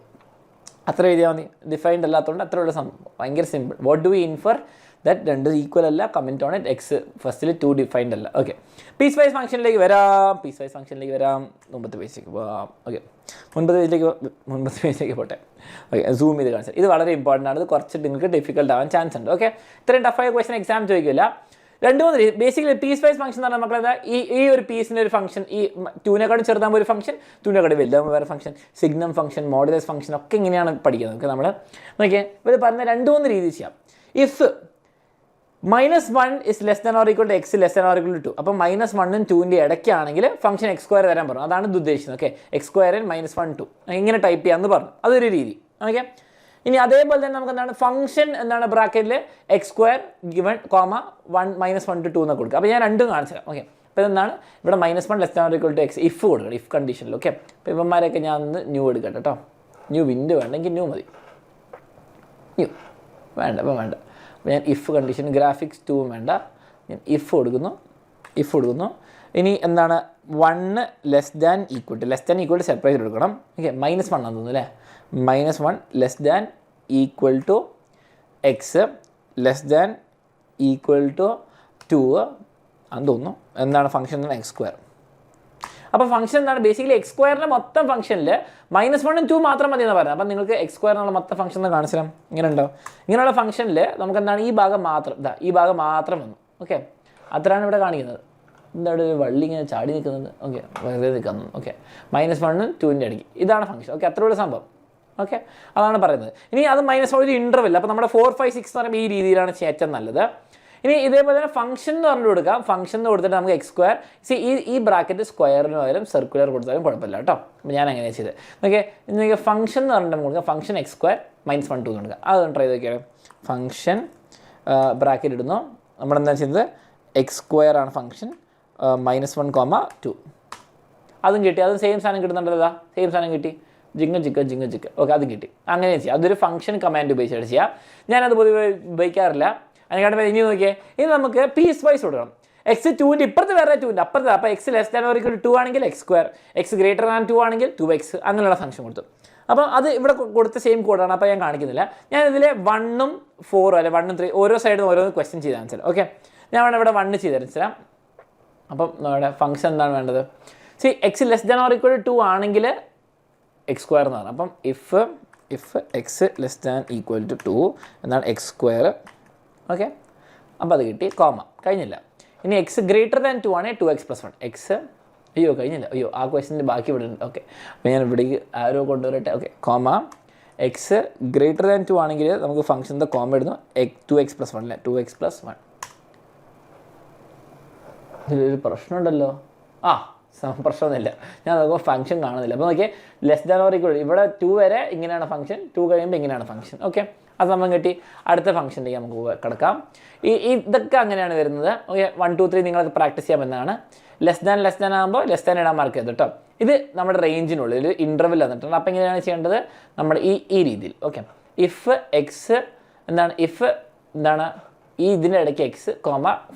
അത്ര എഴുതിയാൽ മതി. ഡിഫൈൻഡ് അല്ലാത്തതുകൊണ്ട് അത്രയുള്ള സംഭവം, ഭയങ്കര simple. What do we infer that രണ്ട് ഈക്വൽ അല്ല, കമൻറ്റ് ഓൺ ഇറ്റ്. എക്സ് ഫസ്റ്റിൽ 2 ഡിഫൈൻഡ് അല്ല. ഓക്കെ, പീസ് വൈസ് ഫംഗ്ഷനിലേക്ക് വരാം. മുമ്പത്തെ പേജിലേക്ക് പോകാം. ഓക്കെ, മുൻപത്തെ പേജിലേക്ക് പോട്ടെ. ഓക്കെ, സൂം ചെയ്ത് കാണിച്ചാൽ ഇത് വളരെ ഇമ്പോർട്ടൻ്റ് ആണ്. ഇത് കുറച്ച് നിങ്ങൾക്ക് ഡിഫിക്കൽട്ട് ആവാൻ ചാൻസ് ഉണ്ട്. ഓക്കെ, ഇത്രയും ടഫായ ക്വസ്റ്റൻ എക്സാം ചോദിക്കില്ല. 2-3 ബേസിക്കലി പീസ് വൈസ് ഫംഗ്ഷൻ എന്ന് പറഞ്ഞാൽ മക്കളെ ഈ ഒരു പീസിൻ്റെ ഒരു ഫംഗ്ഷൻ, ഈ 2നെക്കാളും ചെറുതാകുമ്പോൾ ഒരു ഫംഗ്ഷൻ, 2നെക്കാളും വലുതാകുമ്പോൾ വേറെ function, signum function, modulus function ഒക്കെ ഇങ്ങനെയാണ് പഠിക്കുന്നത്. നമുക്ക് നമ്മൾ നോക്കിയാൽ ഇവർ പറഞ്ഞ 2-3 രീതി ചെയ്യാം. If -1 is less than or equal to x less than or equal to 2. അപ്പോൾ -1 ഉം 2ൻ്റെ ഇടയ്ക്കാണെങ്കിൽ ഫംഗ്ഷൻ x² തരാൻ പറഞ്ഞു. അതാണ് ഇത് ഉദ്ദേശിക്കുന്നത്. ഓക്കെ, x² -1 2 ഇങ്ങനെ ടൈപ്പ് ചെയ്യാമെന്ന് പറഞ്ഞു. അതൊരു രീതി. ഓക്കെ, ഇനി അതേപോലെ തന്നെ നമുക്ക് എന്താണ് ഫംഗ്ഷൻ എന്താണ് ബ്രാക്കറ്റിൽ x² given (1 -1 to 2) എന്ന് കൊടുക്കുക. അപ്പോൾ ഞാൻ രണ്ടും കാണിച്ചു തരാം. ഓക്കെ, അപ്പോൾ ഇതെന്താണ് ഇവിടെ -1 less than or equal to x if കൊടുക്കണം, ഇഫ് കണ്ടീഷനിൽ. ഓക്കെ, അപ്പോൾ ഇവന്മാരെയൊക്കെ ഞാൻ ഒന്ന് ന്യൂ എടുക്കട്ടെ കേട്ടോ. ന്യൂ വിൻഡോ വേണ്ടെങ്കിൽ ന്യൂ മതി. ന്യൂ വേണ്ട, അപ്പോൾ വേണ്ട. അപ്പോൾ ഞാൻ ഇഫ് കണ്ടീഷൻ ഗ്രാഫിക്സ് 2 വേണ്ട, ഞാൻ ഇഫ് കൊടുക്കുന്നു. ഇനി എന്താണ് 1 less than equal to separate എടുക്കണം. ഓക്കെ, -1 ആണെന്ന് തോന്നുന്നു അല്ലേ. -1 less than equal to X less than equal to 2 ആണെന്ന് തോന്നുന്നു. എന്താണ് ഫംഗ്ഷൻ x². അപ്പോൾ ഫംഗ്ഷൻ എന്താണ് ബേസിക്കലി x² മൊത്തം ഫംഗ്ഷനിൽ -1 ഉം 2 മാത്രം മതി എന്ന് പറയുന്നത്. അപ്പം നിങ്ങൾക്ക് x² എന്നുള്ള മൊത്തം ഫംഗ്ഷൻ എന്ന് കാണിച്ചു തരാം. ഇങ്ങനെ ഉണ്ടോ? ഇങ്ങനെയുള്ള ഫംഗ്ഷനിൽ നമുക്ക് എന്താണ് ഈ ഭാഗം മാത്രം വന്നു. ഓക്കെ, അത്രയാണ് ഇവിടെ കാണിക്കുന്നത്. എന്താണ് ഒരു വള്ളി ഇങ്ങനെ ചാടി നിൽക്കുന്നത്? ഓക്കെ, വെറുതെ നിൽക്കുന്നു. ഓക്കെ, -1 ഉം 2 ഇടയ്ക്ക് ഇതാണ് ഫംഗ്ഷൻ. ഓക്കെ, അത്രയുള്ള സംഭവം. ഓക്കെ, അതാണ് പറയുന്നത്. ഇനി അത് -1 ഒരു ഇൻ്റർവെൽ. അപ്പോൾ നമ്മുടെ 4, 5, 6 എന്ന് പറയുമ്പോൾ ഈ രീതിയിലാണ് ഏറ്റവും നല്ലത്. ഇനി ഇതേപോലെ തന്നെ ഫംഗ്ഷൻ എന്ന് പറഞ്ഞു കൊടുക്കാം. ഫംഗ്ഷൻ എന്ന് കൊടുത്തിട്ട് നമുക്ക് x². ഈ ബ്രാക്കറ്റ് സ്ക്വയറിന് പകരം സർക്കുലർ കൊടുത്താലും കുഴപ്പമില്ല കേട്ടോ. അപ്പോൾ ഞാൻ അങ്ങനെ ചെയ്ത് ഓക്കെ. നിങ്ങൾക്ക് ഫംഗ്ഷൻ എന്ന് പറഞ്ഞിട്ട് കൊടുക്കുക ഫംഗ്ഷൻ x² -1, 2 കൊടുക്കുക. അതൊന്ന് ട്രൈ ചെയ്ത് നോക്കിയാൽ ഫംഗ്ഷൻ ബ്രാക്കറ്റ് ഇടുന്നു. നമ്മളെന്താ ചെയ്യുന്നത് x² ആണ് ഫംഗ്ഷൻ -1, 2. അതും കിട്ടി. അതും സെയിം സാധനം കിട്ടുന്നുണ്ടല്ലോ. സെയിം സാധനം കിട്ടി. ജിങ്ങ ജിക്ക. ഓക്കെ, അതും കിട്ടി. അങ്ങനെ ചെയ്യാം. അതൊരു ഫംഗ്ഷൻ കമാൻഡ് ഉപയോഗിച്ചിട്ട് ചെയ്യാം. ഞാനത് പൊതുവെ ഉപയോഗിക്കാറില്ല. അതിനെക്കാട്ടും ഇനി നോക്കിയേ, ഇനി നമുക്ക് പീസ് വൈസ് കൊടുക്കണം. x2ൻ്റെ ഇപ്പുറത്ത് വേറെ 2ൻ്റെ അപ്പുറത്ത്. അപ്പോൾ x less than or equal to 2 ആണെങ്കിൽ x², x ഗ്രേറ്റർ ദാൻ 2 ആണെങ്കിൽ 2x, അങ്ങനെയുള്ള ഫംഗ്ഷൻ കൊടുത്തു. അപ്പോൾ അത് ഇവിടെ കൊടുത്ത സെയിം കോഡാണ്. അപ്പോൾ ഞാൻ കാണിക്കുന്നില്ല. ഞാൻ ഇതിൽ 1 ഉം 4 അല്ലെ 1 ഉം 3 ഓരോ സൈഡിൽ ഓരോന്ന് ക്വസ്റ്റ്യൻ ചെയ്ത് ആൻസർ. ഓക്കെ, ഞാൻ ഇവിടെ 1 ചെയ്ത് തരാം. അപ്പം നമ്മുടെ ഫംഗ്ഷൻ എന്താണ് വേണ്ടത്? x less than or equal to 2 ആണെങ്കിൽ x² എന്ന് പറഞ്ഞു. അപ്പം if x less than equal to 2 എന്നാണ് x². ഓക്കെ, അപ്പോൾ അത് കിട്ടി. കോമ കഴിഞ്ഞില്ല. ഇനി x ഗ്രേറ്റർ ദാൻ 2 ആണെങ്കിൽ 2x + 1 കഴിഞ്ഞില്ല. ആ ക്വസ്റ്റ്യൻ്റെ ബാക്കി ഇവിടെ ഉണ്ട്. ഓക്കെ, അപ്പോൾ ഞാൻ ഇവിടേക്ക് ആരോ കൊണ്ടുവരട്ടെ. Okay, comma x greater than 2 ആണെങ്കിൽ നമുക്ക് ഫംഗ്ഷൻ്റെ കോമ ഇടുന്നു 2x + 1 അല്ലേ. 2x + 1. ഇതിലൊരു പ്രശ്നമുണ്ടല്ലോ. പ്രശ്നമൊന്നുമില്ല. ഞാൻ നോക്കുമ്പോൾ ഫംഗ്ഷൻ കാണുന്നില്ല. അപ്പോൾ നോക്കിയാൽ ലെസ് ദാൻ ഓർ ഈക്വൽ ഇവിടെ 2 വരെ ഇങ്ങനെയാണ് ഫംഗ്ഷൻ, 2 കഴിയുമ്പോൾ ഇങ്ങനെയാണ് ഫംഗ്ഷൻ. ഓക്കെ, അത് നമ്മൾ കിട്ടി. അടുത്ത ഫംഗ്ഷനിലേക്ക് നമുക്ക് കിടക്കാം. ഇതൊക്കെ അങ്ങനെയാണ് വരുന്നത്. ഓക്കെ, 1, 2, 3 നിങ്ങൾക്ക് പ്രാക്ടീസ് ചെയ്യാമെന്നാണ്. ലെസ് ദാൻ ആകുമ്പോൾ ലെസ് ദാൻ ഇടാൻ മാർക്ക് ചെയ്ത് കേട്ടോ. ഇത് നമ്മുടെ റേഞ്ചിനുള്ളിൽ ഒരു ഇൻ്റർവെൽ തന്നിട്ടുണ്ട്. അപ്പോൾ എങ്ങനെയാണ് ചെയ്യേണ്ടത്? നമ്മൾ ഈ രീതിയിൽ. ഓക്കെ, ഇഫ് ഇതിൻ്റെ ഇടയ്ക്ക് x,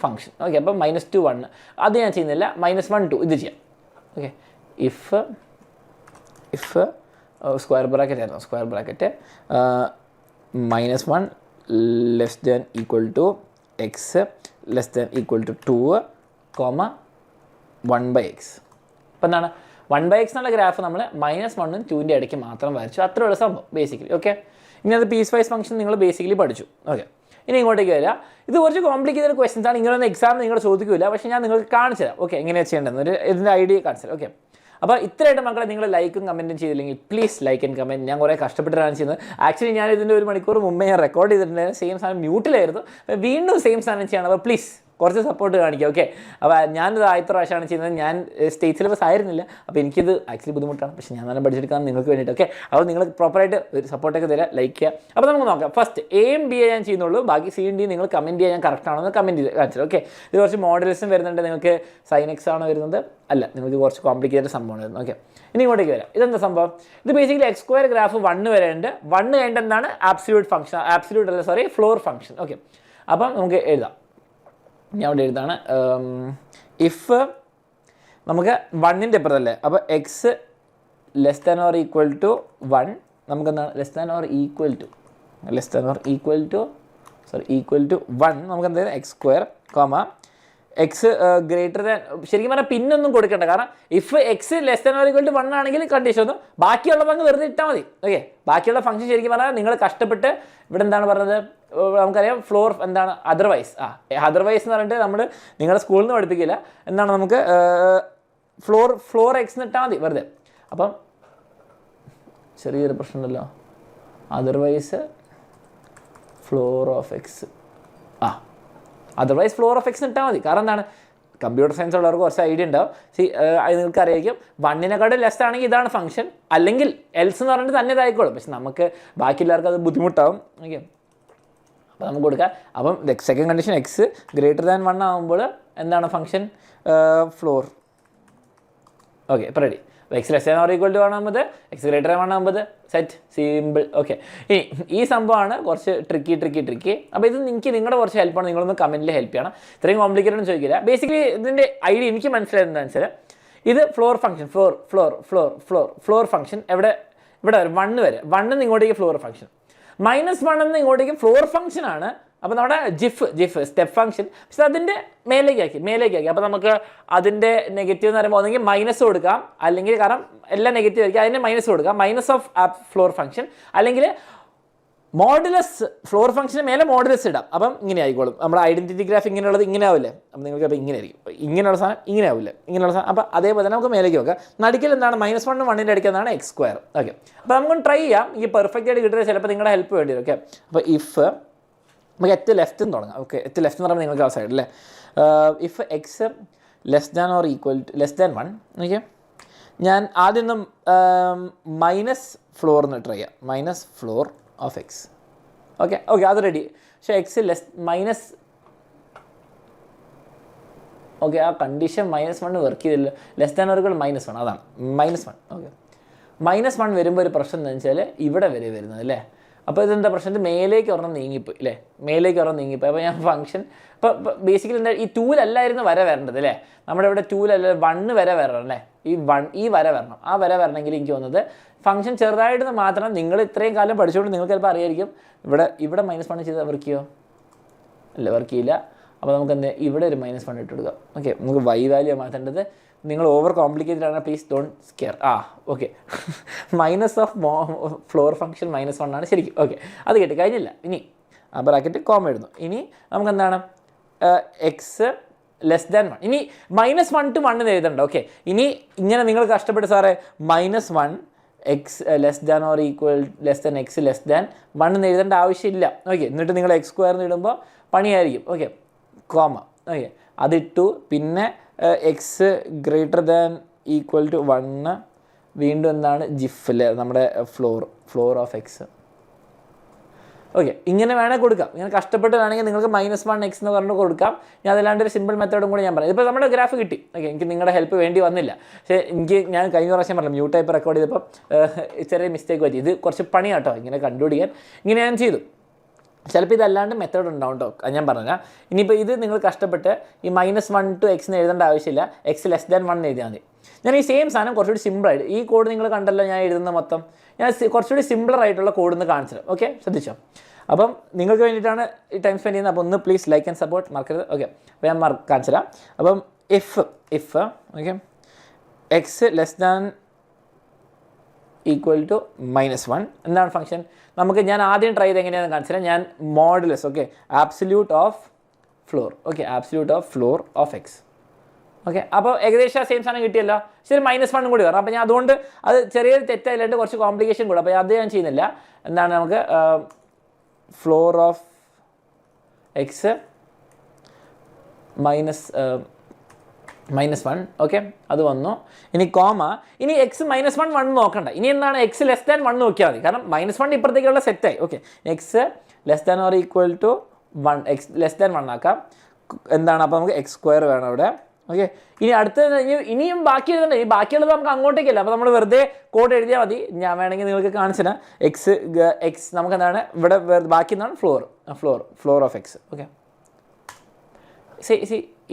ഫംഗ്ഷൻ. ഓക്കെ, അപ്പോൾ -2, 1 അത് ഞാൻ ചെയ്യുന്നില്ല. -1, 2 ഇത് ചെയ്യാം. ഓക്കെ, ഇഫ് സ്ക്വയർ ബ്രാക്കറ്റ് ആയിരുന്നു. Square bracket -1 less than equal to x less than equal to 2, 1/x. അപ്പോൾ എന്താണ് 1/x എന്നുള്ള ഗ്രാഫ് നമ്മൾ -1 ഉം 2ൻ്റെ ഇടയ്ക്ക് മാത്രം വരച്ചു. അത്രയുള്ള സംഭവം ബേസിക്കലി. ഓക്കെ, ഇനി അത് പീസ് വൈസ് ഫംഗ്ഷൻ നിങ്ങൾ ബേസിക്കലി പഠിച്ചു. ഓക്കെ, ഇനി ഇങ്ങോട്ടേക്ക് വരിക. ഇത് കുറച്ച് കോംപ്ലിക്കേറ്റഡ് ക്വസ്റ്റൻസ് ആണ്. ഇങ്ങനെയൊന്നും എക്സാം നിങ്ങൾ ചോദിക്കില്ല. പക്ഷേ ഞാൻ നിങ്ങൾക്ക് കാണിച്ചു തരാം. ഓക്കെ, എങ്ങനെയാണ് ചെയ്യേണ്ടതെന്ന് ഇതിൻ്റെ ഐഡിയ കാണിച്ചു തരാം. ഓക്കെ, അപ്പോൾ ഇത്രയായിട്ട് മക്കളെ നിങ്ങൾ ലൈക്കും കമൻറ്റും ചെയ്തില്ലെങ്കിൽ പ്ലീസ് ലൈക്ക് ആൻഡ് കമൻറ്റ്. ഞാൻ കുറേ കഷ്ടപ്പെട്ടിട്ടാണ് ചെയ്യുന്നത്. ആക്ച്വലി ഞാൻ ഇതിൻ്റെ 1 മണിക്കൂർ മുമ്പേ ഞാൻ റെക്കോർഡ് ചെയ്തിട്ടുണ്ട്. സെയിം സാധനം മ്യൂട്ടിലായിരുന്നു. വീണ്ടും സെയിം സാധനം ചെയ്യണം. അപ്പോൾ പ്ലീസ് കുറച്ച് സപ്പോർട്ട് കാണിക്കുക. ഓക്കെ, അപ്പോൾ ഞാനിത് ആദ്യത്തെ പ്രാവശ്യമാണ് ചെയ്യുന്നത്. ഞാൻ സ്റ്റേറ്റ് സിലബസ് ആയിരുന്നില്ല. അപ്പോൾ എനിക്കിത് ആക്ച്വലി ബുദ്ധിമുട്ടാണ്. പക്ഷേ ഞാൻ നല്ല പഠിച്ചെടുക്കാൻ നിങ്ങൾക്ക് വേണ്ടിയിട്ട്. ഓക്കെ, അപ്പോൾ നിങ്ങൾ പ്രോപ്പറായിട്ട് ഒരു സപ്പോർട്ടൊക്കെ തരിക, ലൈക്ക് ചെയ്യുക. അപ്പോൾ നമുക്ക് നോക്കാം. ഫസ്റ്റ് എയും ബി ഞാൻ ചെയ്യുന്നുള്ളൂ. ബാക്കി സി ഡി നിങ്ങൾ കമൻറ്റ് ചെയ്യാൻ ഞാൻ കറക്റ്റ് ആണെന്ന് കമൻറ്റ് ചെയ്ത് കാണിച്ചത്. ഓക്കെ, ഇത് കുറച്ച് മോഡൽസും വരുന്നുണ്ട്. നിങ്ങൾക്ക് സൈൻ എക്സ് ആണോ വരുന്നത്? അല്ല, നിങ്ങൾക്ക് കുറച്ച് കോംപ്ലിക്കേറ്റഡ് സംഭവമാണ് വരുന്നത്. ഓക്കെ, ഇനി ഇങ്ങോട്ടേക്ക് വരാം. ഇതെന്താ സംഭവം? ഇത് ബേസിക്കലി x² ഗ്രാഫ് 1 വരെ ഉണ്ട്. 1 കഴിഞ്ഞിട്ട് എന്താണ് ഫ്ലോർ ഫംഗ്ഷൻ. ഓക്കെ, അപ്പം നമുക്ക് എഴുതാം. ഞാൻ ഇവിടെ എഴുതാണ്. ഇഫ് നമുക്ക് 1ൻ്റെ അപ്പുറത്തല്ലേ. അപ്പോൾ x less than or equal to 1 നമുക്ക് എന്താണ് less than or equal to 1 നമുക്ക് എന്തായാലും x², x ഗ്രേറ്റർ ദാൻ ശരിക്കും പറഞ്ഞാൽ പിന്നൊന്നും കൊടുക്കണ്ട. കാരണം if x less than or equal to 1 ആണെങ്കിൽ കണ്ടീഷൻ ഒന്നും ബാക്കിയുള്ള പങ്ക് വെറുതെ ഇട്ടാൽ മതി. ഓക്കെ, ബാക്കിയുള്ള ഫംഗ്ഷൻ ശരിക്കും പറഞ്ഞാൽ നിങ്ങൾ കഷ്ടപ്പെട്ട് ഇവിടെ എന്താണ് പറഞ്ഞത്? നമുക്കറിയാം ഫ്ലോർ എന്താണ് അതർവൈസ് എന്ന് പറഞ്ഞിട്ട് നമ്മൾ നിങ്ങളുടെ സ്കൂളിൽ നിന്ന് പഠിപ്പിക്കില്ല. എന്താണ് നമുക്ക് ഫ്ലോർ x ഇട്ടാൽ മതി വെറുതെ. അപ്പം ചെറിയൊരു പ്രശ്നമുണ്ടല്ലോ. Otherwise floor of x otherwise floor of x ഇട്ടാൽ മതി. കാരണം എന്താണ് കമ്പ്യൂട്ടർ സയൻസ് ഉള്ളവർക്ക് കുറച്ച് ഐഡിയ ഉണ്ടാവും. നിങ്ങൾക്ക് അറിയായിരിക്കും 1നെക്കാളും ലെസ് ആണെങ്കിൽ ഇതാണ് ഫംഗ്ഷൻ, അല്ലെങ്കിൽ എൽസ് എന്ന് പറഞ്ഞിട്ട് തന്നെ ഇതായിക്കോളും. പക്ഷെ നമുക്ക് ബാക്കി എല്ലാവർക്കും അത് ബുദ്ധിമുട്ടാവും. ഓക്കെ, അപ്പോൾ നമുക്ക് കൊടുക്കാം. അപ്പം second condition x greater than 1 ആകുമ്പോൾ എന്താണ് ഫംഗ്ഷൻ? ഫ്ലോർ. ഓക്കെ ഇപ്പോൾ ready. X less than or equal to ആണാകുമ്പോൾ എക്സ് ഗ്രേറ്റർ ആണാകുമ്പോൾ സെറ്റ് സിമ്പിൾ. ഓക്കെ, ഇനി ഈ സംഭവമാണ് കുറച്ച് ട്രിക്കി. അപ്പോൾ ഇത് എനിക്ക് നിങ്ങളുടെ കുറച്ച് ഹെൽപ്പാണ്, നിങ്ങളൊന്ന് കമൻറ്റിൽ ഹെൽപ്പ് ചെയ്യണം. ഇത്രയും കോംപ്ലിക്കേറ്റഡ് ചോദിക്കില്ല. ബേസിക്കലി ഇതിൻ്റെ ഐഡിയ എനിക്ക് മനസ്സിലായത് എന്താണെന്ന് വെച്ചാൽ ഇത് ഫ്ലോർ ഫംഗ്ഷൻ, ഫ്ലോർ ഫംഗ്ഷൻ ഇവിടെ 1 വരെ 1 നിന്ന് ഇങ്ങോട്ടേക്ക് ഫ്ലോർ ഫംഗ്ഷൻ, -1 നിന്ന് ഇങ്ങോട്ടേക്ക് ഫ്ലോർ ഫംഗ്ഷൻ ആണ്. അപ്പോൾ നമ്മുടെ ജിഫ് സ്റ്റെപ്പ് ഫംഗ്ഷൻ, പക്ഷെ അതിൻ്റെ മേലേക്കാക്കി. അപ്പോൾ നമുക്ക് അതിൻ്റെ നെഗറ്റീവ് എന്ന് പറയുമ്പോൾ ഒന്നെങ്കിൽ മൈനസ് കൊടുക്കാം, അല്ലെങ്കിൽ കാരണം എല്ലാം നെഗറ്റീവ് ആയിരിക്കും, അതിൻ്റെ മൈനസ് കൊടുക്കാം, മൈനസ് ഓഫ് ഫ്ലോർ ഫംഗ്ഷൻ, അല്ലെങ്കിൽ മോഡുലസ് ഫ്ലോർ ഫംഗ്ഷന് മേലെ മോഡുലസ് ഇടാം. അപ്പം ഇങ്ങനെ ആയിക്കോളും. നമ്മുടെ ഐഡൻറ്റിറ്റി ഗ്രാഫ് ഇങ്ങനെയുള്ളത് ഇങ്ങനെ ആവില്ലേ, അപ്പം നിങ്ങൾക്ക് അപ്പോൾ ഇങ്ങനെ ആയിരിക്കും, ഇങ്ങനെയുള്ള സാധനം ഇങ്ങനെ ആവില്ല, ഇങ്ങനെയുള്ള സാധനം. അപ്പോൾ അതേപോലെ തന്നെ നമുക്ക് മേലേക്ക് വെക്കാം. നടുക്കിൽ എന്താണ് -1 1ൻ്റെ അടുക്കുന്നതാണ് x². ഓക്കെ, അപ്പോൾ നമുക്ക് ട്രൈ ചെയ്യാം. ഈ പെർഫെക്റ്റ് ആയിട്ട് കിട്ടുന്നത് ചിലപ്പോൾ നിങ്ങളുടെ ഹെൽപ്പ് വേണ്ടി വരും. ഓക്കെ, അപ്പോൾ ഇഫ് നമുക്ക് എറ്റ് ലെഫ്റ്റ് നിന്ന് തുടങ്ങാം. ഓക്കെ, എറ്റ് ലെഫ്റ്റ് എന്ന് പറയുമ്പോൾ നിങ്ങൾക്ക് ആ സൈഡ് അല്ലേ. If x less than or equal to less than 1. Okay, ഞാൻ ആദ്യം ഒന്നും മൈനസ് ഫ്ലോർ എന്ന് ട്രൈ ചെയ്യാം, minus floor of X. Okay, അത് റെഡി. പക്ഷേ എക്സ് മൈനസ്, ഓക്കെ, ആ കണ്ടീഷൻ -1 വർക്ക് ചെയ്തില്ല. ലെസ് ദാൻ ഓർ -1, അതാണ് -1. ഓക്കെ, -1 വരുമ്പോൾ ഒരു പ്രശ്നം എന്താണെന്ന് വെച്ചാൽ ഇവിടെ വരെ വരുന്നത് അല്ലേ. അപ്പോൾ ഇതെന്താ പ്രശ്നം, ഇത് മേലേക്ക് ഒരെണ്ണം നീങ്ങിപ്പോയി അല്ലേ, അപ്പോൾ ഞാൻ ഫംഗ്ഷൻ ഇപ്പോൾ ബേസിക്കലി എന്താ ഈ 2-ലല്ലായിരുന്നു വര വരേണ്ടത് അല്ലേ, നമ്മുടെ ഇവിടെ 2-ലല്ല 1 വരെ വരണം അല്ലേ, ഈ വര വരണം. ആ വര വരണമെങ്കിൽ എനിക്ക് തോന്നുന്നത് ഫംഗ്ഷൻ ചെറുതായിട്ട് മാത്രം, നിങ്ങൾ ഇത്രയും കാലം പഠിച്ചുകൊണ്ട് നിങ്ങൾക്ക് ചിലപ്പോൾ അറിയായിരിക്കും ഇവിടെ -1 ചെയ്താൽ വർക്ക് ചെയ്യുമോ, അല്ല വർക്ക് ചെയ്യില്ല. അപ്പോൾ നമുക്ക് എന്താ ഇവിടെ ഒരു -1 ഇട്ട് കൊടുക്കാം. ഓക്കെ, നമുക്ക് y വാല്യൂ മാറ്റേണ്ടത്. നിങ്ങൾ ഓവർ കോംപ്ലിക്കേറ്റഡ് ആണ്, please don't scare. Okay, minus of floor function -1 ആണ് ശരിക്കും. ഓക്കെ, അത് കേട്ട് കഴിഞ്ഞില്ല. ഇനി ആ ബ്രാക്കറ്റ് കോമ ഇടുന്നു. ഇനി നമുക്ക് എന്താണ് എക്സ് ലെസ് ദാൻ 1. ഇനി -1 to 1 എഴുതണ്ട. ഓക്കെ, ഇനി ഇങ്ങനെ നിങ്ങൾ കഷ്ടപ്പെട്ട് സാറേ -1 X less than or equal less than X less than 1 എന്ന് എഴുതേണ്ട ആവശ്യമില്ല. ഓക്കെ, എന്നിട്ട് നിങ്ങൾ x² ഇടുമ്പോൾ പണിയായിരിക്കും. Okay, comma. ഓക്കെ, അതിട്ടു. പിന്നെ X greater than equal to 1, വീണ്ടും എന്താണ് ജിഫില് നമ്മുടെ ഫ്ലോർ ഓഫ് എക്സ്. ഓക്കെ, ഇങ്ങനെ വേണേൽ കൊടുക്കാം. ഇങ്ങനെ കഷ്ടപ്പെട്ട് വേണമെങ്കിൽ നിങ്ങൾക്ക് -1 x എന്ന് പറഞ്ഞ് കൊടുക്കാം. ഞാൻ അതല്ലാണ്ട് ഒരു സിമ്പിൾ മെത്തേഡും കൂടി ഞാൻ പറയാം. ഇപ്പോൾ നമ്മുടെ ഗ്രാഫ് കിട്ടി. ഓക്കെ, എനിക്ക് നിങ്ങളുടെ ഹെൽപ്പ് വേണ്ടി വന്നില്ല. പക്ഷേ ഞാൻ കഴിഞ്ഞ പ്രാവശ്യം പറഞ്ഞു മ്യൂട്ട് ടൈപ്പ് റെക്കോർഡ് ചെയ്തപ്പോൾ ചെറിയ മിസ്റ്റേക്ക് പറ്റി. ഇത് കുറച്ച് പണിയാട്ടോ ഇങ്ങനെ കണ്ടുപിടിക്കാൻ. ഇങ്ങനെ ഞാൻ ചെയ്തു. ചിലപ്പോൾ ഇതല്ലാണ്ട് മെത്തേഡ് ഉണ്ടാവും കേട്ടോ, ഞാൻ പറഞ്ഞാൽ. ഇനിയിപ്പോൾ ഇത് നിങ്ങൾ കഷ്ടപ്പെട്ട് ഈ -1 to x എന്ന് എഴുതേണ്ട ആവശ്യമില്ല, എക്സ് ലെസ് ദാൻ 1 എഴുതിയാൽ മതി. ഞാൻ ഈ സെയിം സാധനം കുറച്ചുകൂടി സിമ്പിളായിട്ട്, ഈ കോഡ് നിങ്ങൾ കണ്ടല്ലോ ഞാൻ എഴുതുന്ന മൊത്തം, ഞാൻ കുറച്ചുകൂടി സിമ്പിളറായിട്ടുള്ള കോഡ് ഒന്ന് കാണിച്ചത്. ഓക്കെ, ശ്രദ്ധിച്ചോ. അപ്പം നിങ്ങൾക്ക് വേണ്ടിയിട്ടാണ് ഈ ടൈം സ്പെൻഡ് ചെയ്യുന്നത്. അപ്പോൾ ഒന്ന് പ്ലീസ് ലൈക്ക് ആൻഡ് സപ്പോർട്ട് മറക്കരുത്. ഓക്കെ, അപ്പോൾ ഞാൻ കാണിച്ചു തരാം. അപ്പം if okay x less than equal to -1 എന്താണ് ഫംഗ്ഷൻ, ഞാൻ ആദ്യം ട്രൈ ചെയ്ത് എങ്ങനെയാണെന്ന് കാണിച്ചു തരാം. ഞാൻ modulus, okay, absolute of floor, okay, absolute of floor of X. Okay, അപ്പോൾ ഏകദേശം സെയിം സാധനം കിട്ടിയല്ലോ. ശരി, -1 കൂടി വരണം. അപ്പോൾ ഞാൻ അതുകൊണ്ട് അത് ചെറിയൊരു തെറ്റായില്ലാണ്ട് കുറച്ച് കോംപ്ലിക്കേഷൻ കൂടെ, അപ്പോൾ അത് ഞാൻ ചെയ്യുന്നില്ല. എന്താണ് നമുക്ക് ഫ്ലോർ ഓഫ് എക്സ് -1. ഓക്കെ, അത് വന്നു. ഇനി കോമ. ഇനി എക്സ് -1 നോക്കണ്ട. ഇനി എന്താണ് എക്സ് ലെസ് ദാൻ 1 നോക്കിയാൽ മതി, കാരണം -1 ഇപ്പുറത്തേക്കുള്ള സെറ്റായി. Okay, x less than or equal to 1, X less than 1 ആക്കാം. എന്താണ് അപ്പോൾ നമുക്ക് x² വേണം ഇവിടെ. ഓക്കെ, ഇനി അടുത്തത് ഇനിയും ബാക്കി എഴുതണ്ടേ, ഈ ബാക്കിയുള്ളത് നമുക്ക് അങ്ങോട്ടേക്കല്ല. അപ്പോൾ നമ്മൾ വെറുതെ കോഡ് എഴുതിയാൽ മതി. ഞാൻ വേണമെങ്കിൽ നിങ്ങൾക്ക് കാണിച്ചു തരാം. എക്സ് നമുക്ക് എന്താണ് ഇവിടെ ബാക്കി എന്താണ് ഫ്ലോർ ഓഫ് എക്സ്. ഓക്കെ,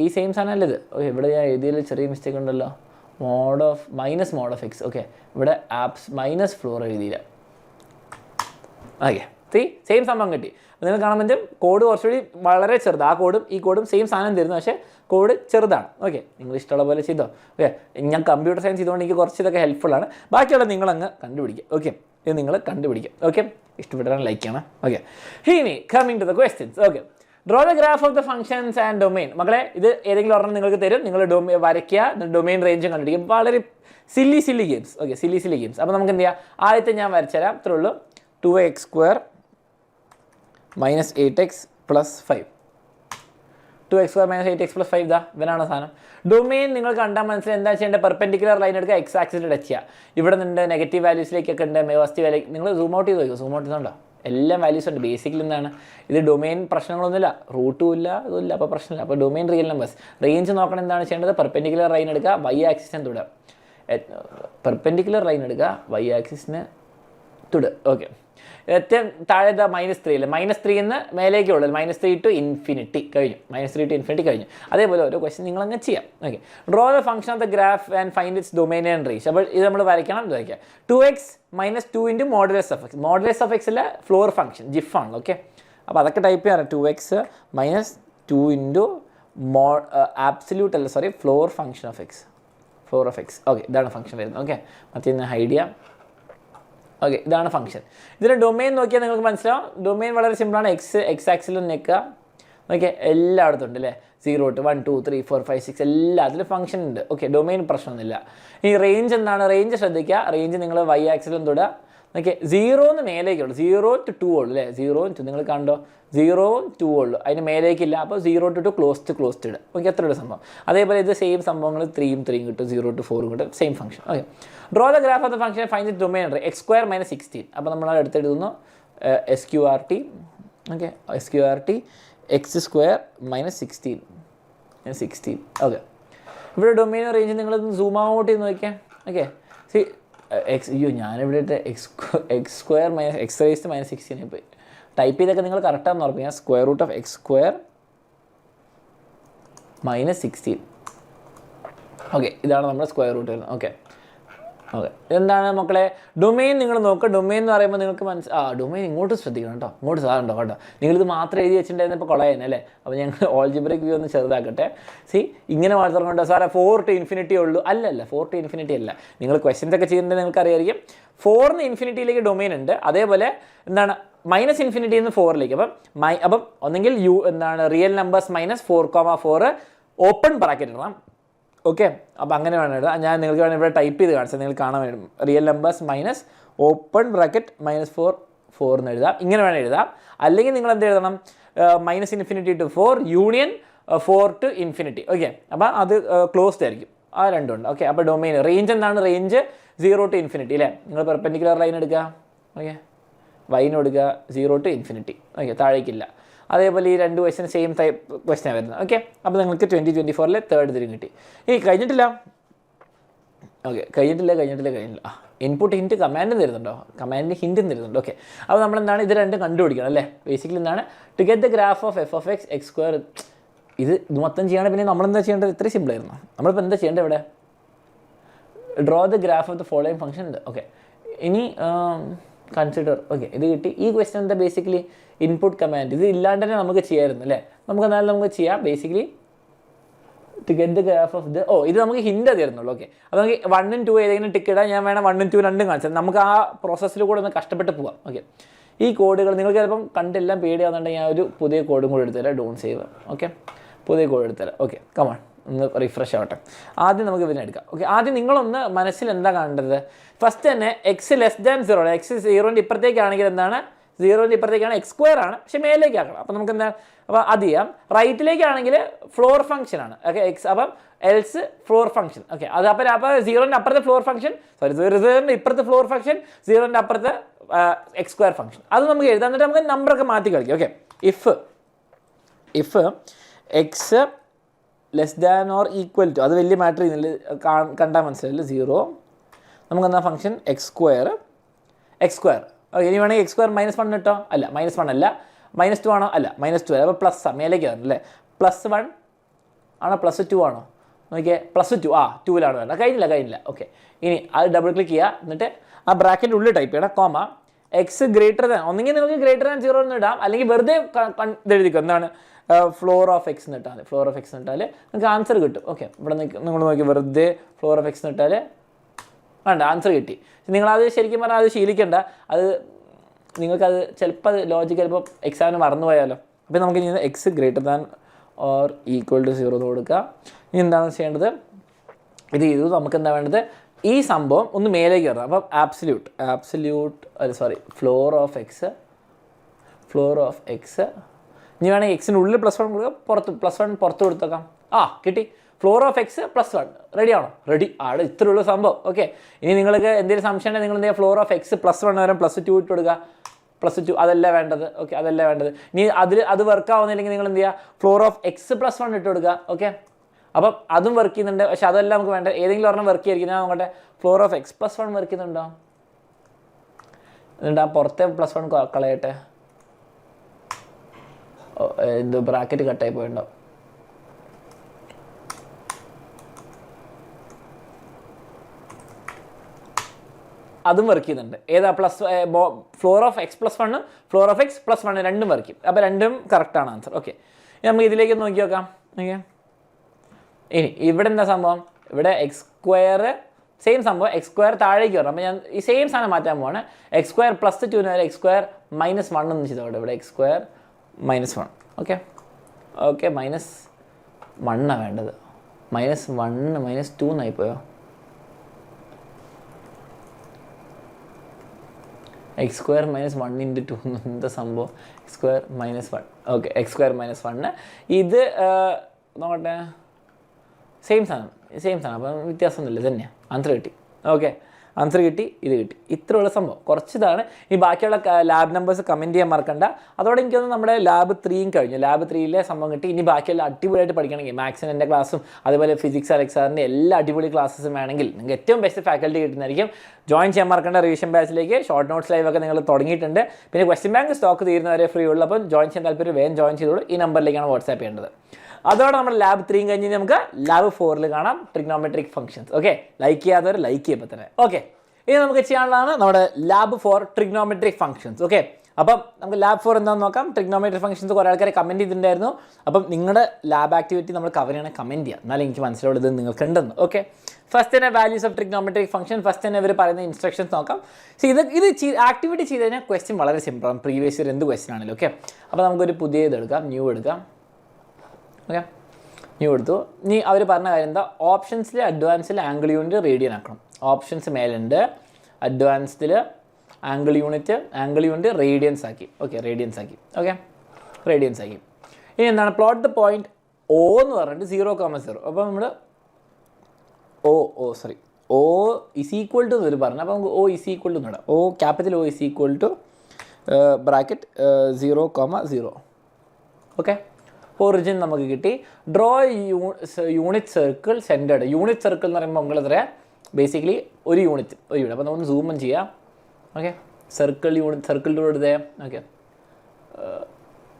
ഈ സെയിം സാധനം അല്ലേ ഇത്. ഓക്കെ, ഇവിടെ ഞാൻ എഴുതിയതിൽ ചെറിയ മിസ്റ്റേക്ക് ഉണ്ടല്ലോ. Mod of X. ഓക്കെ, ഇവിടെ മൈനസ് ഫ്ലോർ എഴുതിയില്ല. ഓക്കെ, സെയിം സംഭവം കിട്ടി. നിങ്ങൾ കാണാൻ പറ്റും കോഡ് കുറച്ചുകൂടി വളരെ ചെറുത്. ആ കോഡും ഈ കോഡും സെയിം സാധനം തരുന്നു, പക്ഷേ കോഡ് ചെറുതാണ്. ഓക്കെ, നിങ്ങൾ ഇഷ്ടമുള്ള പോലെ ചെയ്തോ. ഓക്കെ, ഞാൻ കമ്പ്യൂട്ടർ സയൻസ് ചെയ്തുകൊണ്ട് എനിക്ക് കുറച്ച് ഇതൊക്കെ ഹെൽപ്ഫുള്ളാണ്. ബാക്കിയുള്ള നിങ്ങളങ്ങ് കണ്ടുപിടിക്കുക. ഓക്കെ, ഇത് നിങ്ങൾ കണ്ടുപിടിക്കുക. ഓക്കെ, ഇഷ്ടപ്പെട്ടാൽ ലൈക്ക് ചെയ്യണം. ഓക്കെ, ഇനി coming to the questions. Okay, draw the graph of the functions and domain. മക്കളെ, ഇത് ഏതെങ്കിലും ഒരെണ്ണം നിങ്ങൾക്ക് തരും. നിങ്ങൾ വരയ്ക്കുക, ഡൊമെയിൻ റേഞ്ചും കണ്ടുപിടിക്കും. വളരെ silly games. Okay, silly games. അപ്പോൾ നമുക്ക് എന്ത് ചെയ്യാം, ആദ്യത്തെ ഞാൻ വരച്ചുതരാം. ഇത്രേ ഉള്ളൂ. 2x² -8x + 5. 2x² -8x + 5 ഇവനാണ് സാധനം. ഡൊമെയിൻ നിങ്ങൾ കണ്ടാൽ മനസ്സിലായി എന്താ ചെയ്യേണ്ടത്. പെർപെൻഡിക്കുലർ ലൈൻ എടുക്കുക, എക്സ് ആക്സിൽ ടച്ച് ചെയ്യുക. ഇവിടെ നിന്ന് നെഗറ്റീവ് വാല്യൂസിലേക്കൊക്കെ ഉണ്ട്, പോസിറ്റീവ് വാല്യൂ. നിങ്ങൾ സൂം ഔട്ട് ചെയ്ത് നോക്കുക. സൂം ഔട്ട് ചെയ്തുകൊണ്ടോ എല്ലാ വാല്യൂസ് ഉണ്ട്. ബേസിക്കലി എന്താണ് ഇത്, ഡൊമെയിൻ പ്രശ്നങ്ങളൊന്നുമില്ല, റൂട്ടും ഇല്ല, ഇതുമില്ല, അപ്പോൾ പ്രശ്നമില്ല. അപ്പോൾ ഡൊമെയിൻ റിയൽ നമ്പേഴ്സ് റേഞ്ച് നോക്കണം. എന്താണ് ചെയ്യേണ്ടത്, പെർപെൻഡിക്കുലർ ലൈൻ എടുക്കുക, y ആക്സിസ് തൊടുക. പെർപെൻഡിക്കുലർ ലൈൻ എടുക്കുക, വൈ ആക്സിസിന് തൊട്. ഓക്കെ, ഏറ്റവും താഴെ -3 അല്ലേ, -3 എന്ന് മേലേക്ക് ഉള്ളത്, -3 to ഇൻഫിനിറ്റി കഴിഞ്ഞു, -3 to ഇൻഫിനിറ്റി കഴിഞ്ഞു. അതേപോലെ ഓരോ ക്വസ്റ്റ്യൻ നിങ്ങളങ്ങ് ചെയ്യാം. Okay, draw the function of the graph and find it's domain and range. അപ്പോൾ ഇത് നമ്മൾ വരയ്ക്കണം, ഇത് വരയ്ക്കാം. 2x - 2 into modulus of X. Modulus of എക്സിലെ ഫ്ലോർ ഫംഗ്ഷൻ ജിഫ് ആണ്. ഓക്കെ, അപ്പോൾ അതൊക്കെ ടൈപ്പ് ചെയ്യാറ്. 2x - 2 into ആബ്സല്യൂട്ട് അല്ല, sorry, floor function of X, floor of X. Okay, ഇതാണ് ഫംഗ്ഷൻ വരുന്നത്. ഓക്കെ, മറ്റേ ഹൈഡ് ചെയ്യാം. ഓക്കെ, ഇതാണ് ഫംഗ്ഷൻ. ഇതിൻ്റെ ഡൊമൈൻ നോക്കിയാൽ നിങ്ങൾക്ക് മനസ്സിലാവും. ഡൊമൈൻ വളരെ സിമ്പിളാണ്. എക്സ് ആക്സിലും നിൽക്കുക. ഓക്കെ, എല്ലായിടത്തും ഉണ്ട് അല്ലേ, 0 to 1 2 3 4 5 6 എല്ലാത്തിലും ഫംഗ്ഷൻ ഉണ്ട്. ഓക്കെ, ഡൊമൈൻ പ്രശ്നമൊന്നുമില്ല. ഈ റേഞ്ച് എന്താണ്? റേഞ്ച് ശ്രദ്ധിക്കുക. റേഞ്ച് നിങ്ങൾ വൈ ആക്സിലും തൊടുക. ഓക്കെ, 0 മേലേക്കുള്ളൂ, 0 to 2 ഉള്ളൂ അല്ലേ, 0 to നിങ്ങൾ കണ്ടോ, 0 2 ഉള്ളൂ, അതിന് മേലേക്കില്ല. അപ്പോൾ 0 to 2 ക്ലോസ്ഡ് ഇടുക. ഓക്കെ, അത്രയുള്ള സംഭവം. അതേപോലെ ഇത് സെയിം സംഭവങ്ങൾ 3 കിട്ടും, 0 to 4 കിട്ടും, same function. Okay, draw the graph of the function find it domain x² - 16. അപ്പോൾ നമ്മൾ എടുത്തെഴുതുന്നു SQRT. Okay, SQRT x² - 16. Okay, ഇവിടെ ഡൊമൈൻ റേഞ്ച് നിങ്ങളൊന്ന് സൂം ഔട്ട് ചെയ്ത് നോക്കിയാൽ. ഓക്കെ, സി ഞാനിവിടെ x² - x raised - 16 പോയി ടൈപ്പ് ചെയ്തൊക്കെ നിങ്ങൾ കറക്റ്റാണെന്ന് ഉറപ്പിക്കുക. √(x² - 16). ഓക്കെ, ഇതാണ് നമ്മുടെ സ്ക്വയർ റൂട്ട് വരുന്നത്. ഓക്കെ, എന്താണ് മക്കളെ ഡൊമൈൻ? നിങ്ങൾ നോക്കുക. ഡൊമൈൻ എന്ന് പറയുമ്പോൾ നിങ്ങൾക്ക് ഡൊമൈൻ ഇങ്ങോട്ട് ശ്രദ്ധിക്കണം കേട്ടോ, ഇങ്ങോട്ട് സാധനം കേട്ടോ. നിങ്ങളിത് മാത്രം എഴുതി വെച്ചിട്ടുണ്ടായിരുന്നപ്പോൾ കൊളയാനല്ലേ. അപ്പോൾ ഞങ്ങൾ ഓൾജിബ്രിക് വ്യൂ ഒന്ന് ചെറുതാക്കട്ടെ. ഇങ്ങനെ മാത്രം സാറേ 4 to ഇൻഫിനിറ്റി ഉള്ളൂ. അല്ല, 4 to ഇൻഫിനിറ്റി അല്ല. നിങ്ങൾ ക്വസ്റ്റ്യൻസ് ഒക്കെ ചെയ്യുന്നുണ്ടെങ്കിൽ നിങ്ങൾക്ക് അറിയായിരിക്കും. 4 ഇൻഫിനിറ്റിയിലേക്ക് ഡൊമൈൻ ഉണ്ട്. അതേപോലെ എന്താണ് -∞ നിന്ന് 4ലേക്ക്. അപ്പം ഒന്നെങ്കിൽ റിയൽ നമ്പേഴ്സ് -4,4 ഓപ്പൺ ബ്രാക്കറ്റ് ഇടണം. ഓക്കെ, അപ്പോൾ അങ്ങനെ വേണം എഴുതാം. ഞാൻ നിങ്ങൾക്ക് വേണമെങ്കിൽ ഇവിടെ ടൈപ്പ് ചെയ്ത് കാണിച്ചാൽ നിങ്ങൾ കാണാൻ വേണം. റിയൽ നമ്പേഴ്സ് ഓപ്പൺ ബ്രാക്കറ്റ് -4 എന്ന് എഴുതാം. ഇങ്ങനെ വേണം എഴുതാം. അല്ലെങ്കിൽ നിങ്ങൾ എന്ത് എഴുതണം? -∞ to 4 union 4 to infinity. Okay, അപ്പോൾ അത് ക്ലോസ്ഡ് ആയിരിക്കും. ആ രണ്ടുണ്ട്. ഓക്കെ, അപ്പോൾ ഡൊമൈൻ റേഞ്ച് എന്താണ്? റേഞ്ച് 0 to ഇൻഫിനിറ്റി അല്ലേ. നിങ്ങൾ പെർപെൻഡിക്കുലർ ലൈൻ എടുക്കുക. ഓക്കെ, വൈന് കൊടുക്കുക 0 to ഇൻഫിനിറ്റി. ഓക്കെ, താഴേക്കില്ല. അതേപോലെ ഈ 2 ക്വസ്റ്റ്യൻ സെയിം ടൈപ്പ് ക്വസ്റ്റ്യൻ വരുന്നത്. ഓക്കെ, അപ്പോൾ നിങ്ങൾക്ക് 2024 തേർഡ് ഇതിലും കിട്ടി. കഴിഞ്ഞിട്ടില്ല. ഓക്കെ, കഴിഞ്ഞിട്ടില്ല. Input hint കമാൻഡും തരുന്നുണ്ടോ? കമാൻഡിന് ഹിൻറ്റും തരുന്നുണ്ട്. ഓക്കെ, അപ്പോൾ നമ്മളെന്താണ് ഇത് രണ്ടും കണ്ടുപിടിക്കണം അല്ലേ. ബേസിക്കലി എന്താണ്? To get the graph of f(x) x². ഇത് മൊത്തം ചെയ്യണം. പിന്നെ നമ്മളെന്താ ചെയ്യേണ്ടത്? ഇത്ര സിമ്പിളായിരുന്നു. നമ്മളിപ്പോൾ എന്താ ചെയ്യേണ്ടത്? ഇവിടെ draw the graph of the following function ഉണ്ട്. ഓക്കെ, ഇനി കൺസിഡർ. ഓക്കെ, ഇത് കിട്ടി. ഈ ക്വസ്റ്റ്യൻ എന്താ? Basically input command. ഇത് ഇല്ലാണ്ട് തന്നെ നമുക്ക് ചെയ്യാമായിരുന്നു അല്ലേ. എന്നാലും നമുക്ക് ചെയ്യാം. Basically to get the graph of the ഇത് നമുക്ക് ഹിൻഡ് തരുന്നുള്ളൂ. ഓക്കെ, അപ്പോൾ നമുക്ക് 1 and 2 ഏതെങ്കിലും ടിക്ക് ഇടാൻ ഞാൻ വേണം 1 and 2 രണ്ടും കാണിച്ചത്. നമുക്ക് ആ പ്രോസസ്സിൽ കൂടെ ഒന്ന് കഷ്ടപ്പെട്ട് പോകാം. ഓക്കെ, ഈ കോഡുകൾ നിങ്ങൾക്ക് ചിലപ്പം കണ്ടെല്ലാം പേടിയാവുന്നുണ്ടെങ്കിൽ ഞാൻ ഒരു പുതിയ കോഡും കൂടെ എടുത്തുതരാം. Don't save. ഓക്കെ, പുതിയ കോഡ് എടുത്തുതരാം. ഓക്കെ, കമാൺ ഒന്ന് റിഫ്രഷ് ആവട്ടെ. ആദ്യം നമുക്ക് ഇതിനെ എടുക്കാം. ഓക്കെ, ആദ്യം നിങ്ങളൊന്ന് മനസ്സിൽ എന്താ കാണേണ്ടത്? ഫസ്റ്റ് തന്നെ x <0 x 0ൻ്റെ ഇപ്പുറത്തേക്കാണെങ്കിൽ എന്താണ്? 0ൻ്റെ ഇപ്പുറത്തേക്കാണ് x² ആണ്, പക്ഷേ മേലേക്ക് ആക്കണം. അപ്പോൾ നമുക്ക് എന്താ? അപ്പോൾ അത് ചെയ്യാം. റൈറ്റിലേക്കാണെങ്കിൽ ഫ്ലോർ ഫംഗ്ഷൻ ആണ്. ഓക്കെ, അപ്പം എൽസ് ഫ്ലോർ ഫംഗ്ഷൻ. ഓക്കെ, അത് അപ്പോൾ 0ൻ്റെ അപ്പുറത്തെ ഫ്ലോർ ഫംഗ്ഷൻ, സോറി 0ൻ്റെ ഇപ്പുറത്തെ ഫ്ലോർ ഫംഗ്ഷൻ, 0ൻ്റെ അപ്പുറത്തെ x² ഫംഗ്ഷൻ. അത് നമുക്ക് എഴുതാം. എന്നിട്ട് നമുക്ക് നമ്പറൊക്കെ മാറ്റി കളിക്കും. ഓക്കെ, ഇഫ് x < അത് വലിയ മാറ്റർ ചെയ്യുന്നില്ല, കണ്ടാൽ മനസ്സിലായില്ല. 0 നമുക്ക് എന്താ ഫംഗ്ഷൻ x². ഓക്കെ, ഇനി വേണമെങ്കിൽ x² -1 കേട്ടോ. അല്ല, -1 അല്ല, -2 ആണോ? അല്ല, -2 അല്ല. അപ്പോൾ പ്ലസ് മേലേക്ക് വരണം അല്ലേ. +1 ആണോ +2 ആണോ? നോക്കിയേ, +2. 2ലാണ് വേണ്ട. കഴിഞ്ഞില്ല. ഓക്കെ, ഇനി അത് ഡബിൾ ക്ലിക്ക് ചെയ്യുക. എന്നിട്ട് ആ ബ്രാക്കറ്റിൻ്റെ ഉള്ളിൽ ടൈപ്പ് ചെയ്യണം. കോമ x ഒന്നെങ്കിൽ നിങ്ങൾക്ക് >0 എന്ന് ഇടാം, അല്ലെങ്കിൽ വെറുതെ ഇതെഴുതിക്കും. എന്താണ്? ഫ്ലോർ ഓഫ് എക്സ് എന്ന് ഇട്ടാൽ ഫ്ലോർ ഓഫ് എക്സ് എന്ന് ഇട്ടാൽ നിങ്ങൾക്ക് ആൻസർ കിട്ടും. ഓക്കെ, ഇവിടെ നിങ്ങൾ നോക്കി വെറുതെ ഫ്ലോർ ഓഫ് എക്സ് എന്ന് ഇട്ടാൽ വേണ്ട ആൻസർ കിട്ടി. നിങ്ങളത് ശരിക്കും പറഞ്ഞാൽ അത് ശീലിക്കേണ്ട. അത് നിങ്ങൾക്കത് ചിലപ്പോൾ അത് ലോജിക്ക് ചിലപ്പോൾ എക്സാമിന് മറന്നു പോയാലോ. അപ്പോൾ നമുക്ക് ഇനി x > 0 എന്ന് കൊടുക്കുക. ഇനി എന്താണ് ചെയ്യേണ്ടത്? ഇത് ചെയ്തു. നമുക്ക് എന്താ വേണ്ടത്? ഈ സംഭവം ഒന്ന് മേലേക്ക് കയറണം. അപ്പം ഫ്ലോർ ഓഫ് എക്സ് ഇനി വേണമെങ്കിൽ എക്സിൻ്റെ ഉള്ളിൽ +1 കൊടുക്കുക, +1 പുറത്ത് കൊടുത്തേക്കാം. കിട്ടി. ഫ്ലോർ ഓഫ് എക്സ് +1 റെഡിയാണോ? റെഡി ആണ്. ഇത്രയുള്ള സംഭവം. ഓക്കെ, ഇനി നിങ്ങൾക്ക് എന്തെങ്കിലും സംശയം ഉണ്ടെങ്കിൽ നിങ്ങൾ എന്ത് ചെയ്യുക? ഫ്ലോർ ഓഫ് എക്സ് +1 വരെ +2 ഇട്ട് കൊടുക്കുക. +2 അതല്ല വേണ്ടത്. ഓക്കെ, അതല്ല വേണ്ടത്. ഇനി അത് വർക്ക് ആവുന്നില്ലെങ്കിൽ നിങ്ങൾ എന്ത് ചെയ്യുക? ഫ്ലോർ ഓഫ് എക്സ് +1 ഇട്ട് കൊടുക്കുക. ഓക്കെ, അപ്പം അതും വർക്ക് ചെയ്യുന്നുണ്ട്. പക്ഷെ അതെല്ലാം നമുക്ക് വേണ്ട ഏതെങ്കിലും ഒരെണ്ണം വർക്ക് ചെയ്തിരിക്കുന്നത് നോക്കട്ടെ. Floor of X plus one work ചെയ്യുന്നുണ്ടോ? എന്നിട്ട് ആ പുറത്തെ പ്ലസ് വൺ കളയട്ടെ. എന്തോ ബ്രാക്കറ്റ് കട്ടായി പോയിണ്ടോ? അതും വർക്ക് ചെയ്യുന്നുണ്ട്. ഏതാ ഫ്ലോർ ഓഫ് എക്സ് പ്ലസ് വണ്ണും floor of X plus one രണ്ടും വർക്ക് ചെയ്യും. അപ്പോൾ രണ്ടും കറക്റ്റാണ് ആൻസർ. ഓക്കെ, നമുക്ക് ഇതിലേക്ക് നോക്കി നോക്കാം. ഓക്കെ, ഇനി ഇവിടെ എന്താ സംഭവം? ഇവിടെ എക്സ് സ്ക്വയർ സെയിം സംഭവം, എക്സ് സ്ക്വയർ താഴേക്ക് വരണം. അപ്പോൾ ഞാൻ ഈ സെയിം സാധനം മാറ്റാൻ പോവാണ്. എക്സ് സ്ക്വയർ പ്ലസ് 2 വരെ എക്സ് സ്ക്വയർ മൈനസ് 1 എന്ന് ചെയ്തോട്ടെ. ഇവിടെ എക്സ് സ്ക്വയർ -1. ഓക്കെ ഓക്കെ, -1 വേണ്ടത്. -1 -2 എന്നായിപ്പോയോ? എക്സ് സ്ക്വയർ -1 × 2 എന്താ സംഭവം? X square -1. Okay, X square -1. ഇത് നോക്കട്ടെ, സെയിം സാധനം. അപ്പം വ്യത്യാസമൊന്നുമില്ല, ഇത് തന്നെയാണ്. ആൻസർ കിട്ടി. ഓക്കെ, ആൻസർ കിട്ടി, ഇത് കിട്ടി. ഇത്രയുള്ള സംഭവം കുറച്ചിതാണ്. ഈ ബാക്കിയുള്ള ലാബ് നമ്പേഴ്സ് കമൻറ്റ് ചെയ്യാൻ മറക്കണ്ട. അതോടെ എനിക്കൊന്ന് നമ്മുടെ ലാബ് 3 കഴിഞ്ഞു. ലാബ് 3 സംഭവം കിട്ടി. ഇനി ബാക്കിയുള്ള അടിപൊളിയായിട്ട് പഠിക്കണമെങ്കിൽ മാത്സിന് എൻ്റെ ക്ലാസ്സും അതുപോലെ ഫിസിക്സ് അലക്സാറിൻ്റെ എല്ലാ അടിപൊളി ക്ലാസ്സും വേണമെങ്കിൽ നിങ്ങൾക്ക് ഏറ്റവും ബെസ്റ്റ് ഫാക്കൽറ്റി കിട്ടുന്നതായിരിക്കും. ജോയിൻ ചെയ്യാൻ മറക്കേണ്ട റിവിഷൻ ബാച്ചിലേക്ക്. ഷോർട്ട് നോട്ട്സ് ലൈവൊക്കെ നിങ്ങൾ തുടങ്ങിയിട്ടുണ്ട്. പിന്നെ ക്വസ്റ്റ്യൻ ബാങ്ക് സ്റ്റോക്ക് തീരുന്നവരെ ഫ്രീ ഉള്ളൂ. അപ്പം ജോയിൻ ചെയ്യാൻ താല്പര്യം വേഗം ജോയിൻ ചെയ്തോളൂ. ഈ നമ്പറിലേക്കാണ് വാട്സാപ്പ് ചെയ്യേണ്ടത്. അതോടെ നമ്മൾ ലാബ് 3 കഴിഞ്ഞ് നമുക്ക് ലാബ് 4 കാണാം, ട്രിഗ്നോമെട്രിക് ഫംഗ്ഷൻസ്. ഓക്കെ, ലൈക്ക് ചെയ്യാത്തവർ ലൈക്ക് ചെയ്യുമ്പോൾ തന്നെ. ഓക്കെ, ഇനി നമുക്ക് ചെയ്യാനുള്ളതാണ് നമ്മുടെ ലാബ് 4 ട്രിഗ്നോമെട്രിക് ഫംഗ്ഷൻസ്. ഓക്കെ, അപ്പം നമുക്ക് ലാബ് 4 എന്താണെന്ന് നോക്കാം. ട്രിഗ്നോമെട്രിക് ഫംഗ്ഷൻസ് കുറേ ആൾക്കാരെ കമൻറ്റ് ചെയ്തിട്ടുണ്ടായിരുന്നു. അപ്പം നിങ്ങളുടെ ലാബ് ആക്ടിവിറ്റി നമ്മൾ കവർ ചെയ്യണേ കമൻറ്റ് ചെയ്യുക, എന്നാലും എനിക്ക് മനസ്സിലുള്ളത് നിങ്ങൾക്ക് ഉണ്ടെന്ന്. ഓക്കെ, ഫസ്റ്റ് തന്നെ values of trigonometric function. First തന്നെ ഇവർ പറയുന്ന ഇൻസ്ട്രക്ഷൻസ് നോക്കാം. സോ ഇത് ആക്ടിവിറ്റി ചെയ്ത് കഴിഞ്ഞാൽ ക്വസ്റ്റ്യൻ വളരെ സിമ്പിളാണ്. പ്രീവിയസ് ഇയർ എന്ത് ക്വസ്റ്റ്യൻ ആണല്ലോ. ഓക്കെ, അപ്പോൾ നമുക്കൊരു പുതിയ ഇതെടുക്കാം, ന്യൂ എടുക്കാം. ഓക്കെ, ന്യൂ എടുത്തു. ഇനി അവർ പറഞ്ഞ കാര്യം എന്താ? ഓപ്ഷൻസിൽ അഡ്വാൻസിൽ ആംഗിൾ യൂണിറ്റ് റേഡിയൻ ആക്കണം. ഓപ്ഷൻസ് മേലുണ്ട്, അഡ്വാൻസ്ഡിൽ ആംഗിൾ യൂണിറ്റ് റേഡിയൻസ് ആക്കി. ഓക്കെ, റേഡിയൻസ് ആക്കി. ഇനി എന്താണ്? പ്ലോട്ട് ദ പോയിന്റ് O എന്ന് പറഞ്ഞിട്ട് 0,0. അപ്പോൾ നമ്മൾ O ഇസ് ഈക്വൽ ടു എന്ന് പറഞ്ഞു. അപ്പോൾ നമുക്ക് O ഇസ് ഈക്വൽ ടു എന്നിടാം. Capital O is equal to bracket 0,0. Okay, origin നമുക്ക് കിട്ടി. Draw unit circle centred. Unit circle എന്ന് പറയുമ്പോൾ നമ്മൾ എത്രയാണ്? ബേസിക്കലി ഒരു യൂണിറ്റ്. അപ്പോൾ നമുക്ക് സൂം ചെയ്യാം. ഓക്കെ, സർക്കിൾ ടൂൾ എടുത്തേ. ഓക്കെ,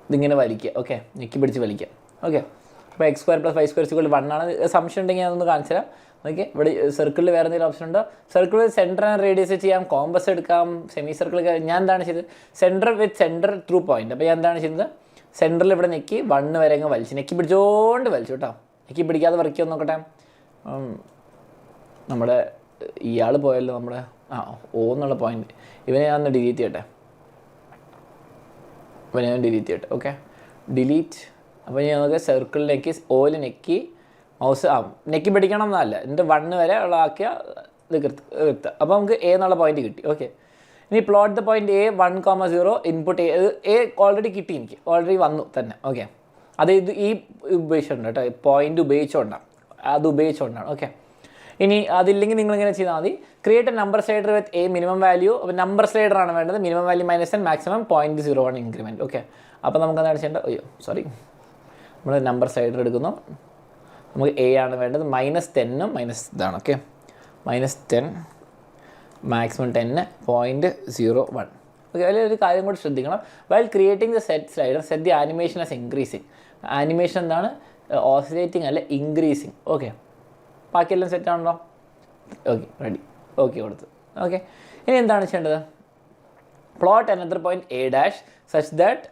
ഇതിങ്ങനെ വലിക്കുക. ഓക്കെ, ഞെക്കി പിടിച്ച് വലിക്കുക. ഓക്കെ, അപ്പോൾ എക്സ് സ്ക്വയർ പ്ലസ് 5 സ്ക്വയർ = 1 ആണ്. സംശയം ഉണ്ടെങ്കിൽ ഞാനൊന്ന് കാണിച്ചു തരാം. ഓക്കെ, ഇവിടെ സർക്കിളിൽ വേറെ എന്തെങ്കിലും ഓപ്ഷൻ ഉണ്ടോ? Circle with centre and radius ചെയ്യാം, കോമ്പസ് എടുക്കാം, സെമി സർക്കിൾ. ഞാൻ എന്താണ് ചെയ്തത്? Centre through point. അപ്പോൾ ഞാൻ എന്താണ് ചെയ്തത്? സെൻറ്ററിൽ ഇവിടെ ഞെക്കി 1 വരെ അങ്ങ് വലിച്ചു, ഞെക്കി പിടിച്ചോണ്ട് വലിച്ചു കേട്ടോ. ഞെക്കി പിടിക്കാതെ വരയ്ക്കുമോ നോക്കട്ടെ. നമ്മുടെ ഇയാൾ പോയല്ലോ, നമ്മുടെ O എന്നുള്ള പോയിന്റ്. ഇവനെ ഞാൻ ഡിലീറ്റ് ചെയ്യട്ടെ. Okay, delete. അപ്പോൾ ഞാൻ നമുക്ക് സർക്കിളിലേക്ക് Oയിൽ ഞെക്കി മൗസ് ഞെക്കി പിടിക്കണം എന്നല്ല, എന്നിട്ട് 1 വരെ ഉള്ള ആക്കിയ ഇത് കിട്ടുക. അപ്പോൾ നമുക്ക് A എന്നുള്ള പോയിന്റ് കിട്ടി. ഓക്കെ, ഇനി plot the point A 1,0 input A already കിട്ടി, എനിക്ക് ഓൾറെഡി വന്നു തന്നെ. ഓക്കെ, അത് ഈ ഉപയോഗിച്ചിട്ടുണ്ട് കേട്ടോ, പോയിന്റ് ഉപയോഗിച്ചുകൊണ്ടാണ്. ഓക്കെ, ഇനി അതില്ലെങ്കിൽ നിങ്ങളിങ്ങനെ ചെയ്താൽ മതി. Create A number slider with A minimum value. അപ്പോൾ നമ്പർ സ്ലൈഡർ ആണ് വേണ്ടത്. Minimum value -10, maximum 0.01 increment. Okay, അപ്പോൾ നമുക്ക് എന്താണ് ചെയ്യേണ്ടത്? നമ്മൾ നമ്പർ സ്ലൈഡർ എടുക്കുന്നു. നമുക്ക് A ആണ് വേണ്ടത്. -10 മൈനസ് ഇതാണ്. Okay, -10 maximum 10 0.01. ഓക്കെ, അതിലൊരു കാര്യം കൂടി ശ്രദ്ധിക്കണം. While creating the set the animation as increasing. Animation എന്താണ്? ഓസിലേറ്റിംഗ് അല്ല, ഇൻക്രീസിങ്. ഓക്കെ, ബാക്കിയെല്ലാം സെറ്റാണല്ലോ. Okay, ready. ഓക്കെ കൊടുത്തു. ഓക്കെ, ഇനി എന്താണ് ചെയ്യേണ്ടത്? Plot another point A' such that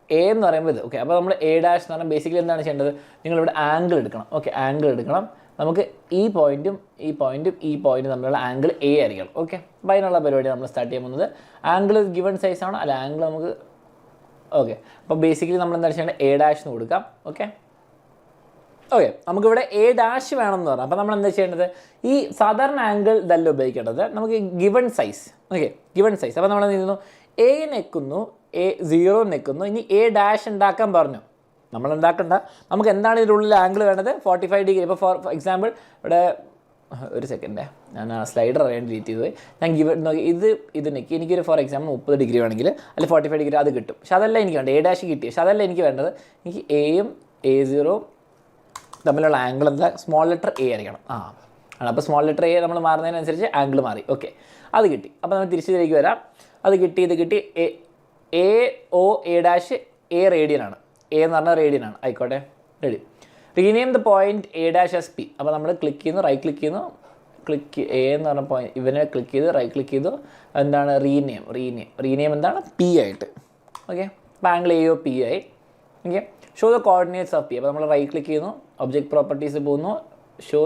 A എന്ന് പറയുമ്പോൾ ഇത്. ഓക്കെ, അപ്പോൾ നമ്മൾ A' എന്ന് പറഞ്ഞാൽ ബേസിക്കലി എന്താണ് ചെയ്യേണ്ടത്? നിങ്ങളിവിടെ ആംഗിൾ എടുക്കണം. ഓക്കെ, ആംഗിൾ എടുക്കണം. നമുക്ക് ഈ പോയിന്റും തമ്മിലുള്ള ആംഗിൾ A ആയിരിക്കണം. ഓക്കെ, അപ്പോൾ അതിനുള്ള പരിപാടി നമ്മൾ സ്റ്റാർട്ട് ചെയ്യാൻ പോകുന്നത്. ആംഗിൾ ഗിവൺ സൈസാണ്, അല്ല ആംഗിൾ നമുക്ക്. ഓക്കെ, അപ്പോൾ ബേസിക്കലി നമ്മൾ എന്താണ് ചെയ്യേണ്ടത്? A' എന്ന് കൊടുക്കാം. ഓക്കെ, നമുക്കിവിടെ A' വേണമെന്ന് പറഞ്ഞു. അപ്പോൾ നമ്മൾ എന്താ ചെയ്യേണ്ടത്? ഈ സാധാരണ ആംഗിൾ ഇതല്ല ഉപയോഗിക്കേണ്ടത്, നമുക്ക് given size. Okay, given size. അപ്പോൾ നമ്മൾ എന്ത് ചെയ്യുന്നു? A നെക്കുന്നു, A0 നെക്കുന്നു. ഇനി A' ഉണ്ടാക്കാൻ പറഞ്ഞു. നമ്മൾ ഉണ്ടാക്കണ്ട, നമുക്ക് എന്താണ് ഇതിനുള്ളിൽ ആംഗിൾ വേണ്ടത്? 45 ഡിഗ്രി. ഇപ്പോൾ ഫോർ എക്സാമ്പിൾ ഇവിടെ ഒരു സെക്കൻഡേ, ഞാൻ ആ സ്ലൈഡർ അറിയാൻ ഡിലീറ്റ് ചെയ്തു പോയി. ഞാൻ നോക്കി ഇത് നെക്കി. എനിക്കൊരു ഫോർ എക്സാമ്പിൾ 30 ഡിഗ്രി വേണമെങ്കിൽ, അല്ലെ 45 ഡിഗ്രി അത് കിട്ടും. പക്ഷെ അതല്ല എനിക്ക് വേണ്ടത്. A' കിട്ടി, പക്ഷെ അതല്ല എനിക്ക് വേണ്ടത്. എനിക്ക് Aയും A0 തമ്മിലുള്ള ആംഗിൾ എന്താ? സ്മോൾ ലെറ്റർ എ ആയിരിക്കണം. അപ്പോൾ സ്മോൾ ലെറ്റർ എ നമ്മൾ മാറുന്നതിനനുസരിച്ച് ആംഗിൾ മാറി. ഓക്കെ, അത് കിട്ടി. അപ്പോൾ നമ്മൾ തിരിച്ചിലേക്ക് വരാം. അത് കിട്ടി, ഇത് കിട്ടി. A O A dash A റേഡിയനാണ്. എ എന്ന് പറഞ്ഞാൽ റേഡിയനാണ്. ആയിക്കോട്ടെ, ready. Rename the point A dash S P. അപ്പോൾ നമ്മൾ ക്ലിക്ക് ചെയ്യുന്നു, റൈറ്റ് ക്ലിക്ക് ചെയ്യുന്നു, ക്ലിക്ക് എ എന്ന് പറഞ്ഞ പോയിന്റ് ഇവനെ ക്ലിക്ക് ചെയ്ത് റൈറ്റ് ക്ലിക്ക് ചെയ്തു. എന്താണ്? റീനെയിം എന്താണ്? പി ആയിട്ട്. ഓക്കെ, അപ്പോൾ ആംഗിൾ എ ഒ പി ആയി. Okay, show the coordinates of P. അപ്പോൾ നമ്മൾ റൈറ്റ് ക്ലിക്ക് ചെയ്യുന്നു, ഒബ്ജക്റ്റ് പ്രോപ്പർട്ടീസ് പോകുന്നു, ഷോ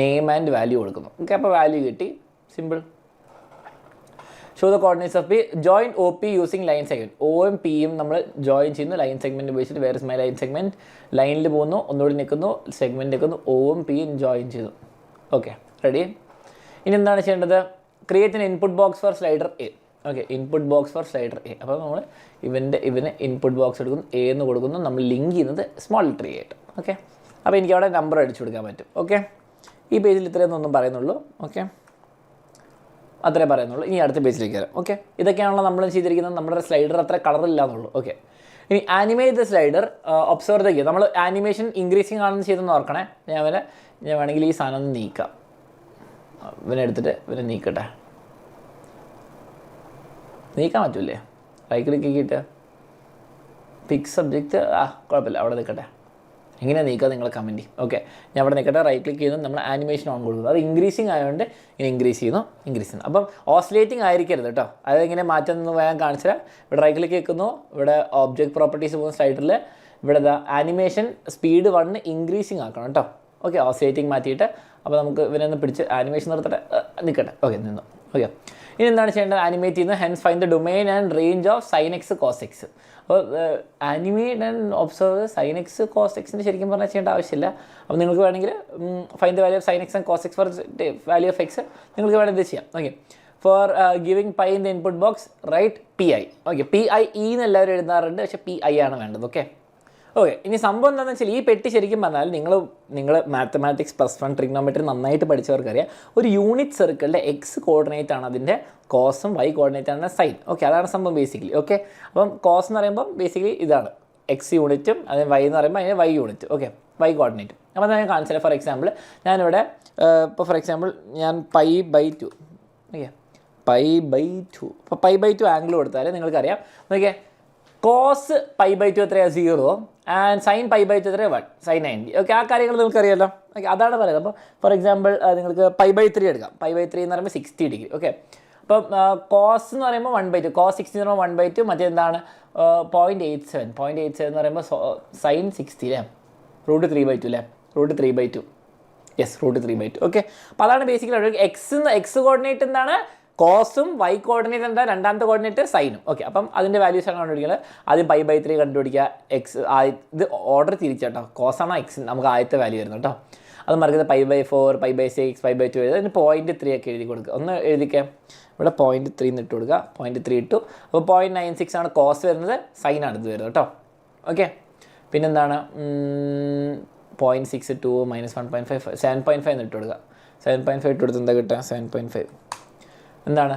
നെയിം ആൻഡ് വാല്യൂ കൊടുക്കുന്നു. ഓക്കെ, അപ്പോൾ വാല്യൂ കിട്ടി. Simple. Show the coordinates of P. Join O P using line segment. ഒയും പിയും നമ്മൾ ജോയിൻ ചെയ്യുന്നു ലൈൻ സെഗ്മെൻറ്റ് ഉപയോഗിച്ചിട്ട്. വേറെ മൈ ലൈൻ സെഗ്മെൻറ്റ്. ലൈനിൽ പോകുന്നു, ഒന്നുകൂടി നിൽക്കുന്നു, സെഗ്മെൻറ്റ് നിൽക്കുന്നു, ഒയും പിയും ജോയിൻ ചെയ്തു. Okay, ready. ഇനി എന്താണ് ചെയ്യേണ്ടത്? Create an input box for slider A. Okay, input box for slider A. അപ്പോൾ നമ്മൾ ഇവന് ഇൻപുട്ട് ബോക്സ് എടുക്കുന്നു, എ എന്ന് കൊടുക്കുന്നു. നമ്മൾ ലിങ്ക് ചെയ്യുന്നത് സ്മോൾ ലെറ്റർ എ ആയിട്ട്. ഓക്കെ, അപ്പോൾ എനിക്ക് അവിടെ നമ്പർ അടിച്ചു കൊടുക്കാൻ പറ്റും. ഓക്കെ, ഈ പേജിൽ ഇത്രയൊന്നും പറയുന്നുള്ളൂ. ഓക്കെ, അത്രേ പറയുന്നുള്ളൂ. ഇനി അടുത്ത പേജിലേക്ക് വരാം. ഓക്കെ, ഇതൊക്കെയാണല്ലോ നമ്മൾ ചെയ്തിരിക്കുന്നത്. നമ്മുടെ സ്ലൈഡർ അത്ര കളറില്ല എന്നുള്ളൂ. ഓക്കെ, ഇനി animate the slider, observe the game. നമ്മൾ ആനിമേഷൻ ഇൻക്രീസിങ് ആണെന്ന് ചെയ്തെന്ന് ഓർക്കണേ. ഞാൻ വേണമെങ്കിൽ ഈ സാധനം ഒന്ന് നീക്കാം. ഇവനെടുത്തിട്ട് ഇവനെ നീക്കട്ടെ. നീക്കാൻ പറ്റൂലേ? റൈറ്റ് ക്ലിക്ക് ആക്കിയിട്ട് പിക് സബ്ജക്റ്റ്. കുഴപ്പമില്ല, അവിടെ നിൽക്കട്ടെ. എങ്ങനെയാണ് നീക്കുക നിങ്ങളെ കമൻറ്റ്. ഓക്കെ, ഞാൻ അവിടെ നിൽക്കട്ടെ. റൈറ്റ് ക്ലിക്ക് ചെയ്യുന്നു, നമ്മൾ ആനിമേഷൻ ഓൺ കൊടുക്കുന്നു. അത് ഇൻക്രീസിങ് ആയതുകൊണ്ട് ഇങ്ങനെ ഇൻക്രീസ് ചെയ്യുന്നു. അപ്പം ഓസിലേറ്റിംഗ് ആയിരിക്കരുത് കേട്ടോ. അതെങ്ങനെ മാറ്റുന്നത് വേഗം കാണിച്ചാൽ. ഇവിടെ റൈറ്റ് ക്ലിക്ക് വെക്കുന്നു, ഇവിടെ ഒബ്ജക്റ്റ് പ്രോപ്പർട്ടീസ് പോകുന്ന സ്ലൈഡറിൽ ഇവിടെ ആനിമേഷൻ സ്പീഡ് 1 ഇൻക്രീസിങ് ആക്കണം കേട്ടോ. ഓക്കെ, ഓസിലേറ്റിംഗ് മാറ്റിയിട്ട്. അപ്പോൾ നമുക്ക് ഇവനൊന്ന് പിടിച്ച് ആനിമേഷൻ നിർത്തട്ടെ, നിൽക്കട്ടെ. ഓക്കെ, നിന്നു. ഓക്കെ, ഇനി എന്താണ് ചെയ്യേണ്ടത്? ആനിമേറ്റ് ചെയ്യുന്നത്. Hence find the domain and range of sine X cos X. അപ്പോൾ animate and observe sine X cos എക്സിന് ശരിക്കും പറഞ്ഞാൽ ചെയ്യേണ്ട ആവശ്യമില്ല. അപ്പോൾ നിങ്ങൾക്ക് വേണമെങ്കിൽ find the value of sine X and cos X for value of X നിങ്ങൾക്ക് വേണമെങ്കിൽ ഇത് ചെയ്യാം. Okay, for giving pi in the input box write P I. Okay, P I E എന്ന് എല്ലാവരും എഴുതാറുണ്ട്, പക്ഷേ പി ഐ ആണ് വേണ്ടത്. ഓക്കെ, ഇനി സംഭവം എന്താണെന്ന് വെച്ചാൽ ഈ പെട്ടി ശരിക്കും പറഞ്ഞാൽ നിങ്ങൾ മാത്തമാറ്റിക്സ് +1 ട്രിഗ്നോമെട്രി നന്നായിട്ട് പഠിച്ചവർക്കറിയാം. ഒരു യൂണിറ്റ് സർക്കിളിൻ്റെ എക്സ് കോർഡിനേറ്റ് ആണ് അതിൻ്റെ കോസും, വൈ കോർഡിനേറ്റ് ആണ് സൈൻ. ഓക്കെ, അതാണ് സംഭവം ബേസിക്കലി. ഓക്കെ, അപ്പം കോസ് എന്ന് പറയുമ്പോൾ ബേസിക്കലി ഇതാണ് എക്സ് യൂണിറ്റും, അതിന് വൈ എന്ന് പറയുമ്പോൾ അതിന് വൈ യൂണിറ്റ്. ഓക്കെ, വൈ കോർഡിനേറ്റും. അപ്പോൾ ഞാൻ കാണിച്ചാൽ ഫോർ എക്സാമ്പിൾ ഞാനിവിടെ ഇപ്പോൾ ഫോർ എക്സാമ്പിൾ ഞാൻ π/2. ഓക്കെ, π/2. അപ്പോൾ π/2 ആംഗിൾ കൊടുത്താൽ നിങ്ങൾക്കറിയാം. ഓക്കെ, കോസ് π/2 എത്രയാണ്? 0. ആൻഡ് സൈൻ π/2 എത്രയാണ്? 1. സൈൻ 90. ഓക്കെ, ആ കാര്യങ്ങൾ നിങ്ങൾക്കറിയാമല്ലോ. ഓക്കെ, അതാണ് പറയുന്നത്. അപ്പോൾ ഫോർ എക്സാമ്പിൾ നിങ്ങൾക്ക് π/3 എടുക്കാം. π/3 എന്ന് പറയുമ്പോൾ 60 ഡിഗ്രി. ഓക്കെ, അപ്പം കോസ് എന്ന് പറയുമ്പോൾ 1/2, കോസ് 60 എന്ന് പറയുമ്പോൾ 1/2. മറ്റേന്താണ് 0.87 എന്ന് പറയുമ്പോൾ സൈൻ 60 അല്ലേ? √3/2 അല്ലേ? √3/2. യെസ്, √3/2. ഓക്കെ, അപ്പോൾ അതാണ് ബേസിക്കലി എക്സ് കോർഡിനേറ്റ് എന്താണ്? കോസും, വൈ കോർഡിനേറ്റ് എന്താ? രണ്ടാമത്തെ കോർഡിനേറ്റ് സൈനും. ഓക്കെ, അപ്പം അതിൻ്റെ വാല്യൂസാണ് കണ്ടുപിടിക്കുന്നത്. ആദ്യം π/3 കണ്ടുപിടിക്കുക. എക്സ് ഇത് ഓർഡർ തിരിച്ചാട്ടോ. കോസാണ് എക്സ് നമുക്ക് ആദ്യത്തെ വാല്യൂ വരുന്നത് കേട്ടോ. അത് മറിക്കുന്നത് π/4, π/6, π/2 എഴുതുക. അതിന് 0.3 ഒക്കെ എഴുതി കൊടുക്കുക. ഒന്ന് എഴുതിക്കാം. ഇവിടെ 0.3 ഇട്ട് കൊടുക്കുക. 0.3 ഇട്ടു. അപ്പോൾ 0.96 ആണ് കോസ് വരുന്നത്, സൈനാണ് ഇത് വരുന്നത് കേട്ടോ. ഓക്കെ, പിന്നെന്താണ്? 0.62 -1.5 7.5 എന്ന് ഇട്ട് കൊടുക്കുക. 7.5 ഇട്ട് കൊടുത്ത് എന്താ കിട്ടുക? 7.5 എന്താണ്?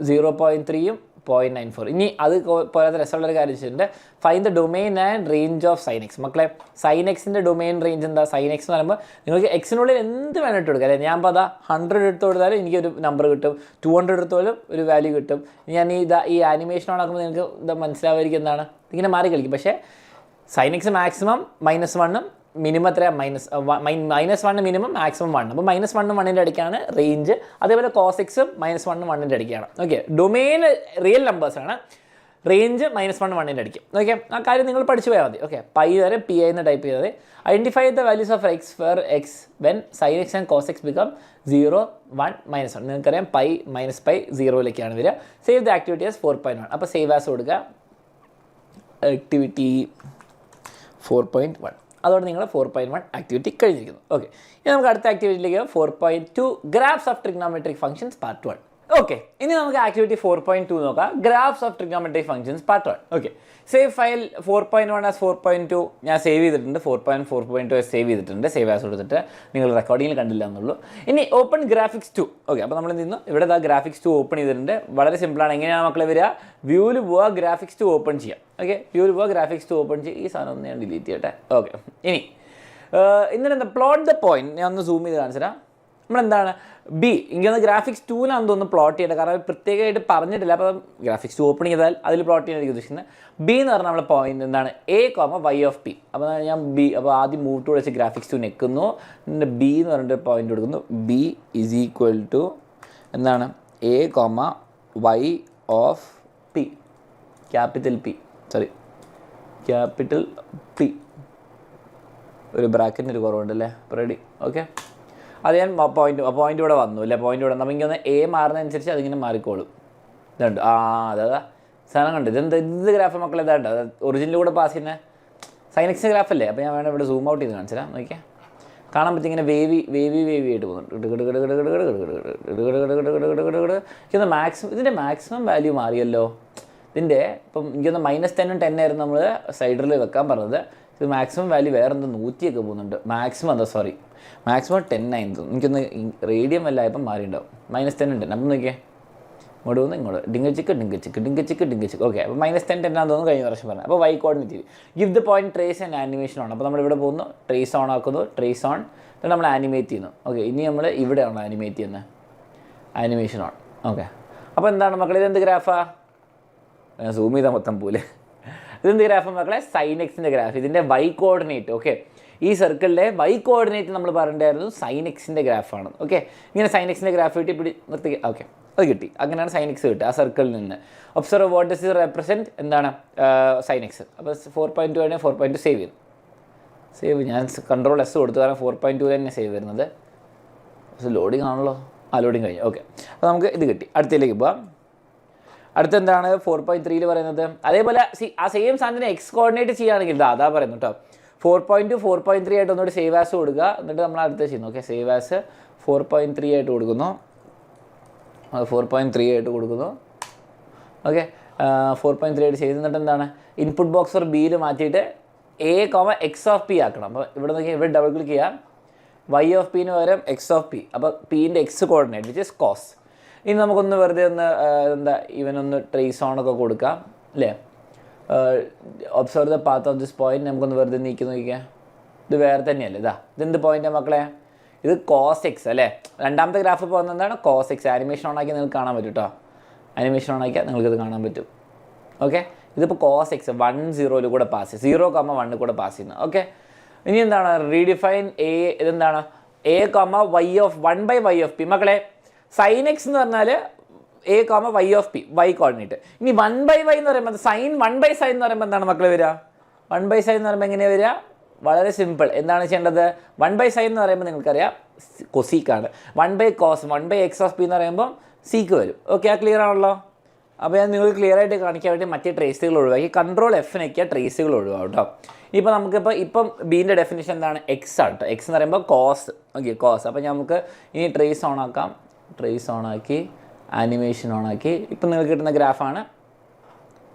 0.3യും 0.94. ഇനി അത് പോലത്തെ രസമുള്ളൊരു കാര്യം വെച്ചിട്ടുണ്ട്. Find the domain and range of sine X. മക്കളെ, സൈൻ എക്സിൻ്റെ ഡൊമൈൻ റേഞ്ച് എന്താ? സൈൻ എക്സ് എന്ന് പറയുമ്പോൾ നിങ്ങൾക്ക് എക്സിനുള്ളിൽ എന്ത് വേണം ഇട്ട് കൊടുക്കുക അല്ലേ? ഞാൻ ഇപ്പോൾ 100 എടുത്ത് കൊടുത്താലും എനിക്കൊരു നമ്പർ കിട്ടും, 200 എടുത്താലും ഒരു വാല്യൂ കിട്ടും. ഞാൻ ഈ ആനിമേഷൻ ഓണാക്കുമ്പോൾ നിങ്ങൾക്ക് ഇത് മനസ്സിലാവായിരിക്കും എന്താണ് ഇങ്ങനെ മാറി കളിക്കും. പക്ഷേ സൈൻ എക്സ് മാക്സിമം -1ഉം മിനിമം എത്രയാണ്? -1 മിനിമം, മാക്സിമം 1. അപ്പോൾ -1ഉം 1ൻ്റെ ഇടയ്ക്കാണ് റേഞ്ച്. അതേപോലെ കോസ് എക്സും -1ഉം 1ൻ്റെ ഇടയ്ക്കാണ്. ഓക്കെ, ഡൊമെയിൻ റിയൽ നമ്പേഴ്സാണ്, റേഞ്ച് -1 1ൻ്റെ ഇടയ്ക്ക്. ഓക്കെ, ആ കാര്യം നിങ്ങൾ പഠിച്ചു പോയാൽ മതി. ഓക്കെ, പൈ വരെ പി ഐ എന്ന് ടൈപ്പ് ചെയ്തത്. Identify the values of x for x when sine X and cos x become 0, 1, -1. നിങ്ങൾക്കറിയാം π -π 0ലേക്കാണ് വരിക. Save the activity as 4.1. അപ്പോൾ സേവ് ആസ് കൊടുക്കുക. ആക്ടിവിറ്റി 4.1. അതോടെ നിങ്ങളുടെ 4.1 ആക്ടിവിറ്റി കഴിഞ്ഞിരിക്കുന്നു. ഓക്കെ, ഇനി നമുക്ക് അടുത്ത ആക്ടിവിറ്റിയിലേക്ക് 4.2 graphs of trigonometric functions part 1. Okay, ഇനി നമുക്ക് ആക്ടിവിറ്റി 4.2 നോക്കാം. Graphs of trigonometric functions part 1. Okay, save file 4.1 as 4.2 ഞാൻ സേവ് ചെയ്തിട്ടുണ്ട്. 4.2 സേവ് ചെയ്തിട്ടുണ്ട്. സേവ് ആസ് കൊടുത്തിട്ട് നിങ്ങൾ റെക്കോർഡിങ്ങിൽ കണ്ടില്ല എന്നുള്ളൂ. ഇനി ഓപ്പൺ ഗ്രാഫിക്സ് 2. ഓക്കെ, അപ്പോൾ നമ്മൾ എന്ത് ചെയ്യുന്നു? ഇവിടെ ഗ്രാഫിക്സ് 2 ഓപ്പൺ ചെയ്തിട്ടുണ്ട്. വളരെ സിമ്പിളാണ്. എങ്ങനെയാണ് മക്കളെ വരിക? വ്യൂവിൽ പോവുക, ഗ്രാഫിക്സ് 2 ഓപ്പൺ ചെയ്യാം. ഓക്കെ, വ്യൂവിൽ പോവുക, ഗ്രാഫിക്സ് 2 ഓപ്പൺ ചെയ്യുക. ഈ സാധനം ഒന്ന് ഞാൻ ഡിലീറ്റ് ചെയ്യട്ടെ. ഓക്കെ, ഇനി എന്നിട്ട് പ്ലോട്ട് ദ പോയിന്റ് ഞാൻ ഒന്ന് സൂം ചെയ്ത് കാണിച്ചു തരാം. നമ്മളെന്താണ് ബി എനിക്കൊന്ന് ഗ്രാഫിക്സ് 2 ഒന്ന് പ്ലോട്ട് ചെയ്യേണ്ടത്, കാരണം പ്രത്യേകമായിട്ട് പറഞ്ഞിട്ടില്ല. അപ്പോൾ ഗ്രാഫിക്സ് 2 ഓപ്പൺ ചെയ്താൽ അതിൽ പ്ലോട്ട് ചെയ്യാൻ ഉദ്ദേശിക്കുന്നത് ബി എന്ന് പറഞ്ഞാൽ നമ്മളെ പോയിന്റ് എന്താണ് A comma y of P. അപ്പോൾ ഞാൻ ബി, അപ്പോൾ ആദ്യം മൂവ് ടു വെച്ച് ഗ്രാഫിക്സ് 2 നിൽക്കുന്നു, എന്നിട്ട് ബി എന്ന് പറഞ്ഞിട്ട് പോയിന്റ് കൊടുക്കുന്നു. ബി ഈസ് ഈക്വൽ ടു എന്താണ് A comma y of P, capital P ഒരു ബ്രാക്കറ്റിന് ഒരു കുറവുണ്ടല്ലേ. Ready, okay. അത് ഞാൻ പോയിന്റ് ഇവിടെ വന്നു അല്ലേ, പോയിന്റ് ഇവിടെ നമുക്ക് ഒന്ന് എ മാറുന്നതനുസരിച്ച് അതിങ്ങനെ മാറിക്കോളും. ഇതുണ്ട്, അതാ സാധനം കണ്ട്. ഇത് ഗ്രാഫ് മക്കളെ ഇതാണ്ട് ഒറിജിനൽ കൂടെ പാസ് ചെയ്യുന്ന സൈനക്സ് ഗ്രാഫ് അല്ലേ. അപ്പോൾ ഞാൻ വേണം ഇവിടെ സൂം ഔട്ട് ചെയ്ത് കാണിച്ചാൽ നോക്കിയാൽ കാണാൻ പറ്റും. ഇങ്ങനെ വേവി ആയിട്ട് പോകുന്നുണ്ട്. എനിക്കൊന്ന് മാക്സിമം ഇതിൻ്റെ മാക്സിമം വാല്യൂ മാറിയല്ലോ. ഇതിൻ്റെ ഇപ്പം എനിക്കൊന്ന് -10ഉം 10 ആയിരുന്നു നമ്മൾ സൈഡിൽ വെക്കാൻ പറഞ്ഞത്. ഇത് മാക്സിമം വാല്യൂ വേറെ എന്തോ 100 പോകുന്നുണ്ട്. മാക്സിമം 10 ആയിരുന്നു. എനിക്കൊന്ന് റേഡിയം വല്ല ആയപ്പോൾ മാറിയിട്ടുണ്ടാവും. -10 ഉണ്ട്. അപ്പം നോക്കിയേ ഇങ്ങോട്ട് പോകുന്നു, ഇങ്ങോട്ട് ഡിങ്കച്ചിക്ക്. ഓക്കെ, അപ്പോൾ -10 ആണെന്ന് തോന്നുന്നു കഴിഞ്ഞ പ്രാവശ്യം പറഞ്ഞു. അപ്പോൾ y coordinate give the point trace and animation ആണ്. അപ്പോൾ നമ്മളിവിടെ പോകുന്നു, ട്രേസ് ഓൺ ആക്കുന്നു, ട്രേസ് ഓൺ, എന്നിട്ട് നമ്മൾ ആനിമേറ്റ് ചെയ്യുന്നു. ഓക്കെ, ഇനി നമ്മൾ ഇവിടെയാണ് ആനിമേറ്റ് ചെയ്യുന്നത്, ആനിമേഷൻ ഓൺ. ഓക്കെ, അപ്പോൾ എന്താണ് മക്കളെ, ഇതെന്ത് ഗ്രാഫാ? ഞാൻ സൂം ചെയ്താൽ മൊത്തം പോലെ. ഇതെന്ത് ഗ്രാഫ് മക്കളെ? സൈൻ എക്സിൻ്റെ ഗ്രാഫ്. ഇതിൻ്റെ വൈ കോർഡിനേറ്റ്, ഓക്കെ, ഈ സർക്കിളിൻ്റെ വൈ കോർഡിനേറ്റ് നമ്മൾ പറഞ്ഞിട്ടായിരുന്നു സൈൻ എക്സിൻ്റെ ഗ്രാഫാണ്. ഓക്കെ, ഇങ്ങനെ സൈൻ എക്സിൻ്റെ ഗ്രാഫ് കിട്ടി നിർത്തി. ഓക്കെ, അത് കിട്ടി. അങ്ങനെയാണ് സൈൻ എക്സ് കിട്ടുക ആ സർക്കിളിൽ നിന്ന്. Observe what does it represent, എന്താണ് സൈൻ എക്സ്. അപ്പോൾ 4.2 ആണ്, 4.2 സേവ് ഞാൻ കൺട്രോൾ S കൊടുത്തു, കാരണം 4.2 തന്നെ സേവ് വരുന്നത്. ലോഡിങ് ആണല്ലോ. ലോഡിങ് കഴിഞ്ഞു. ഓക്കെ, അപ്പോൾ നമുക്ക് ഇത് കിട്ടി. അടുത്തതിലേക്ക് പോകാം. അടുത്തെന്താണ് 4.3 പറയുന്നത്. അതേപോലെ ആ സെയിം സാധനത്തിന് എക്സ് കോർഡിനേറ്റ് ചെയ്യുകയാണെങ്കിൽ അതാ പറയുന്നു കേട്ടോ. 4.2 4.3 ആയിട്ട് ഒന്നുകൂടി സേവ് ആസ് കൊടുക്കുക. എന്നിട്ട് നമ്മൾ അടുത്ത് ചെയ്യുന്നു. ഓക്കെ, സേവ് ആസ് 4.3 ആയിട്ട് കൊടുക്കുന്നു. 4.3 ആയിട്ട് കൊടുക്കുന്നു. ഓക്കെ, 4.3 ആയിട്ട് ചെയ്ത് എന്നിട്ട് എന്താണ് ഇൻപുട്ട് ബോക്സ് ഓർ ബിയിൽ മാറ്റിയിട്ട് A comma X of P ആക്കണം. അപ്പോൾ ഇവിടെ നോക്കി ഇവിടെ ഡബിൾ ക്ലിക്ക് ചെയ്യാം. വൈ ഓഫ് പിന് പകരം എക്സ് ഓഫ് പി. അപ്പോൾ പിൻ്റെ X coordinate which is cos. ഇനി നമുക്കൊന്ന് വെറുതെ ഇവനൊന്ന് ട്രേസ് ഓണൊക്കെ കൊടുക്കാം അല്ലേ. Observe the path of this point നമുക്കൊന്ന് വെറുതെ നീക്കി നോക്കിക്കാം. ഇത് വേറെ തന്നെയല്ലേ. ഇതെന്ത് പോയിൻ്റാണ് മക്കളെ? ഇത് കോസ് എക്സ് അല്ലേ. രണ്ടാമത്തെ ഗ്രാഫ് പോകുന്നത് എന്താണ്? Cos X. ആനിമേഷൻ ഓണാക്കി നിങ്ങൾക്ക് കാണാൻ പറ്റും കേട്ടോ. ആനിമേഷൻ ഓണാക്കിയാൽ നിങ്ങൾക്കിത് കാണാൻ പറ്റും. ഓക്കെ, ഇതിപ്പോൾ കോസ് എക്സ് 1 കൂടെ പാസ് ചെയ്യും, 0,1 കൂടെ പാസ് ചെയ്യുന്നത്. ഓക്കെ, ഇനി എന്താണ് റീഡിഫൈൻ എ. ഇതെന്താണ് A comma y of 1/y of P. മക്കളെ സൈൻ എക്സ് എന്ന് പറഞ്ഞാൽ A comma y of P, y coordinate. ഇനി 1/y എന്ന് പറയുമ്പോൾ സൈൻ 1/sin എന്ന് പറയുമ്പോൾ എന്താണ് മക്കളെ വരിക? 1/sin എന്ന് പറയുമ്പോൾ എങ്ങനെയാണ് വരിക? വളരെ സിമ്പിൾ. എന്താണ് ചെയ്യേണ്ടത്? 1/sin എന്ന് പറയുമ്പോൾ നിങ്ങൾക്കറിയാം കൊസീക്കാണ്. 1/cos 1/x ഓഫ് പി എന്ന് പറയുമ്പോൾ സീക്ക് വരും. ഓക്കെ, ആ ക്ലിയർ ആണല്ലോ. അപ്പോൾ ഞാൻ നിങ്ങൾ ക്ലിയർ ആയിട്ട് കാണിക്കാൻ വേണ്ടി മറ്റേ ട്രേസുകൾ ഒഴിവാക്കി കൺട്രോൾ F ഞെക്കിയ ട്രേസുകൾ ഒഴിവാകും കേട്ടോ. ഇപ്പോൾ നമുക്കിപ്പം ബീൻ്റെ ഡെഫിനിഷൻ എന്താണ്? എക്സ് ആണ് കേട്ടോ. എക്സ് എന്ന് പറയുമ്പോൾ കോസ്. Okay, cos. അപ്പോൾ നമുക്ക് ഇനി ട്രേസ് ഓൺ ആക്കാം. ട്രേസ് ഓൺ ആക്കി ആനിമേഷൻ ഓൺ ആക്കി. ഇപ്പം നിങ്ങൾക്ക് കിട്ടുന്ന ഗ്രാഫാണ്.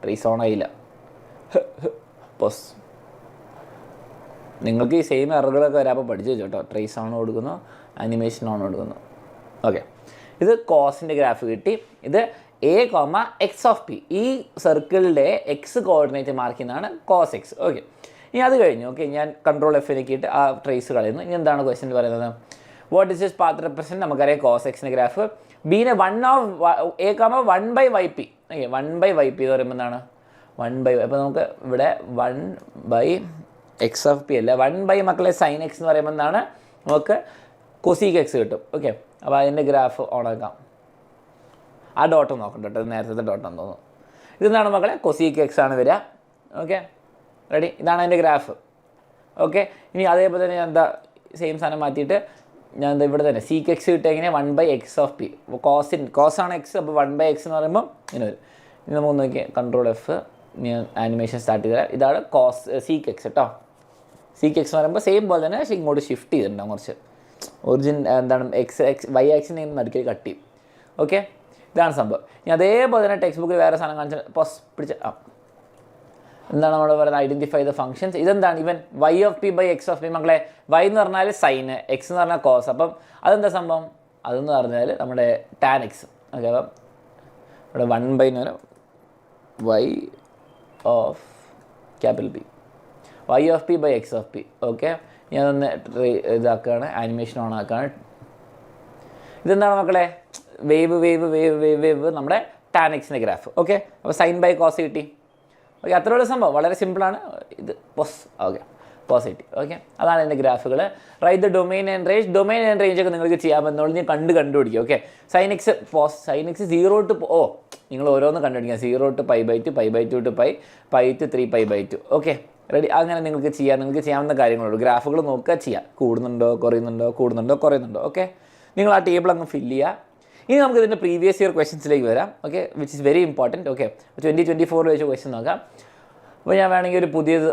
ട്രേസ് ഓൺ ആയില്ല. പോസ് നിങ്ങൾക്ക് ഈ സെയിം എററുകളൊക്കെ വരാപ്പോൾ പഠിച്ചു വെച്ചു കേട്ടോ. ട്രേസ് ഓൺ കൊടുക്കുന്നു, ആനിമേഷൻ ഓൺ കൊടുക്കുന്നു. ഓക്കെ, ഇത് കോസിൻ്റെ ഗ്രാഫ് കിട്ടി. ഇത് A comma X of P. ഈ സർക്കിളിൻ്റെ എക്സ് കോർഡിനേറ്റ് മാർക്ക് ചെയ്യുന്നതാണ് കോസ് എക്സ്. ഓക്കെ, ഇനി അത് കഴിഞ്ഞു. ഓക്കെ, ഞാൻ കൺട്രോൾ F ഞെക്കിയിട്ട് ആ ട്രേസ് കളയുന്നു. ഇനി എന്താണ് ക്വസ്റ്റ്യൻ പറയുന്നത്? What is this path represent? നമുക്കറിയാം കോസ് എക്സിൻ്റെ ഗ്രാഫ്. ബീനെ 1 of A comma 1/yp. Okay, 1/yp എന്ന് പറയുമ്പോൾ എന്താണ് 1/y. അപ്പോൾ നമുക്ക് ഇവിടെ 1/x ഓഫ് പി അല്ല, 1/ മക്കളെ സൈൻ എക്സ് എന്ന് പറയുമ്പോൾ എന്താണ് നമുക്ക് കൊസീക്ക് എക്സ് കിട്ടും. ഓക്കെ, അപ്പോൾ അതിൻ്റെ ഗ്രാഫ് ഓണാക്കാം. ആ ഡോട്ട് നോക്കണ്ട കേട്ടോ, നേരത്തെ ഡോട്ടാന്ന് തോന്നുന്നു. ഇതെന്താണ് മക്കളെ? കൊസീക്ക് എക്സ് ആണ് വരിക. Okay, ready. ഇതാണ് അതിൻ്റെ ഗ്രാഫ്. ഓക്കെ, ഇനി അതേപോലെ തന്നെ ഞാൻ സെയിം സാധനം മാറ്റിയിട്ട് ഞാൻ ഇവിടെ തന്നെ സീക്ക് എക്സ് കിട്ടുക എങ്ങനെ? 1/x of P. കോസാണ് എക്സ്. അപ്പോൾ 1/x എന്ന് പറയുമ്പോൾ ഇങ്ങനെ വരും. ഇനി നമുക്ക് നോക്കിയാൽ കൺട്രോൾ F ഞാൻ ആനിമേഷൻ സ്റ്റാർട്ട് ചെയ്താൽ ഇതാണ് സീക്ക് എക്സ് കേട്ടോ. സീക്ക് എക്സ് എന്ന് പറയുമ്പോൾ സെയിം പോലെ തന്നെ പക്ഷേ ഇങ്ങോട്ട് ഷിഫ്റ്റ് ചെയ്തിട്ടുണ്ടാകും കുറച്ച്. എന്താണ് വൈ ആക്സിനെ നടുക്കിൽ കട്ട് ചെയ്യും. ഓക്കെ, ഇതാണ് സംഭവം. ഇനി അതേപോലെ തന്നെ ടെക്സ്റ്റ് ബുക്കിൽ വേറെ സാധനം കാണിച്ചാൽ പിടിച്ച എന്താണ് നമ്മൾ പറയുന്നത്? Identify the functions. ഇതെന്താണ്? ഇവൻ y of P by x of P. മക്കളെ വൈ എന്ന് പറഞ്ഞാൽ സൈന്, എക്സ് എന്ന് പറഞ്ഞാൽ കോസ്. അപ്പം അതെന്താ സംഭവം? അതെന്ന് പറഞ്ഞാൽ നമ്മുടെ ടാൻ എക്സ്. ഓക്കെ, അപ്പം ഇവിടെ 1/, y of capital P, y of P by x of P. Okay, ഞാനൊന്ന് ഇതാക്കുകയാണ്, ആനിമേഷൻ ഓൺ ആക്കുകയാണ്. ഇതെന്താണ് മക്കളെ? വേവ് നമ്മുടെ ടാൻ എക്സിൻ്റെ ഗ്രാഫ്. ഓക്കെ, അപ്പോൾ സൈൻ ബൈ കോസ് കിട്ടി. ഓക്കെ, അത്രയുള്ള സംഭവം വളരെ സിമ്പിളാണ്. ഇത് കോസ് കിട്ടി. ഓക്കെ, അതാണ് എൻ്റെ ഗ്രാഫുകൾ. Right the domain and range ഒക്കെ നിങ്ങൾക്ക് ചെയ്യാമെന്നുള്ളത് ഞാൻ കണ്ടുപിടിക്കും. ഓക്കെ, സൈൻ എക്സ് 0 to നിങ്ങൾ ഓരോന്ന് കണ്ടുപിടിക്കുക. 0 to π/2, π/2 to π to 3π/2. Okay, ready? അങ്ങനെ നിങ്ങൾക്ക് ചെയ്യാവുന്ന കാര്യങ്ങളുള്ളൂ. ഗ്രാഫുകൾ നോക്കുക, ചെയ്യുക. കൂടുന്നുണ്ടോ കുറയുന്നുണ്ടോ. ഓക്കെ, നിങ്ങൾ ആ ടേബിൾ അങ്ങ് ഫില്ല് ചെയ്യുക. ഇനി നമുക്ക് ഇതിൻ്റെ പ്രീവിയസ് ഇയർ ക്വസ്റ്റ്യൻസിലേക്ക് വരാം. Okay, which is very important. Okay, 2024 വെച്ച് ക്വസ്റ്റ്യൻ നോക്കാം. അപ്പോൾ ഞാൻ വേണമെങ്കിൽ ഒരു പുതിയത്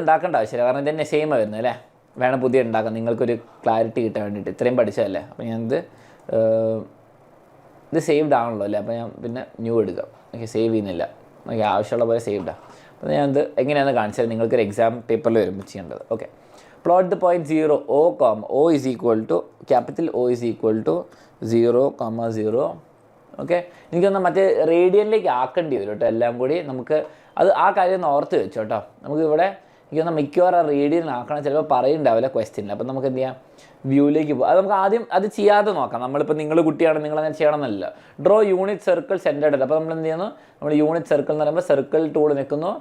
ഉണ്ടാക്കേണ്ട ആവശ്യമില്ല, കാരണം ഇതന്നെ സെയിം വരുന്നത് അല്ലേ. വേണം പുതിയത് ഉണ്ടാക്കാം, നിങ്ങൾക്കൊരു ക്ലാരിറ്റി കിട്ടാൻ വേണ്ടിയിട്ട്. ഇത്രയും പഠിച്ചതല്ലേ. അപ്പോൾ ഞാനിത് സേവ്ഡ് ആണല്ലോ അല്ലേ. അപ്പോൾ ഞാൻ പിന്നെ ന്യൂ എടുക്കാം. ഓക്കെ, സേവ് ചെയ്യുന്നില്ല. ഓക്കെ, ആവശ്യമുള്ള പോലെ സേവ്ഡാണ്. അപ്പോൾ ഞാനിത് എങ്ങനെയാണെന്ന് കാണിച്ചാൽ നിങ്ങൾക്കൊരു എക്സാം പേപ്പറിൽ വരുമ്പോൾ ചെയ്യേണ്ടത്. Okay, plot the point 0 O is equal to capital O is equal to 0,0. Okay, എനിക്കൊന്ന് മറ്റേ റേഡിയനിലേക്ക് ആക്കേണ്ടി വരും കേട്ടോ എല്ലാം കൂടി. നമുക്ക് ആ കാര്യം ഒന്ന് ഓർത്ത് വെച്ചോ കേട്ടോ. നമുക്കിവിടെ എനിക്കൊന്ന് മിക്കവാറും ആ റേഡിയൻ ആക്കണം. ചിലപ്പോൾ പറയുന്നുണ്ടാവില്ല ക്വസ്റ്റ്യനിൽ. അപ്പോൾ നമുക്ക് എന്ത് ചെയ്യാം, വ്യൂയിലേക്ക് പോകും. അത് നമുക്ക് ആദ്യം അത് ചെയ്യാതെ നോക്കാം. നമ്മളിപ്പോൾ നിങ്ങൾ കുട്ടിയാണ്, നിങ്ങളങ്ങനെ ചെയ്യണമെന്നല്ല. ഡ്രോ യൂണിറ്റ് സർക്കിൾ സെൻറ്റർഡ് അല്ല. അപ്പോൾ നമ്മൾ എന്ത് ചെയ്യുന്നു, നമ്മൾ യൂണിറ്റ് സർക്കിൾ എന്ന് പറയുമ്പോൾ സർക്കിൾ ടൂൾ നിൽക്കുന്നു.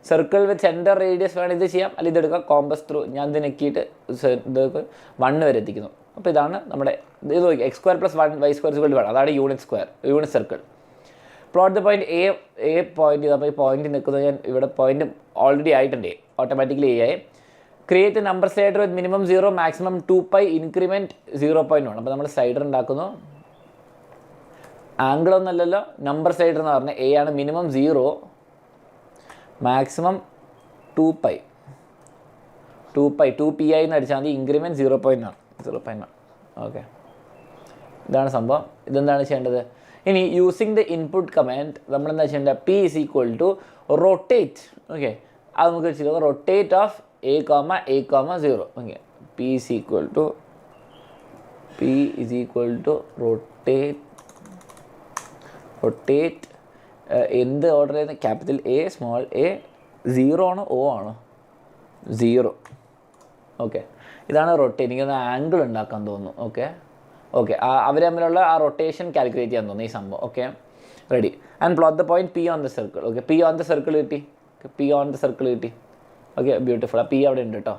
സർക്കിൾ വിത്ത് സെൻറ്റർ റേഡിയസ് വേണം ഇത് ചെയ്യാം, അല്ലെങ്കിൽ ഇതെടുക്കാം കോമ്പസ് ത്രൂ. ഞാൻ ഇത് നെക്കിയിട്ട് ഇത് 1 വരെ എത്തിക്കുന്നു. അപ്പോൾ ഇതാണ് നമ്മുടെ ഇത് നോക്കി, x² + 1y² = 1. അതാണ് unit circle. Plot the point A point. അപ്പോൾ ഈ പോയിന്റ് നിൽക്കുന്നത് ഞാൻ ഇവിടെ പോയിന്റ് ഓൾറെഡി ആയിട്ടുണ്ട്, ഓട്ടോമാറ്റിക്കലി എ ആയി. Create number slider with minimum 0, maximum 2π, increment 0.1. അപ്പോൾ നമ്മൾ സ്ലൈഡർ ഉണ്ടാക്കുന്നു. ആംഗിൾ ഒന്നല്ലല്ലോ, നമ്പർ സ്ലൈഡർ എന്ന് പറഞ്ഞാൽ എ ആണ്. മിനിമം 0, മാക്സിമം 2π 2pi എന്ന് അടിച്ചാൽ മതി. ഇൻക്രിമെൻറ്റ് 0.1. ഓക്കെ, ഇതാണ് സംഭവം. ഇതെന്താണ് ചെയ്യേണ്ടത്? ഇനി യൂസിങ് ദ ഇൻപുട്ട് കമാൻഡ് നമ്മളെന്താ ചെയ്യേണ്ടത്? P is equal to rotate. Okay, അത് നമുക്ക് ചെയ്തത് rotate of a, 0. Okay, P is equal to rotate എന്ത് ഓർഡർ ചെയ്യുന്നത്? Capital A, small a. 0 ആണോ O ആണോ? 0. ഓക്കെ, ഇതാണ് റൊട്ടേറ്റ്. എനിക്കൊന്ന് ആംഗിൾ ഉണ്ടാക്കാൻ തോന്നുന്നു. ഓക്കെ, അവർ തമ്മിലുള്ള ആ റൊട്ടേഷൻ കാൽക്കുലേറ്റ് ചെയ്യാൻ തോന്നുന്നു ഈ സംഭവം. Okay, ready. And plot the point P on the circle. Okay, P on the circle കിട്ടി. Okay, beautiful. ആ P അവിടെ ഉണ്ട് കേട്ടോ.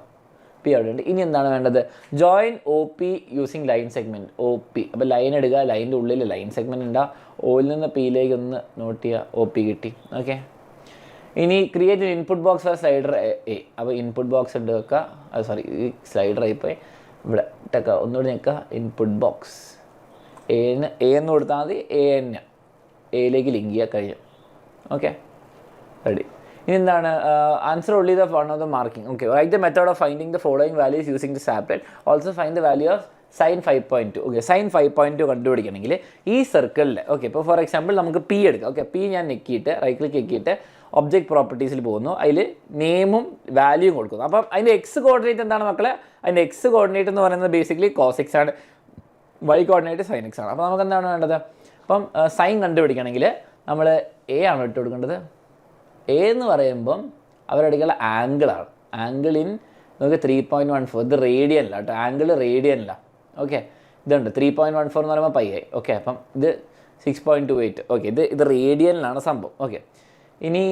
ഇനി എന്താണ് വേണ്ടത്? Join OP using line segment. OP, അപ്പോൾ ലൈൻ എടുക്കുക, ലൈനിൻ്റെ ഉള്ളിൽ ലൈൻ സെഗ്മെൻറ്റ് ഉണ്ടാകും. Oയിൽ നിന്ന് Pയിലേക്ക് ഒന്ന് നോട്ട് ചെയ്യുക. OP കിട്ടി. ഓക്കെ, ഇനി create input box for slider A. അപ്പോൾ ഇൻപുട്ട് ബോക്സ് ഉണ്ട് വെക്കുക. ഈ സ്ലൈഡർ ആയിപ്പോയി. ഇവിടെ ഇട്ടേക്കുക, ഒന്നുകൂടി നിൽക്കുക. ഇൻപുട്ട് ബോക്സ് A എന്ന് കൊടുത്താൽ മതി. Aയിലേക്ക് ലിങ്ക് ചെയ്യുക, കഴിഞ്ഞു. Okay, ready. ഇനി എന്താണ്? Answer only the one of the marking. Okay, write the method of finding the following values using the സാപ്ലേറ്റ്. Also find the value of sin 5.2. Okay, sin 5.2 കണ്ടുപിടിക്കണമെങ്കിൽ ഈ സർക്കിളിൽ, ഓക്കെ, ഇപ്പോൾ ഫോർ എക്സാമ്പിൾ നമുക്ക് P എടുക്കാം. Okay, P ഞാൻ നെക്കിയിട്ട് right click ഞെക്കിയിട്ട് ഒബ്ജക്റ്റ് പ്രോപ്പർട്ടീസിൽ പോകുന്നു. അതിൽ നെയിമും വാല്യൂവും കൊടുക്കുന്നു. അപ്പം അതിൻ്റെ എക്സ് കോർഡിനേറ്റ് എന്താണ് മക്കളെ? അതിൻ്റെ എക്സ് കോർഡിനേറ്റ് എന്ന് പറയുന്നത് ബേസിക്കലി cos x ആണ്, y കോർഡിനേറ്റ് sin x ആണ്. അപ്പോൾ നമുക്ക് എന്താണ് വേണ്ടത്? അപ്പം സൈൻ കണ്ടുപിടിക്കണമെങ്കിൽ നമ്മൾ A ആണ് ഇട്ട് കൊടുക്കേണ്ടത്. A എന്ന് പറയുമ്പം അവരെടുക്കുന്ന ആംഗിളാണ്. ആംഗിൾ ഇൻ നമുക്ക് 3.14. ഇത് റേഡിയനല്ല കേട്ടോ, ആംഗിൾ റേഡിയനല്ല. ഓക്കെ, ഇതുണ്ട് 3.14 എന്ന് പറയുമ്പോൾ π. ഓക്കെ, അപ്പം ഇത് 6.28. ഓക്കെ, ഇത് റേഡിയനിലാണ് സംഭവം. ഓക്കെ, ഇനി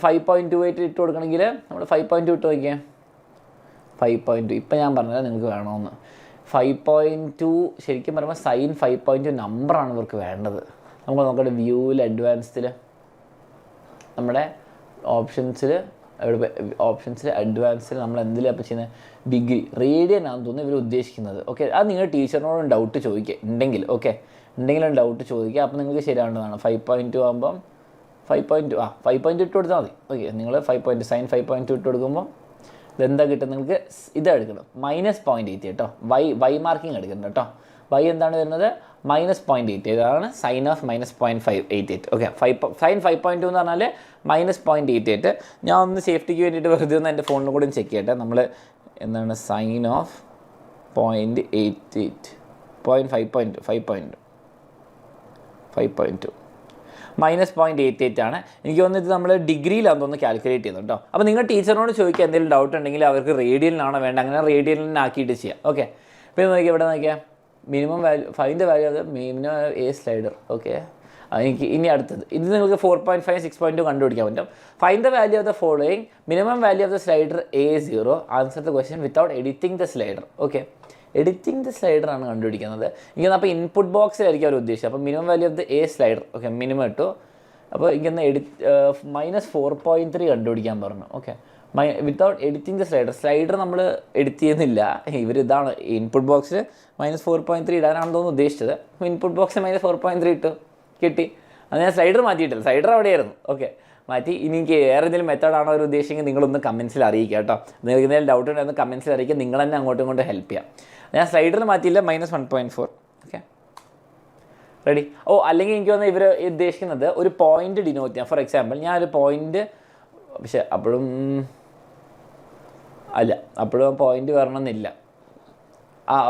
5.28 ഇട്ട് കൊടുക്കണമെങ്കിൽ നമ്മൾ 5.2 ഇട്ട് നോക്കിയാൽ 5.2. ഇപ്പം ഞാൻ പറഞ്ഞത് നിങ്ങൾക്ക് വേണമെന്ന്. 5.2 ശരിക്കും പറയുമ്പോൾ sin 5.2 നമ്പറാണ് ഇവർക്ക് വേണ്ടത്. നമുക്ക് നോക്കട്ടെ, വ്യൂവിൽ അഡ്വാൻസ്ഡിൽ നമ്മുടെ ഓപ്ഷൻസിൽ അഡ്വാൻസിൽ നമ്മൾ എന്തിലും അപ്പോൾ ചെയ്യുന്നത്? ഡിഗ്രി റേഡിയൻ ആണെന്ന് തോന്നുന്നു ഇവർ ഉദ്ദേശിക്കുന്നത്. ഓക്കെ, അത് നിങ്ങൾ ടീച്ചറിനോടും ഡൗട്ട് ചോദിക്കുക ഉണ്ടെങ്കിൽ. ഓക്കെ, ഉണ്ടെങ്കിലും ഡൗട്ട് ചോദിക്കുക. അപ്പോൾ നിങ്ങൾക്ക് ശരിയാവേണ്ടതാണ്. 5.2 ആകുമ്പം 5.2 ഇട്ട് കൊടുത്താൽ മതി. ഓക്കെ, നിങ്ങൾ 5.2 sin 5.2 ഇട്ട് കൊടുക്കുമ്പോൾ ഇതെന്താ കിട്ടും? നിങ്ങൾക്ക് ഇതാ എടുക്കണം, -0.8 കേട്ടോ. വൈ മാർക്കിംഗ് എടുക്കണം കേട്ടോ. y എന്താണ് വരുന്നത്? -0.8. ഇതാണ് സൈൻ ഓഫ് -0.588. ഓക്കെ, sin 5.2 എന്ന് പറഞ്ഞാൽ -0.88. ഞാൻ ഒന്ന് സേഫ്റ്റിക്ക് വേണ്ടിയിട്ട് വെറുതെ ഒന്ന് എൻ്റെ ഫോണിലും കൂടി ചെക്ക് ചെയ്യട്ടെ. നമ്മൾ എന്താണ് സൈൻ ഓഫ് 0.88 5.2 -0.88 ആണ്. എനിക്ക് തോന്നുന്നത് നമ്മൾ ഡിഗ്രിയിലാണെന്ന് തോന്നുന്നു കാൽക്കുലേറ്റ് ചെയ്യുന്നത് കേട്ടോ. അപ്പോൾ നിങ്ങൾ ടീച്ചറിനോട് ചോദിക്കുക എന്തെങ്കിലും ഡൗട്ട് ഉണ്ടെങ്കിൽ അവർക്ക് റേഡിയലിനാണോ വേണ്ട, അങ്ങനെ റേഡിയലിനാക്കിയിട്ട് ചെയ്യാം. ഓക്കെ, പിന്നെ നോക്കിയാൽ ഇവിടെ നോക്കിയാൽ minimum value find the value of the minimum A slider. Okay, എനിക്ക് ഇനി അടുത്തത് ഇത് നിങ്ങൾക്ക് 4.5 6.2 കണ്ടുപിടിക്കാൻ പറ്റും. Find the value of the following minimum value of the slider A0, answer the question without editing the slider. Okay, editing the slider ആണ് കണ്ടുപിടിക്കുന്നത്. എനിക്ക് അപ്പോൾ ഇൻപുട്ട് ബോക്സിലായിരിക്കും അവർ ഉദ്ദേശിച്ചത്. അപ്പോൾ minimum value of the A slider. Okay, minimum ഇട്ടു. അപ്പോൾ എനിക്കൊന്ന് -4.3 കണ്ടുപിടിക്കാൻ പറഞ്ഞു. Okay, without editing the slider നമ്മൾ എഡിറ്റ് ചെയ്യുന്നില്ല. ഇതാണ് ഇൻപുട്ട് ബോക്സിൽ -4.3 ഇടാനാണെന്ന് തോന്നുന്നു ഉദ്ദേശിച്ചത്. ഇൻപുട്ട് ബോക്സിൽ -4.3 ഇട്ടു, കിട്ടി. അത് ഞാൻ സ്ലൈഡർ മാറ്റിയിട്ടില്ല, സ്ലൈഡർ അവിടെയായിരുന്നു. ഓക്കെ, മാറ്റി. ഇനി എനിക്ക് വേറെ എന്തെങ്കിലും മെത്തേഡാണോ അവർ ഉദ്ദേശിക്കുന്നത് നിങ്ങളൊന്ന് കമൻസിൽ അറിയിക്കുക കേട്ടോ. നിങ്ങൾക്ക് എന്തെങ്കിലും ഡൗട്ട് ഉണ്ടെന്ന് കമൻസിൽ അറിയിക്കുക, നിങ്ങൾ തന്നെ അങ്ങോട്ടും ഇങ്ങോട്ടും ഹെൽപ്പ് ചെയ്യാം. ഞാൻ സ്ലൈഡറിൽ മാറ്റിയില്ല, -1.4. Okay, ready. അല്ലെങ്കിൽ എനിക്ക് തോന്നുന്നത് ഇവർ ഉദ്ദേശിക്കുന്നത് ഒരു പോയിന്റ് ഡിനോട്ട് ചെയ്യാം. ഫോർ എക്സാമ്പിൾ ഞാനൊരു പോയിന്റ്, പക്ഷെ അപ്പോഴും പോയിന്റ് വരണമെന്നില്ല.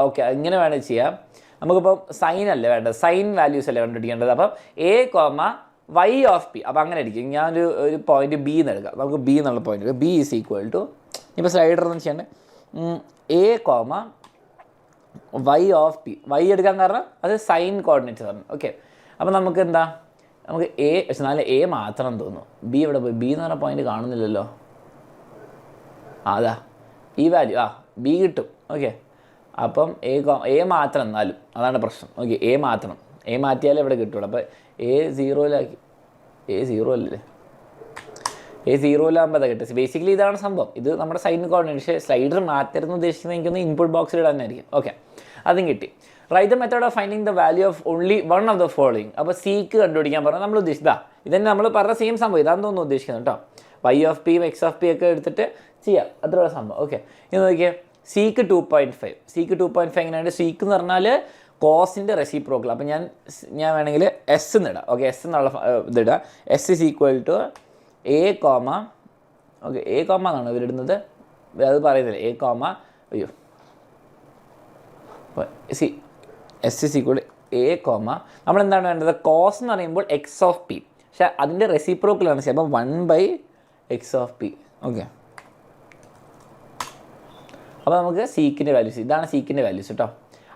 ഓക്കെ, ഇങ്ങനെ വേണേൽ ചെയ്യാം. നമുക്കിപ്പം സൈൻ അല്ലേ വേണ്ടത്, സൈൻ വാല്യൂസ് അല്ലേ കണ്ടുപിടിക്കേണ്ടത്. അപ്പം A, y ഓഫ് P. അപ്പോൾ അങ്ങനെ ആയിരിക്കും. ഞാനൊരു പോയിന്റ് B എന്ന് എടുക്കാം. നമുക്ക് B എന്നുള്ള point B is equal to, ഇപ്പോൾ സ്ലൈഡർ എന്ന് ചെയ്യേണ്ടത് A, y of P. y എടുക്കാൻ കാരണം അത് സൈൻ കോർഡിനേറ്റ്സ് ആണ്. ഓക്കെ, അപ്പോൾ നമുക്ക് എന്താ, നമുക്ക് പക്ഷെ നല്ല A മാത്രം തോന്നുന്നു. B ഇവിടെ പോയി, B എന്ന് പറഞ്ഞ പോയിന്റ് കാണുന്നില്ലല്ലോ. അതാ ഈ വാല്യൂ B കിട്ടും. ഓക്കെ, അപ്പം A മാത്രം എന്നാലും അതാണ് പ്രശ്നം. ഓക്കെ, A മാത്രം, A മാറ്റിയാലേ ഇവിടെ കിട്ടുള്ളൂ. അപ്പോൾ A0 അല്ലേ, A0 അതാ കിട്ടും. ബേസിക്കലി ഇതാണ് സംഭവം. ഇത് നമ്മുടെ സൈൻ കോർഡിനേറ്റ്. പക്ഷേ സ്ലൈഡർ മാറ്റരുന്ന് ഉദ്ദേശിക്കുന്നത് എനിക്കൊന്ന് ഇൻപുട്ട് ബോക്സിൽ ഇടാനായിരിക്കും. ഓക്കെ, അതും കിട്ടി. Right the method of finding the value of only one of the following. അപ്പോൾ സിക്ക് കണ്ടുപിടിക്കാൻ പറഞ്ഞാൽ നമ്മൾ ഉദ്ദേശിച്ചതാ ഇതന്നെ നമ്മൾ പറഞ്ഞ സെയിം സംഭവം ഇതാണെന്ന് തോന്നുന്നു ഉദ്ദേശിക്കുന്നത് കേട്ടോ. y of P x of P ഒക്കെ എടുത്തിട്ട് ചെയ്യാം, അത്രയുള്ള സംഭവം. ഓക്കെ, ഇത് നോക്കിയാൽ സിക്ക് 2.5 എങ്ങനെയാണ്? സിക്ക് എന്ന് പറഞ്ഞാൽ കോസിൻ്റെ റെസിപ്രോക്കൽ. അപ്പം ഞാൻ വേണമെങ്കിൽ S എന്ന് ഇടാം. ഓക്കെ, S എന്നുള്ള ഇതിടാം. S is equal to A, okay A എന്നാണ് ഇവരിടുന്നത്, അത് പറയുന്നില്ല. S is equal to A, നമ്മളെന്താണ് വേണ്ടത്? കോസ് എന്ന് പറയുമ്പോൾ x ഓഫ് P, പക്ഷേ അതിൻ്റെ റെസിപ്രോക്കലാണ് സി. അപ്പം 1/x ഓഫ് P. ഓക്കെ, അപ്പോൾ നമുക്ക് സീക്കിൻ്റെ വാല്യൂസ്, ഇതാണ് സീക്കിൻ്റെ വാല്യൂസ് കേട്ടോ.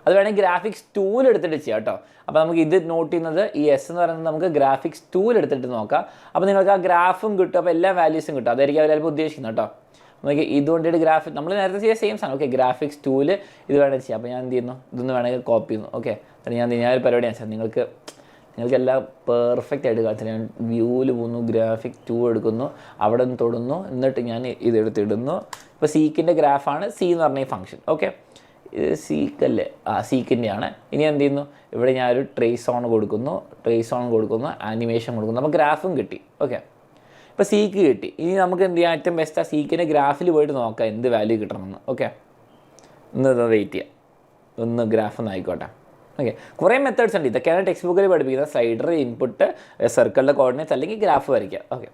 അത് വേണമെങ്കിൽ ഗ്രാഫിക്സ് ടൂൽ എടുത്തിട്ട് ചെയ്യാം കേട്ടോ. അപ്പോൾ നമുക്ക് ഇത് നോട്ട് ചെയ്യുന്നത് ഈ S എന്ന് പറയുന്നത് നമുക്ക് ഗ്രാഫിക്സ് ടൂൽ എടുത്തിട്ട് നോക്കാം. അപ്പോൾ നിങ്ങൾക്ക് ആ ഗ്രാഫും കിട്ടും, അപ്പോൾ എല്ലാ വാല്യൂസും കിട്ടും. അതായിരിക്കും അവർ ചിലപ്പോൾ ഉദ്ദേശിക്കുന്നത് കേട്ടോ. നമുക്ക് ഇതുകൊണ്ടിട്ട് ഗ്രാഫിക് നമ്മൾ നേരത്തെ ചെയ്യാൻ സെയിം സാധനം. ഓക്കെ, ഗ്രാഫിക്സ് ടൂൽ ഇത് വേണമെങ്കിൽ ചെയ്യാം. അപ്പോൾ ഞാൻ എന്ത് ചെയ്യുന്നു, ഇതൊന്ന് വേണമെങ്കിൽ കോപ്പി ചെയ്യുന്നു. ഓക്കെ, ഞാനൊരു പരിപാടി ഞാൻ നിങ്ങൾക്ക് എല്ലാം പെർഫെക്റ്റ് ആയിട്ട് കാണിച്ചു. ഞാൻ വ്യൂവിൽ പോകുന്നു, ഗ്രാഫിക് ടൂൾ എടുക്കുന്നു, അവിടെ നിന്ന് തൊടുന്നു, എന്നിട്ട് ഞാൻ ഇതെടുത്തിടുന്നു. ഇപ്പോൾ സീക്കിൻ്റെ ഗ്രാഫാണ് C എന്ന് പറഞ്ഞ ഈ ഫംഗ്ഷൻ. ഓക്കെ, ഇത് സീക്കല്ലേ, സീക്കിൻ്റെയാണ്. ഇനി എന്ത് ചെയ്യുന്നു, ഇവിടെ ഞാനൊരു ട്രേസ് ഓൺ കൊടുക്കുന്നു, ആനിമേഷൻ കൊടുക്കുന്നു, അപ്പോൾ ഗ്രാഫും കിട്ടി. ഓക്കെ, ഇപ്പോൾ സീക്ക് കിട്ടി. ഇനി നമുക്ക് എന്ത് ചെയ്യാം, ഏറ്റവും ബെസ്റ്റ് ആ സീക്കിൻ്റെ ഗ്രാഫിൽ പോയിട്ട് നോക്കാം എന്ത് വാല്യൂ കിട്ടണമെന്ന്. ഓക്കെ, ഒന്ന് വെയിറ്റ് ചെയ്യാം, ഒന്ന് ഗ്രാഫ് ഒന്ന് ആയിക്കോട്ടെ. ഓക്കെ, കുറേ മെത്തേഡ്സ് ഉണ്ട്. ഇതൊക്കെയാണ് ടെക്സ്റ്റ് ബുക്കിൽ പഠിപ്പിക്കുന്നത്. സ്ലൈഡർ, ഇൻപുട്ട്, സർക്കിളിൻ്റെ കോർഡിനേറ്റ്സ് അല്ലെങ്കിൽ ഗ്രാഫ് വരയ്ക്കുക. ഓക്കെ,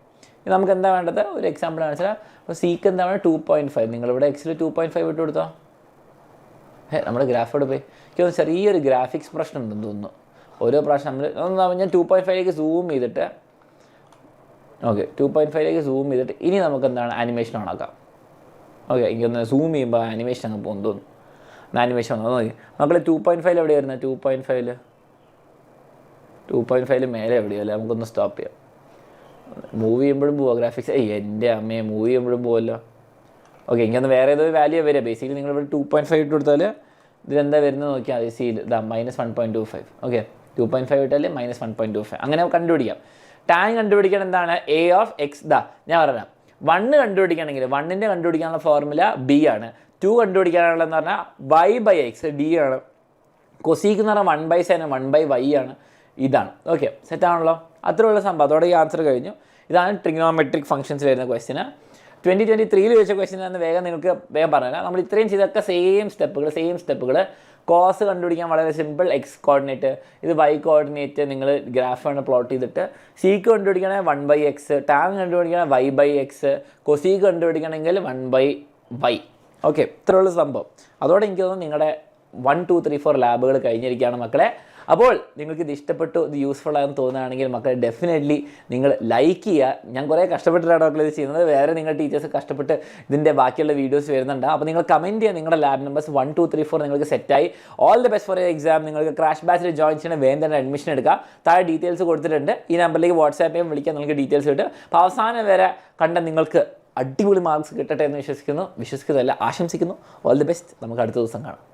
ഇത് നമുക്ക് എന്താ വേണ്ടത്, ഒരു എക്സാമ്പിൾ കാണിച്ചാൽ അപ്പോൾ സീക്ക് എന്താ വേണ്ടത് 2.5. നിങ്ങളിവിടെ എക്സിൽ 2.5 ഇട്ട് കൊടുത്തോ. നമ്മുടെ ഗ്രാഫോട് പോയി എനിക്ക് ചെറിയൊരു ഗ്രാഫിക്സ് പ്രശ്നം ഉണ്ടെന്ന് തോന്നുന്നു. ഓരോ പ്രാവശ്യം ഞാൻ 2.5ലേക്ക് സൂം ചെയ്തിട്ട്, ഓക്കെ 2.5ലേക്ക് സൂം ചെയ്തിട്ട് ഇനി നമുക്ക് എന്താണ് ആനിമേഷൻ ഓണാക്കാം. ഓക്കെ, എനിക്കൊന്ന് സൂം ചെയ്യുമ്പോൾ ആനിമേഷൻ അങ്ങ് പോകുന്നു തോന്നുന്നു. ആനിമേഷൻ വന്നു നോക്കി മക്കളെ. 2.5 എവിടെ വരുന്നത്? 2.5 മേലെ എവിടെയല്ലേ? നമുക്കൊന്ന് സ്റ്റോപ്പ് ചെയ്യാം. മൂവ് ചെയ്യുമ്പോഴും പോവാം ഗ്രാഫിക്സ്. എൻ്റെ അമ്മയെ മൂവ് ചെയ്യുമ്പോഴും പോവല്ലോ. ഓക്കെ, എനിക്കൊന്ന് വേറെ ഏതോ വാല്യൂ വരിക. ബേസിക്കലി നിങ്ങളിവിടെ 2.5 ഇട്ട് കൊടുത്താൽ ഇതിലെന്താ വരുന്നത് നോക്കിയാൽ മതി. സി ഇതാ -1.25. ഓക്കെ, 2.5 ഇട്ടാൽ -1.25 അങ്ങനെ കണ്ടുപിടിക്കാം. ടാൻ കണ്ടുപിടിക്കാൻ എന്താണ്? A of X. ഞാൻ പറയാം 1 കണ്ടുപിടിക്കുകയാണെങ്കിൽ 1ൻ്റെ കണ്ടുപിടിക്കാനുള്ള ഫോർമുല B ആണ്. 2 കണ്ടുപിടിക്കാനുള്ളതെന്ന് പറഞ്ഞാൽ y/x D ആണ്. കൊസീക്ക് എന്ന് പറഞ്ഞാൽ 1/sin 1/y ആണ്. ഇതാണ്. ഓക്കെ, സെറ്റാണല്ലോ. അത്രയുള്ള സംഭവം. അതോടെ ഈ ആൻസർ കഴിഞ്ഞു. ഇതാണ് ട്രിഗ്നോമെട്രിക് ഫംഗ്ഷൻസ് വരുന്ന ക്വസ്റ്റിന്. 2023 ചോദിച്ച ക്വസ്റ്റിനാണ് നിങ്ങൾക്ക് വേഗം പറഞ്ഞുതരാം. നമ്മൾ ഇത്രയും ചെയ്തൊക്കെ സെയിം സ്റ്റെപ്പുകൾ. കോസ് കണ്ടുപിടിക്കാൻ വളരെ സിമ്പിൾ, എക്സ് കോർഡിനേറ്റ്. ഇത് വൈ കോർഡിനേറ്റ് നിങ്ങൾ ഗ്രാഫാണ് പ്ലോട്ട് ചെയ്തിട്ട്. സീക്ക് കണ്ടുപിടിക്കണമെങ്കിൽ 1/x, ടാൻ കണ്ടുപിടിക്കണമെങ്കിൽ y/x, കൊസീക്ക് കണ്ടുപിടിക്കണമെങ്കിൽ 1/y. ഓക്കെ, ഇത്രയുള്ള സംഭവം. അതോടെ എനിക്ക് തോന്നുന്നു നിങ്ങളുടെ 1, 2, 3, 4 ലാബുകൾ കഴിഞ്ഞിരിക്കുകയാണ് മക്കളെ. അപ്പോൾ നിങ്ങൾക്ക് ഇത് ഇഷ്ടപ്പെട്ടു, ഇത് യൂസ്ഫുൾ ആണെന്ന് തോന്നുകയാണെങ്കിൽ മക്കളെ ഡെഫിനറ്റ്ലി നിങ്ങൾ ലൈക്ക് ചെയ്യുക. ഞാൻ കുറേ കഷ്ടപ്പെട്ടിട്ടാണ് മക്കൾ ഇത് ചെയ്യുന്നത്, വേറെ നിങ്ങൾ ടീച്ചേഴ്സ് കഷ്ടപ്പെട്ട് ഇതിൻ്റെ ബാക്കിയുള്ള വീഡിയോസ് വരുന്നുണ്ട്. അപ്പോൾ നിങ്ങൾ കമൻറ്റ് ചെയ്യുക നിങ്ങളുടെ ലാബ് നമ്പേഴ്സ് 1 2 3 4 നിങ്ങൾക്ക് സെറ്റായി. All the best for exam. നിങ്ങൾക്ക് ക്രാഷ് ബാച്ചിൽ ജോയിൻ ചെയ്യണം, വേഗം തന്നെ അഡ്മിഷൻ എടുക്കുക. താഴെ ഡീറ്റെയിൽസ് കൊടുത്തിട്ടുണ്ട്, ഈ നമ്പറിലേക്ക് വാട്സാപ്പ് ചെയ്യാൻ വിളിക്കാൻ നിങ്ങൾക്ക് ഡീറ്റെയിൽസ് കിട്ടും. അപ്പോൾ അവസാനം വരെ കണ്ട നിങ്ങൾക്ക് അടിപൊളി മാർക്സ് കിട്ടട്ടെ എന്ന് വിശ്വസിക്കുന്നതല്ല, ആശംസിക്കുന്നു. All the best. നമുക്ക് അടുത്ത ദിവസം കാണാം.